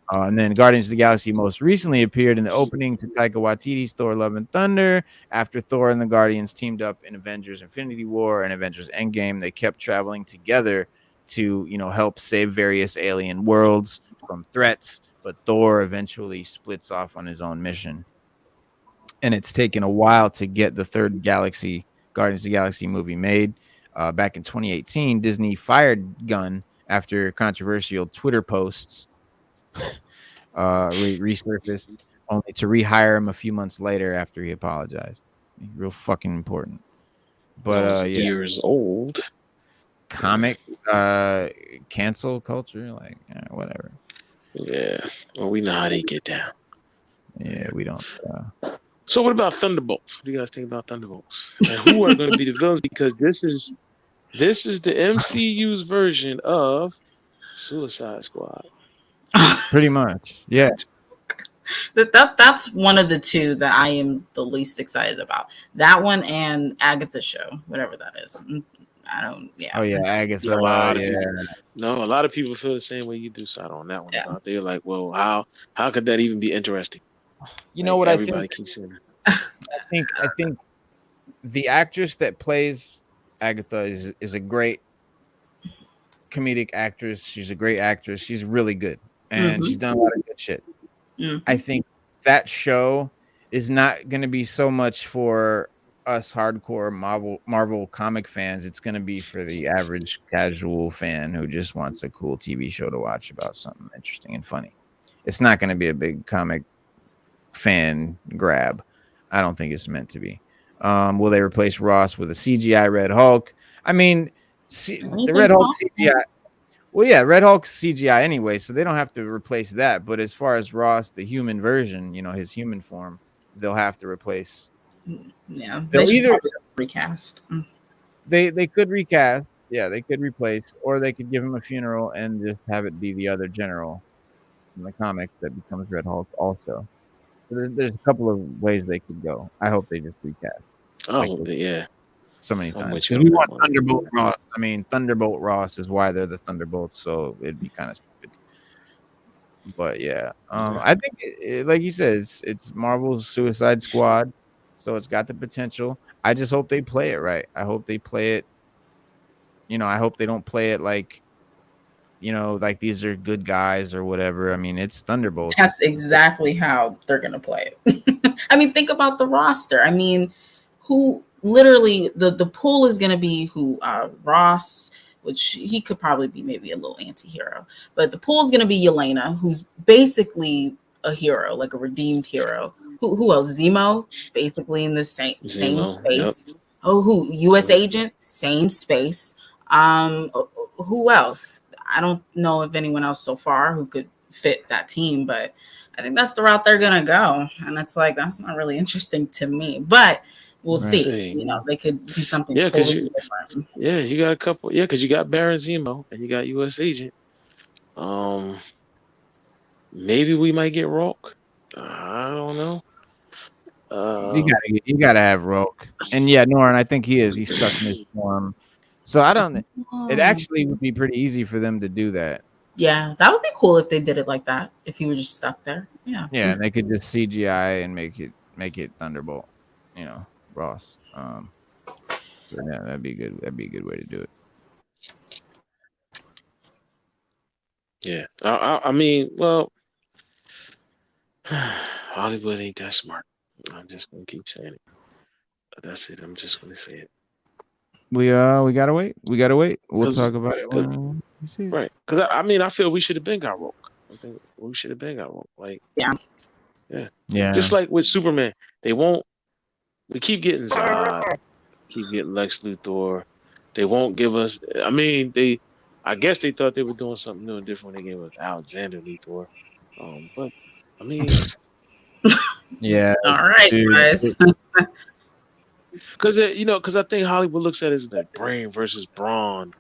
And then Guardians of the Galaxy most recently appeared in the opening to Taika Waititi's Thor Love and Thunder. After Thor and the Guardians teamed up in Avengers Infinity War and Avengers Endgame, they kept traveling together to, help save various alien worlds from threats. But Thor eventually splits off on his own mission. And it's taken a while to get the third Guardians of the Galaxy movie made. Back in 2018, Disney fired Gunn after controversial Twitter posts resurfaced, only to rehire him a few months later after he apologized. Real fucking important. But years old. Comic cancel culture, like whatever. Yeah, well, we know how they get down. Yeah, we don't. So what about Thunderbolts? What do you guys think about Thunderbolts? And who are going to be the villains? Because this is the MCU's version of Suicide Squad. Pretty much, yeah. That's one of the two that I am the least excited about. That one and Agatha Show, whatever that is. I don't. Yeah. Oh yeah, Agatha. A lot of people feel the same way you do, Sato, on that one. Yeah. They're like, well, how could that even be interesting? You know what everybody I think? Keeps saying. I think the actress that plays Agatha is a great comedic actress. She's a great actress. She's really good, and she's done a lot of good shit. I think that show is not going to be so much for us hardcore Marvel comic fans. It's going to be for the average casual fan who just wants a cool TV show to watch about something interesting and funny. It's not going to be a big comic fan grab. I don't think it's meant to be. Will they replace Ross with a CGI Red Hulk? I mean, the Red Hulk CGI. Well, yeah, Red Hulk's CGI anyway, so they don't have to replace that. But as far as Ross, the human version, his human form, they'll have to replace. Yeah, they'll either recast. They could recast. Yeah, they could replace, or they could give him a funeral and just have it be the other general in the comics that becomes Red Hulk also. So there's a couple of ways they could go. I hope they just recast. So many times. Because we want Thunderbolt Ross. I mean, Thunderbolt Ross is why they're the Thunderbolts, so it'd be kind of stupid. But yeah, I think, like you said, it's Marvel's Suicide Squad, so it's got the potential. I just hope they play it right. I hope they play it. I hope they don't play it like, like these are good guys or whatever. I mean, it's Thunderbolts. That's exactly how they're gonna play it. I mean, think about the roster. I mean, who literally the pool is gonna be who Ross, which he could probably be maybe a little anti-hero, but the pool is gonna be Yelena, who's basically a hero, like a redeemed hero. Who else? Zemo, basically in the same space. Yep. Oh, who? U.S. Agent, same space. Who else? I don't know of anyone else so far who could fit that team, but I think that's the route they're gonna go, and that's not really interesting to me. But we'll see. They could do something totally different. Yeah, you got a couple. Yeah, because you got Baron Zemo and you got U.S. Agent. Maybe we might get Rock. I don't know. You gotta have Rock, and yeah, Norrin, I think he is. He's stuck in his form. So I don't. It actually would be pretty easy for them to do that. Yeah, that would be cool if they did it like that. If you were just stuck there. Yeah. Yeah, and they could just CGI and make it Thunderbolt. Ross. So yeah, that'd be good. That'd be a good way to do it. Yeah, I mean, well, Hollywood ain't that smart. I'm just gonna keep saying it. That's it. I'm just gonna say it. We gotta wait. We'll talk about it. Right? Because I mean, I feel we should have been got Rock. I think we should have been got Rock. Like, yeah. Just like with Superman, they won't. We keep getting Zod, keep getting Lex Luthor. They won't give us. I mean, I guess they thought they were doing something new and different when they gave us Alexander Luthor. But I mean, yeah. All right, guys. Because I think Hollywood looks at it as the brain versus brawn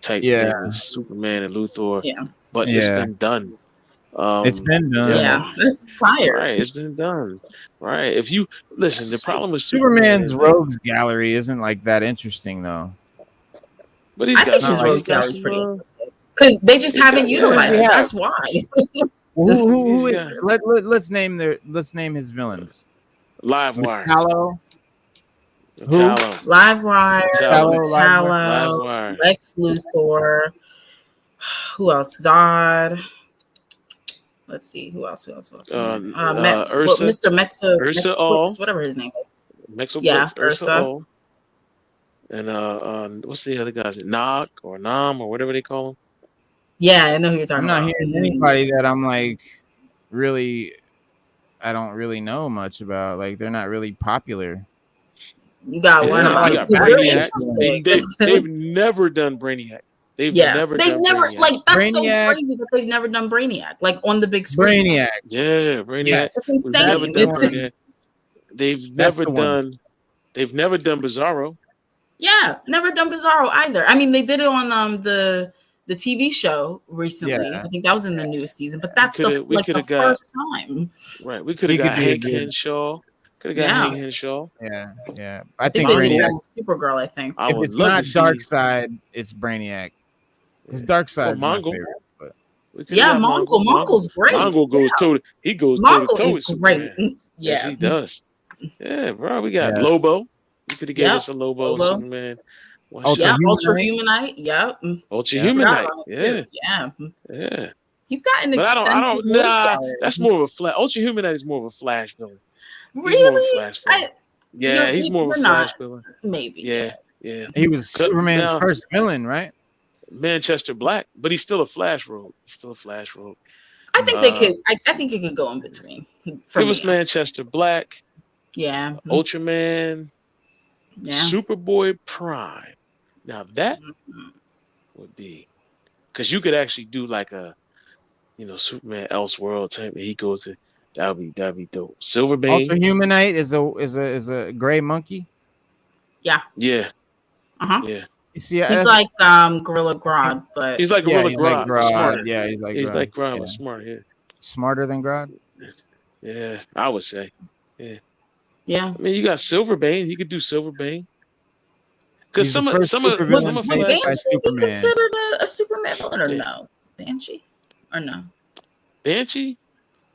type thing with Superman and Luthor. Yeah. But it's been done. It's been done. Yeah, it's tired. Right, it's been done. Right. If you listen, the problem with Superman's rogues gallery isn't like that interesting tholl. But I think his rogues gallery is pretty interesting because they just haven't utilized it. That's why. Who is? Let's name his villains. Livewire. Tallow. Who? Livewire. Tallow. Lex Luthor. Who else? Zod. Let's see. Who else? Ursa. Mr. Mexa. Ursa. Whatever his name is. Mexa. Yeah, Ursa. And what's the other guys? Nog or Nam or whatever they call him. Yeah, I know who you're talking about. I'm not hearing anybody that I'm like really. I don't really know much about. Like they're not really popular. You got one. Brainiac. They've never done Brainiac. They've never Brainiac. Like that's Brainiac. So crazy that they've never done Brainiac. Like on the big screen. Brainiac. Yeah, Brainiac. It's insane. They've never done Bizarro. Yeah, never done Bizarro either. I mean, they did it on the TV show recently. Yeah. I think that was in the newest season, but that's the first time. Right. We could have got Hank Henshaw. Could have got Hank Henshaw. Yeah. I think Brainiac. Supergirl, I think. If it's not Darkseid, it's Brainiac. Because Darkseid is my favorite. But Mongol's great. Mongol goes toe. He goes toe to toe with Superman. Great. Yeah, yes, he does. Yeah, bro. We got Yeah. Lobo. You could have gave Yep. us a Lobo Lobo. Superman. One Yeah, shot. Ultra Humanite. Yep. Ultra Forgot Humanite. about him, Yeah. too. Yeah. Yeah. He's got an But I extensive don't. work Nah, salary. that's more of a flash. Ultra Humanite is more of a Flash villain. He's more of a Really? Flash villain. Yeah, he's more of a you're Flash not. villain. Maybe. Yeah, yeah. He was Superman's Now, first villain, right? Manchester Black, but he's still a Flash rogue. He's still a Flash rogue. I think they could. I think it could go in between. For It was me. Manchester Black, Yeah. Ultraman, Yeah. Superboy Prime. Now that would be because you could actually do like a, Superman Elseworld type. And he goes to that'd be dope. Silverbane. Ultra Humanite is a gray monkey. Yeah. Yeah. Uh-huh. Yeah. You see, He's like Gorilla Grodd, but He's like Gorilla he's Grodd. like Grodd. Smarter. Yeah, he's like Grodd, yeah. but smart. Yeah. Smarter than Grodd. Yeah, I would say. Yeah. Yeah. I mean, you got Silverbane. You could do Silverbane. Because He's some the of first supervillain played Banshee by be Superman. considered a Superman villain or Yeah. no? Banshee or no? Banshee.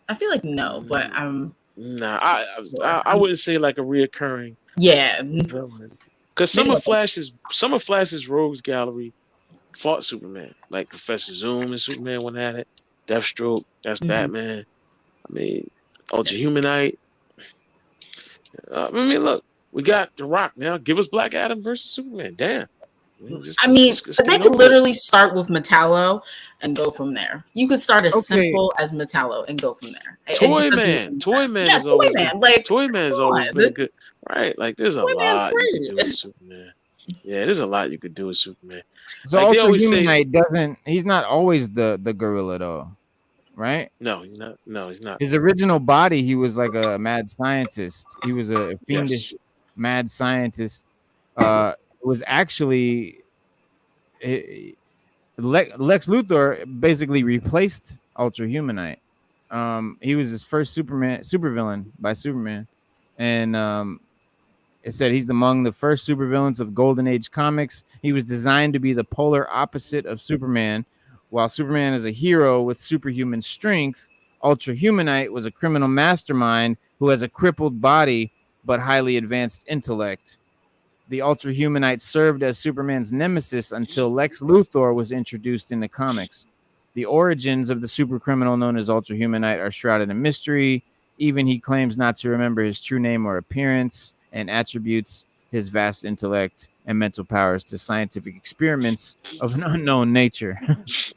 I feel like no, but Nah, I wouldn't say like a reoccurring. Yeah. Because some of Flash's rogues gallery fought Superman, like Professor Zoom and Superman when had it. Deathstroke, that's Batman. I mean, Ultra Humanite. I mean, look, we got The Rock now. Give us Black Adam versus Superman. Damn. They could literally start with Metallo and go from there. You could start as simple as Metallo and go from there. Toyman Yeah, is always Toyman. Like, Toyman's always been good. Right, like there's a Toyman's lot great. you could do with Superman. Yeah, there's a lot you could do with Superman. So Like they Ultra always say, Humanite doesn't. He's not always the gorilla though, right? no, he's not. No, he's not. His original body, he was like a mad scientist. He was a fiendish mad scientist. It was actually Lex Luthor basically replaced Ultra Humanite. He was his first supervillain by Superman, and it said he's among the first supervillains of Golden Age comics. He was designed to be the polar opposite of Superman. While Superman is a hero with superhuman strength, Ultra Humanite was a criminal mastermind who has a crippled body but highly advanced intellect. The Ultra Humanite served as Superman's nemesis until Lex Luthor was introduced in the comics. The origins of the supercriminal known as Ultra Humanite are shrouded in mystery. Even he claims not to remember his true name or appearance, and attributes his vast intellect and mental powers to scientific experiments of an unknown nature.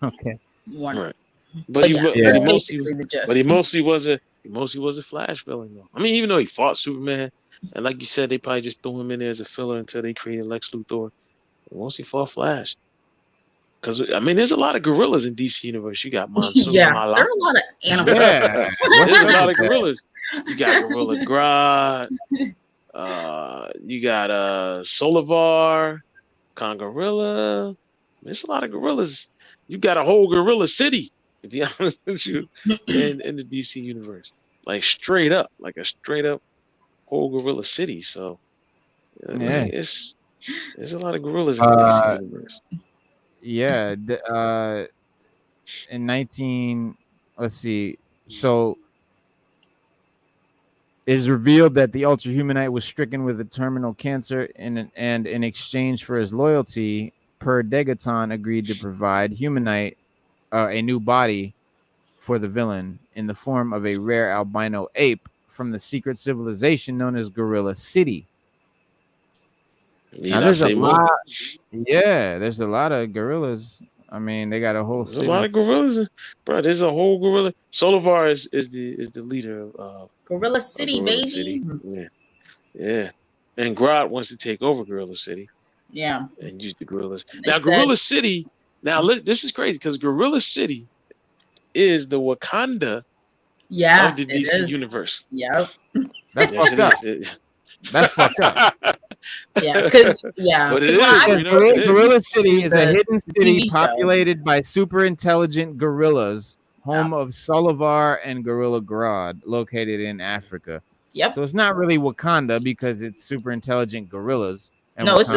Okay. Right. But he mostly was a Flash villain though. I mean, even though he fought Superman, and like you said, they probably just threw him in there as a filler until they created Lex Luthor. Once he fought Flash. Because I mean, there's a lot of gorillas in DC Universe. You got Monsoon. Yeah, there are a lot of animals. Yeah. There's a lot of gorillas. You got Gorilla Grodd. You got Solivar, Congorilla. There's a lot of gorillas. You got a whole gorilla city, to be honest with you, in the DC universe. Like straight up whole gorilla city. So I mean, there's a lot of gorillas in the DC universe. Yeah. In 19, let's see. So it is revealed that the Ultra Humanite was stricken with a terminal cancer, and in exchange for his loyalty, Per Degaton agreed to provide Humanite a new body for the villain in the form of a rare albino ape from the secret civilization known as Gorilla City. Now, there's a lot. Yeah, there's a lot of gorillas. I mean, they got a whole city. There's a lot of gorillas, bro. There's a whole gorilla. Solivar is the leader of Gorilla City, baby. City. Yeah. And Grodd wants to take over Gorilla City. Yeah. And use the gorillas. Now, Gorilla City. Now, look, this is crazy because Gorilla City is the Wakanda of the DC universe. Yep. That's fucked up. That's fucked up. Yeah, because but it is. Gorilla City is a hidden city populated by super intelligent gorillas, home of Solivar and Gorilla Grodd, located in Africa. Yep. So it's not really Wakanda because it's super intelligent gorillas. And no, it's a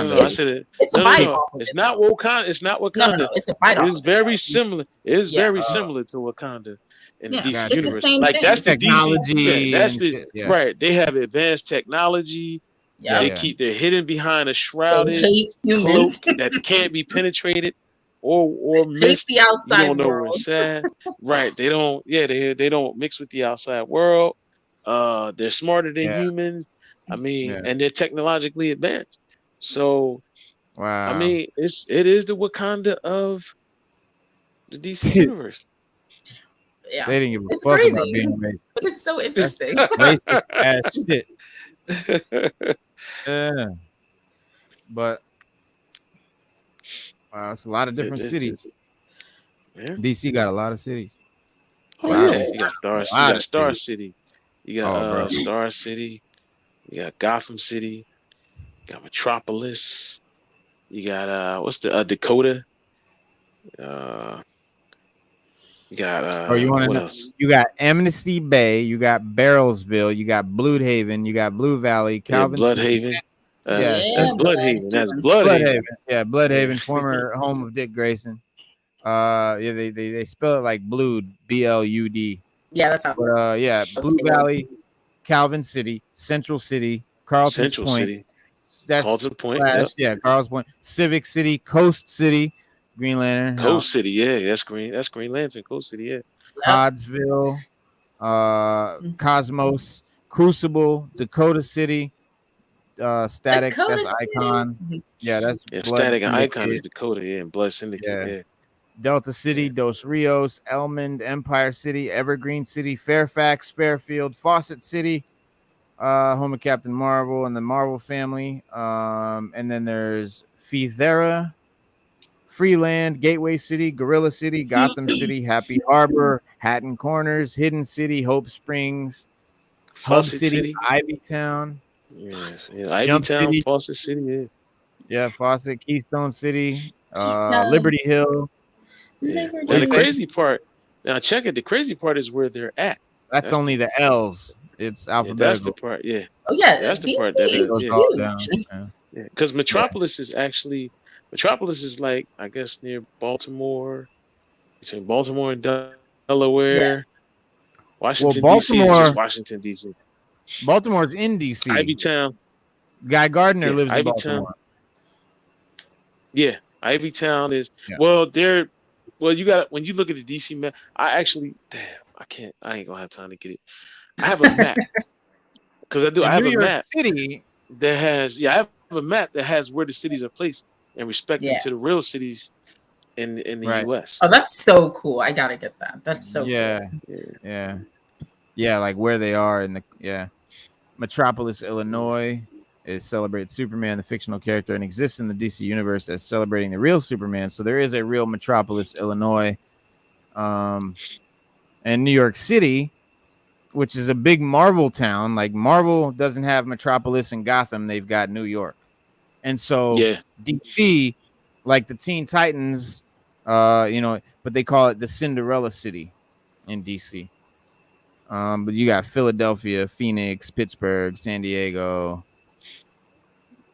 bite off. It's not Wakanda. It's not Wakanda. No, it's a bite off. It's very similar. It is very similar to Wakanda. in the Yeah, DC it's the universe. same Like thing. that's the Technology DC. Yeah, that's and the shit, yeah. right. They have advanced technology. Yeah. They're hidden behind a They shrouded hate humans. cloak that can't be penetrated or Hate missed. the You outside don't know world. what's at. Right. They don't. Yeah. They don't mix with the outside world. They're smarter than Yeah. humans. I mean, Yeah. and they're technologically advanced. So I Wow. mean, it is the Wakanda of the DC universe. Yeah, They didn't give a it's fuck crazy, about being racist. but it's so That's interesting. racist ass shit. Yeah. But it's a lot of different cities. Yeah. DC got a lot of cities. Oh Wow. yeah, you got Star. You lot got of Star cities. City. You got Oh, bro. Star City. You got Gotham City. You got Metropolis. You got what's the Dakota? You got Oh, you want to what know? else? You got Amnesty Bay, you got Barrelsville, you got Bloodhaven, you got Blue Valley, Yeah, Calvin City. Bloodhaven. Yes, That's Bloodhaven. That's Bloodhaven. Bloodhaven. Yeah, Bloodhaven, Yeah. former home of Dick Grayson. Yeah, they spell it like Blood, BLUD. Yeah, that's how. But yeah, Blue Valley, Calvin City, Central City, Carlton's Central Point. City. That's Carlton Point. slash, Yep. yeah, Carl's Point, Civic City, Coast City, Green Lantern, Coast City. Yeah, that's Green. That's Green Lantern. Coast City. Yeah. Hoddsville, Cosmos, Crucible, Dakota City, Static. Dakota that's City? Icon. Yeah, that's Yeah, Blood Static and Syndicate. Icon is Dakota. Yeah, and Blood Syndicate. Yeah. Yeah. Delta City, Dos Rios, Elmond, Empire City, Evergreen City, Fairfax, Fairfield, Fawcett City, home of Captain Marvel and the Marvel family. And then there's Feathera, Freeland, Gateway City, Gorilla City, Gotham City, Happy Harbor, Hatton Corners, Hidden City, Hope Springs, Hub Fawcett City, City. Ivytown, Yeah. Jump Ivytown, City. Fawcett City. Yeah. Yeah, Fawcett, Keystone City, Keystone. Liberty Hill. Yeah. Liberty Now the Hill. crazy part. Now check it. The crazy part is where they're at. That's only the L's. It's Yeah, that's alphabetical. the part. Yeah. Oh yeah, That's the DC part that is Goes yeah. all huge. down. Yeah. Because Metropolis is actually like I guess near Baltimore, between Baltimore and Delaware. Washington D.C. is Baltimore- just Washington D.C. Baltimore's in DC. Ivytown, Guy Gardner Yeah, lives in Ivytown. Baltimore. yeah, Ivytown is Yeah. you got when you look at the DC map. I ain't gonna have time to get it. I have a map because I do. In I have New a York map City, that has I have a map that has where the cities are placed and respect Yeah. to the real cities in the Right. U.S. Oh, that's so cool. I gotta get that. That's so yeah, cool. yeah, like where they are in the Metropolis, Illinois, is celebrates Superman, the fictional character, and exists in the DC universe as celebrating the real Superman. So there is a real Metropolis, Illinois, and New York City, which is a big Marvel town. Like Marvel doesn't have Metropolis and Gotham; they've got New York, and so Yeah. DC, like the Teen Titans, but they call it the Cinderella City in DC. But you got Philadelphia, Phoenix, Pittsburgh, San Diego.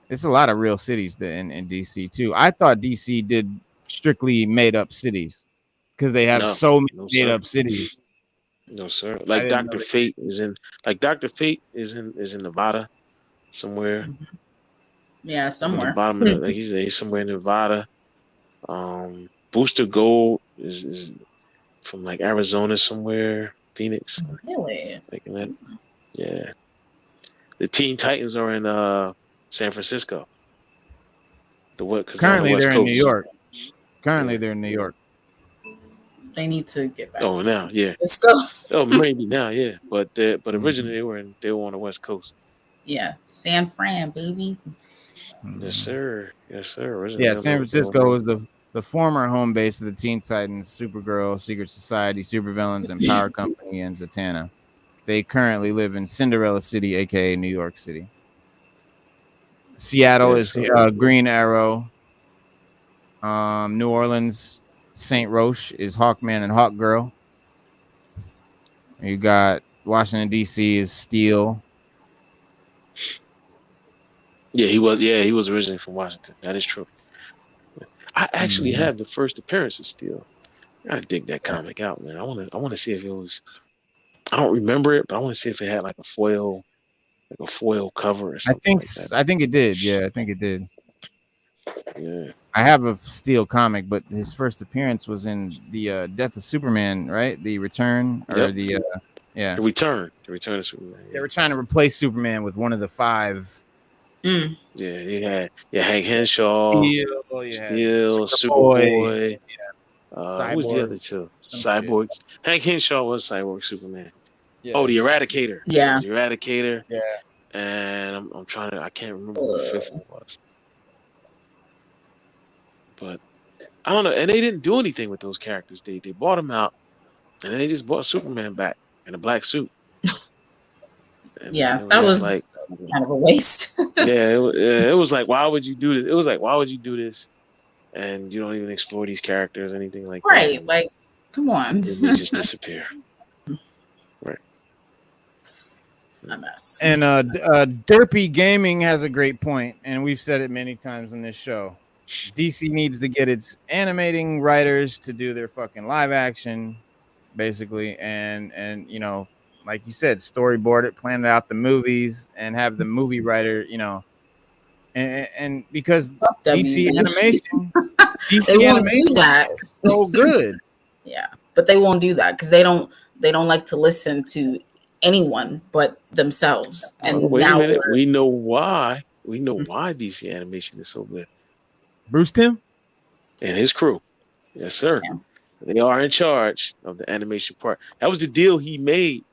It's a lot of real cities in DC too. I thought DC did strictly made up cities because they have No, so many no, made sir. up cities. No, sir. I Like didn't know Dr. that. Fate is in Nevada somewhere. Yeah, At the somewhere. bottom of the, he's somewhere in Nevada. Booster Gold is from like Arizona somewhere, Phoenix. Really? Like in that, yeah. The Teen Titans are in San Francisco. Currently, they're in New York. Currently, they're in New York. They need to get back. Oh, to now, yeah. Let's go. Oh, maybe now, yeah. But originally they were on the West Coast. Yeah, San Fran, baby. Yes, sir. Yes, sir. Originally Yeah, they San were- Francisco was the former home base of the Teen Titans, Supergirl, Secret Society, Supervillains, and Power Company, and Zatanna. They currently live in Cinderella City, aka New York City. Seattle Yes, is sir. Green Arrow. New Orleans, St. Roche is Hawkman and Hawkgirl. You got Washington D.C. is Steel. Yeah, he was originally from Washington. That is true. I actually have the first appearance of Steel. I dig that comic out, man. I want to see if it was. I don't remember it, but I want to see if it had like a foil cover or something like that. I think it did. Yeah, I think it did. Yeah. I have a Steel comic, but his first appearance was in the Death of Superman, right? The Return or Yep. the yeah. The Return of Superman. They were trying to replace Superman with one of the 5. Yeah, you had Hank Henshaw, Superboy, Steel, Superboy. Who was the Cyborg, other two? some Cyborg. Hank Henshaw was Cyborg Superman. Yeah. Oh, the Eradicator. Yeah. The Eradicator. Yeah. And I'm trying to. I can't remember who the 5th one was. But I don't know. And they didn't do anything with those characters. They bought them out, and then they just bought Superman back in a black suit. Yeah, that was like kind of a waste. it was like, why would you do this? It was like, why would you do this? And you don't even explore these characters or anything like that. Right, like, come on. They just disappear. Right. A mess. And Derpy Gaming has a great point, and we've said it many times on this show. DC needs to get its animating writers to do their fucking live action, basically, and you know, like you said, storyboard it, plan out the movies, and have the movie writer, you know, and because DC animation, they won't do that. So good. Yeah, but they won't do that because they don't like to listen to anyone but themselves. And wait now a minute, we know why. We know why DC animation is so good. Bruce Timm and his crew. Yes, sir. Yeah. They are in charge of the animation part. That was the deal he made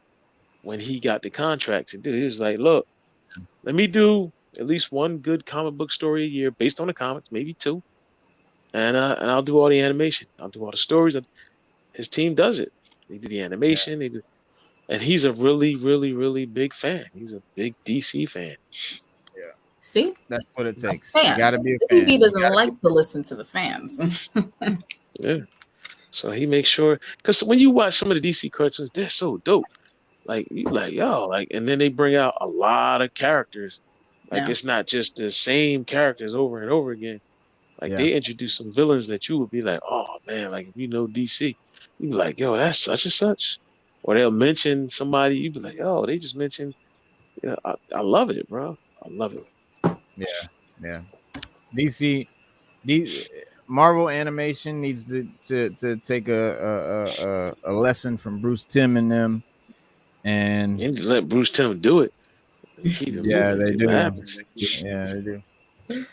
when he got the contract to do. He was like, look, let me do at least one good comic book story a year based on the comics, maybe 2. And I'll do all the animation. I'll do all the stories. His team does it. They do the animation. They do, and he's a really, really, really big fan. He's a big DC fan. Yeah. See, that's what it takes. You gotta be a fan. He doesn't like to listen to the fans. Yeah. So he makes sure, because when you watch some of the DC cartoons, they're so dope. Like you like, yo, like, and then they bring out a lot of characters. Like it's not just the same characters over and over again. Like they introduce some villains that you would be like, oh man, like if you know DC, you'd be like, yo, that's such and such. Or they'll mention somebody, you'd be like, oh, they just mentioned. Yeah, I love it, bro. I love it. Yeah. DC, Marvel animation needs to take a lesson from Bruce Timm and them, and let Bruce Timm do it. Yeah, they do. Yeah, they do.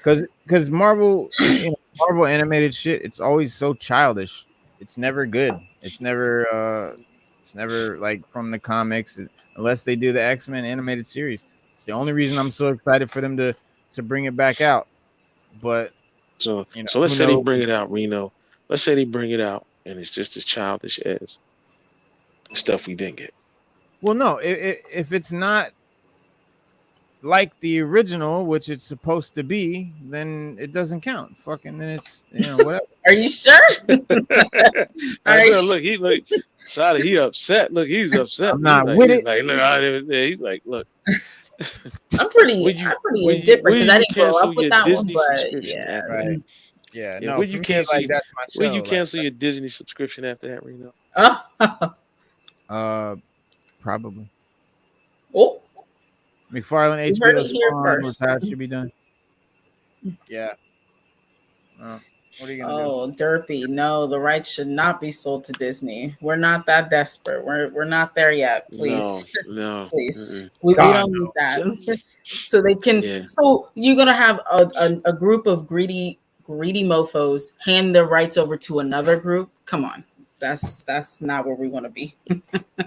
Because Marvel, Marvel animated shit, it's always so childish. It's never good. It's never like from the comics, unless they do the X-Men animated series. It's the only reason I'm so excited for them to bring it back out. But so let's say they bring it out, Reno. Let's say they bring it out, and it's just as childish as stuff we didn't get. Well, no, if it's not like the original, which it's supposed to be, then it doesn't count. Fucking, then it's whatever. Are you sure? Look, Sada, he upset. Look, he's upset. I'm not with it. Like, look, he's like, look. I'm pretty indifferent because I didn't grow up with that Disney one, but subscription right. Yeah, no. Would you cancel? Like, that's my show. Would you cancel your Disney subscription after that, Reno? Probably. Oh. McFarlane HBO Spawn was how it should be done. Yeah. What are you gonna do? Oh, Derpy. No, the rights should not be sold to Disney. We're not that desperate. We're not there yet. Please. No. Please. We don't need that. So they can. Yeah. So you're gonna have a group of greedy mofos hand their rights over to another group. Come on. That's not where we want to be.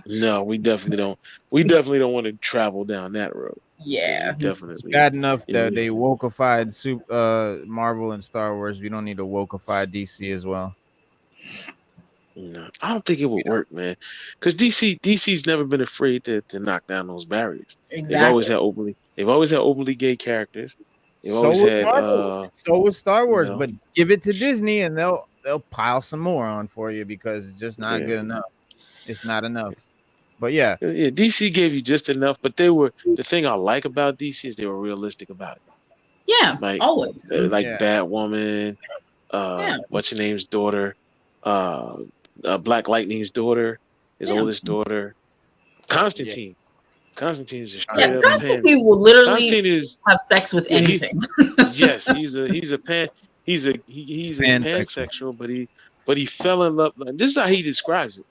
No, we definitely don't. We definitely don't want to travel down that road. Yeah, definitely. It's bad enough that they wokeified Marvel and Star Wars. We don't need to wokeify DC as well. No, I don't think it would work, man. Because DC's never been afraid to knock down those barriers. Exactly. They've always had openly gay characters. So was Star Wars, but give it to Disney and they'll pile some more on for you because it's just not good enough. It's not enough. But yeah, DC gave you just enough. But the thing I like about DC is they were realistic about it. Yeah, like always. Batwoman, what's your name's daughter, Black Lightning's daughter, his oldest daughter, Constantine. Constantine is a straight up Constantine will literally Constantine is have sex with anything. yes, he's a he's a pansexual, but he fell in love. This is how he describes it.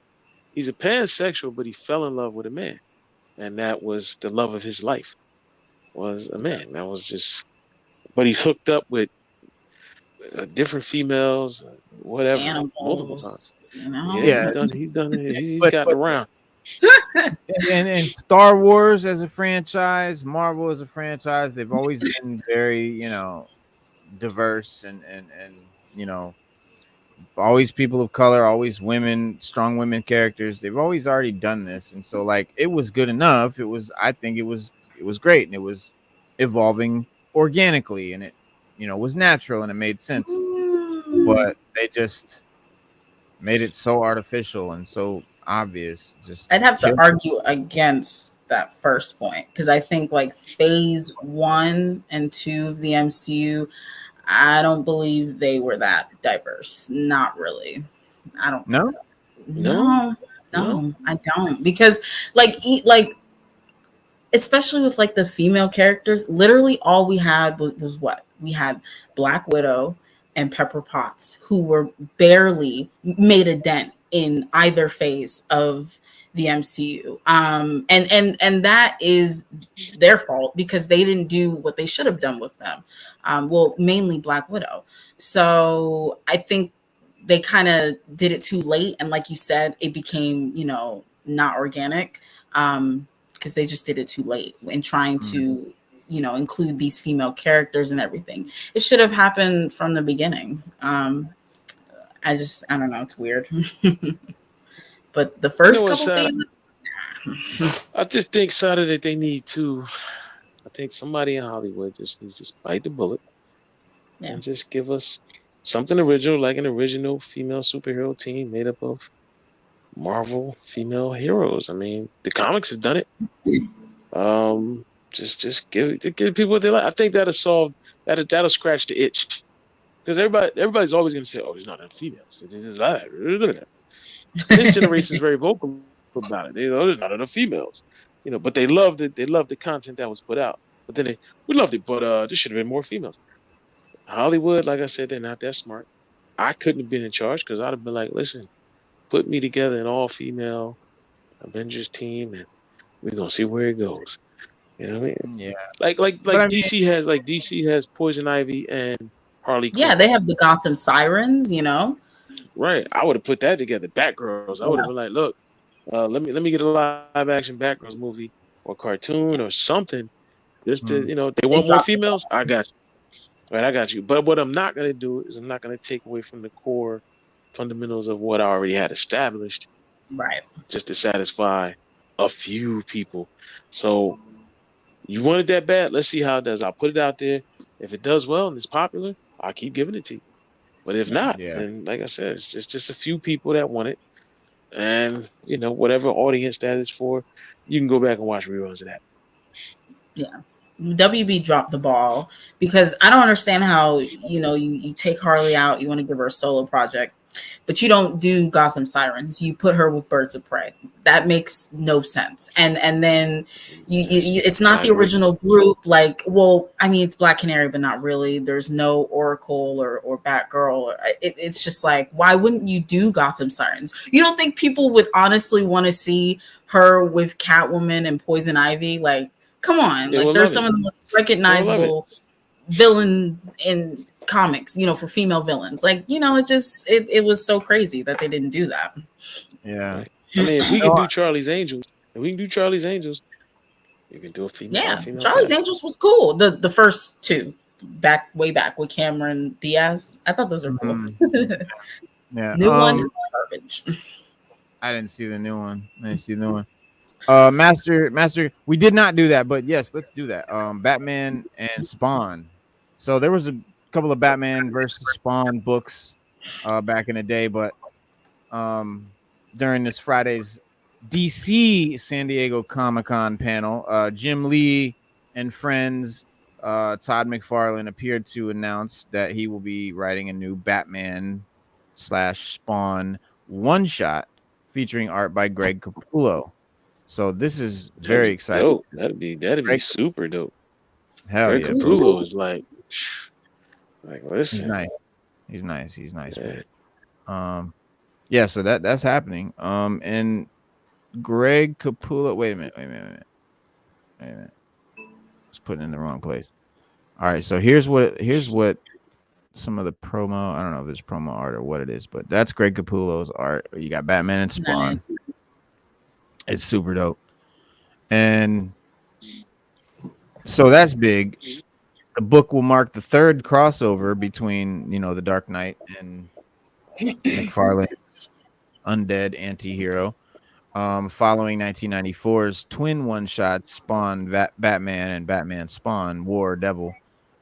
He's a pansexual, but he fell in love with a man, and that was the love of his life. Was a man. That was just. But he's hooked up with different females, whatever, Animals, multiple times. You know? Yeah, he's done it. He's gotten around. And Star Wars as a franchise, Marvel as a franchise, they've always been very, diverse and always people of color, always women, strong women characters. They've always already done this, and so like it was good enough. I think it was great, and it was evolving organically, and it was natural and it made sense. But they just made it so artificial and so obvious. I'd have to argue against that first point because I think like phase 1 and 2 of the MCU, I don't believe they were that diverse. Not really. I don't think so. No, I don't, because like especially with like the female characters, literally all we had was what we had: Black Widow and Pepper Potts, who were barely made a dent in either phase of the MCU. And that is their fault because they didn't do what they should have done with them. Well, mainly Black Widow. So I think they kind of did it too late. And like you said, it became, not organic because they just did it too late in trying to, include these female characters and everything. It should have happened from the beginning. I don't know. It's weird. But the first couple phases, I just think, Sada, that they need to. I think somebody in Hollywood just needs to bite the bullet and just give us something original, like an original female superhero team made up of Marvel female heroes. I mean, the comics have done it. Just give people what they like. I think that'll solve that'll scratch the itch. Because everybody's always going to say, "Oh, there's not enough females." This generation is very vocal about it. There's not enough females, But they loved it. They loved the content that was put out. But then we loved it. But there should have been more females. Hollywood, like I said, they're not that smart. I couldn't have been in charge because I'd have been like, "Listen, put me together an all-female Avengers team, and we're gonna see where it goes." You know what I mean? Yeah. Like DC has Poison Ivy and Harley Quinn. Yeah, they have the Gotham Sirens, Right. I would have put that together. Batgirls. I would have been like, look, let me get a live action Batgirls movie or cartoon or something. Just to, they want more females. I got you. Right, I got you. But what I'm not gonna do is I'm not gonna take away from the core fundamentals of what I already had established. Right. Just to satisfy a few people. So you want it that bad? Let's see how it does. I'll put it out there. If it does well and it's popular, I'll keep giving it to you. But if not, then like I said, it's just a few people that want it. And, whatever audience that is for, you can go back and watch reruns of that. Yeah. WB dropped the ball because I don't understand how, you take Harley out, you want to give her a solo project, but you don't do Gotham Sirens. You put her with Birds of Prey. That makes no sense. And then you it's not the original group. Like, well, I mean, it's Black Canary, but not really. There's no Oracle or Batgirl. It's just like, why wouldn't you do Gotham Sirens? You don't think people would honestly want to see her with Catwoman and Poison Ivy? Like, come on. Like, there's some of the most recognizable villains in comics, for female villains. Like, it was so crazy that they didn't do that. Yeah. I mean, if we can do Charlie's Angels, you can do a female. Yeah, female Charlie's cast. Angels was cool. The first two, way back with Cameron Diaz. I thought those were cool. Yeah. New one, garbage. I didn't see the new one. Master, we did not do that, but yes, let's do that. Batman and Spawn. So there was a couple of Batman versus Spawn books back in the day, but during this Friday's DC San Diego Comic-Con panel, Jim Lee and friends, Todd McFarlane appeared to announce that he will be writing a new Batman / Spawn one-shot featuring art by Greg Capullo. So this is That'd very be exciting. dope. That'd be Greg, super dope. hell Greg yeah, bro. Capullo is like listen. He's nice. He's nice. He's nice with Yeah. it. Yeah, so that's happening. And Greg Capullo. Wait a minute. Let's put it in the wrong place. All right, so here's what some of the promo. I don't know if it's promo art or what it is, but that's Greg Capullo's art. You got Batman and Spawn. Nice. It's super dope. And so that's big. The book will mark the third crossover between, the Dark Knight and McFarlane's undead anti-hero. Following 1994's twin one-shot Spawn Batman and Batman Spawn War Devil.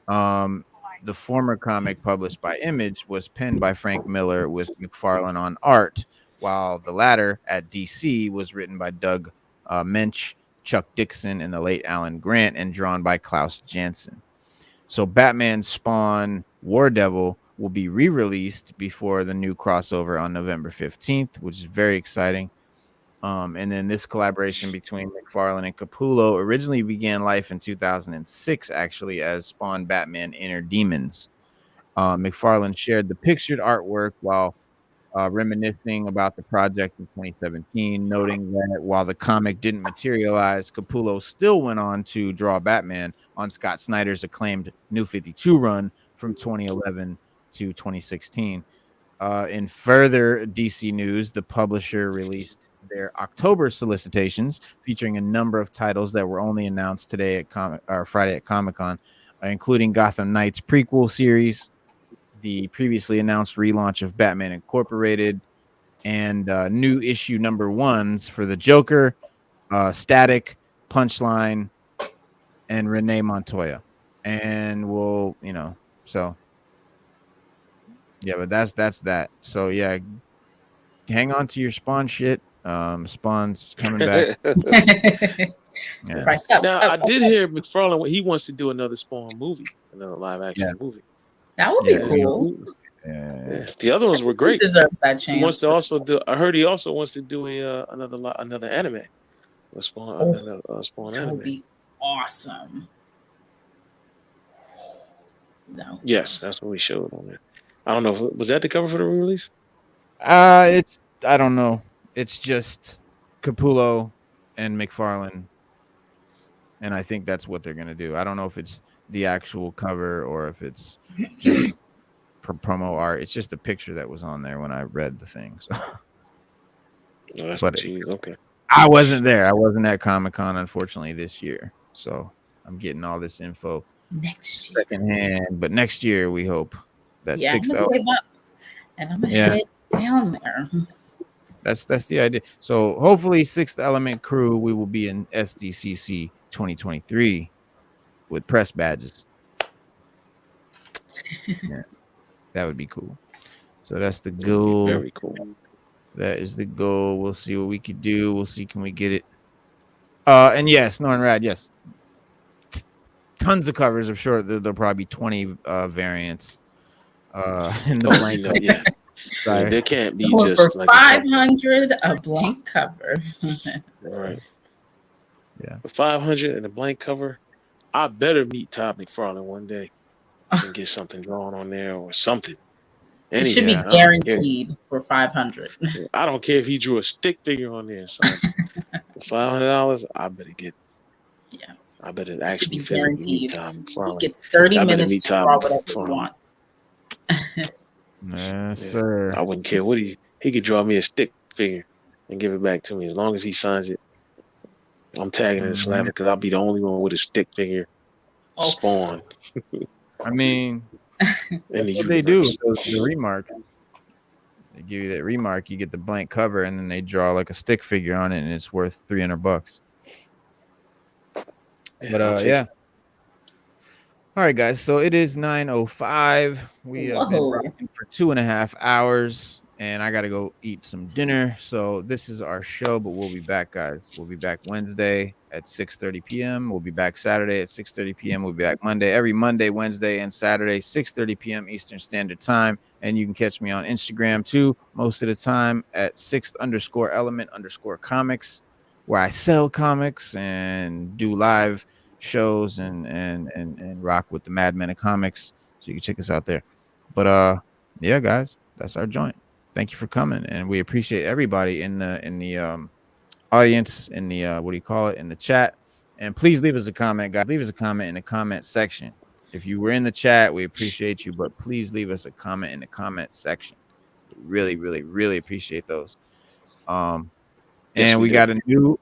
The former comic published by Image was penned by Frank Miller with McFarlane on art, while the latter at DC was written by Doug Mensch, Chuck Dixon, and the late Alan Grant, and drawn by Klaus Janson. So Batman Spawn War Devil will be re-released before the new crossover on November 15th, which is very exciting. And then this collaboration between McFarlane and Capullo originally began life in 2006, actually, as Spawn Batman Inner Demons. McFarlane shared the pictured artwork while reminiscing about the project in 2017, noting that while the comic didn't materialize, Capullo still went on to draw Batman on Scott Snyder's acclaimed New 52 run from 2011 to 2016. In further DC news, the publisher released their October solicitations featuring a number of titles that were only announced today at Friday at Comic-Con, including Gotham Knights prequel series, the previously announced relaunch of Batman Incorporated, and new issue number ones for the Joker, Static, Punchline, and Renee Montoya. And we'll, so yeah, but that's that. So yeah, hang on to your Spawn shit. Spawn's coming back. Yeah. Price up. Now I did hear McFarlane. He wants to do another Spawn movie, another live action movie. That would be cool. Yeah. The other ones were great. He deserves that chance. He wants to also do. I heard he also wants to do another anime. A Spawn, Spawn that anime. would be awesome. Yes, that's what we showed on there. I don't know. Was that the cover for the release? I don't know. It's just Capullo and McFarlane, and I think that's what they're gonna do. I don't know if it's the actual cover or if it's just promo art. It's just a picture that was on there when I read the thing. So, okay. I wasn't there. I wasn't at Comic-Con, unfortunately, this year. So I'm getting all this info next year, secondhand. But next year, we hope that sixth element. Save up, and I'm gonna head down there. That's the idea. So hopefully, Sixth Element crew, we will be in SDCC 2023 with press badges. Yeah, that would be cool. So that's the goal. Very cool. That is the goal. We'll see what we could do. We'll see, can we get it? And yes, Norn Rad, yes. Tons of covers. I'm sure there'll probably be 20 variants. In the blank. Yeah. Yeah, there can't be or just for like 500 a blank cover. Right. Yeah. For 500 and a blank cover, I better meet Todd McFarlane one day and get something drawn on there or something. It should be guaranteed for 500. I don't care if he drew a stick figure on there. So for $500, I better get. Yeah. I better actually physically meet Todd McFarlane. He gets 30 minutes to draw whatever he wants. Yes, sir. I wouldn't care what he could draw me a stick figure and give it back to me as long as he signs it. I'm tagging it and slapping because I'll be the only one with a stick figure. Spawn. I mean, that's what they do with the remark. They give you that remark, you get the blank cover, and then they draw like a stick figure on it, and it's worth $300. But yeah. All right, guys. So it is 9:05. We have been rocking for 2.5 hours. and I gotta go eat some dinner. So this is our show, but we'll be back, guys. We'll be back Wednesday at 6:30 p.m. We'll be back Saturday at 6:30 p.m. We'll be back every Monday, Wednesday, and Saturday, 6:30 p.m. Eastern Standard Time. And you can catch me on Instagram too, most of the time at 6th_element_comics, where I sell comics and do live shows and rock with the Madmen of Comics. So you can check us out there. But yeah, guys, that's our joint. Thank you for coming, and we appreciate everybody in the audience, in the what do you call it, in the chat. And please leave us a comment, guys. Leave us a comment in the comment section. If you were in the chat, we appreciate you, but please leave us a comment in the comment section. Really, really, really appreciate those. And we got a new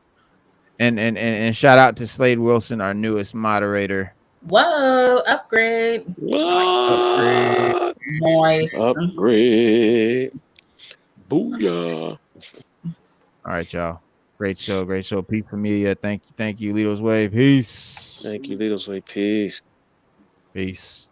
and shout out to Slade Wilson, our newest moderator. Whoa, upgrade. What? Nice. Upgrade. Booyah. All right, y'all. Great show. Peace for media. Thank you, Lito's Way. Peace. Thank you, Lito's Way. Peace. Peace.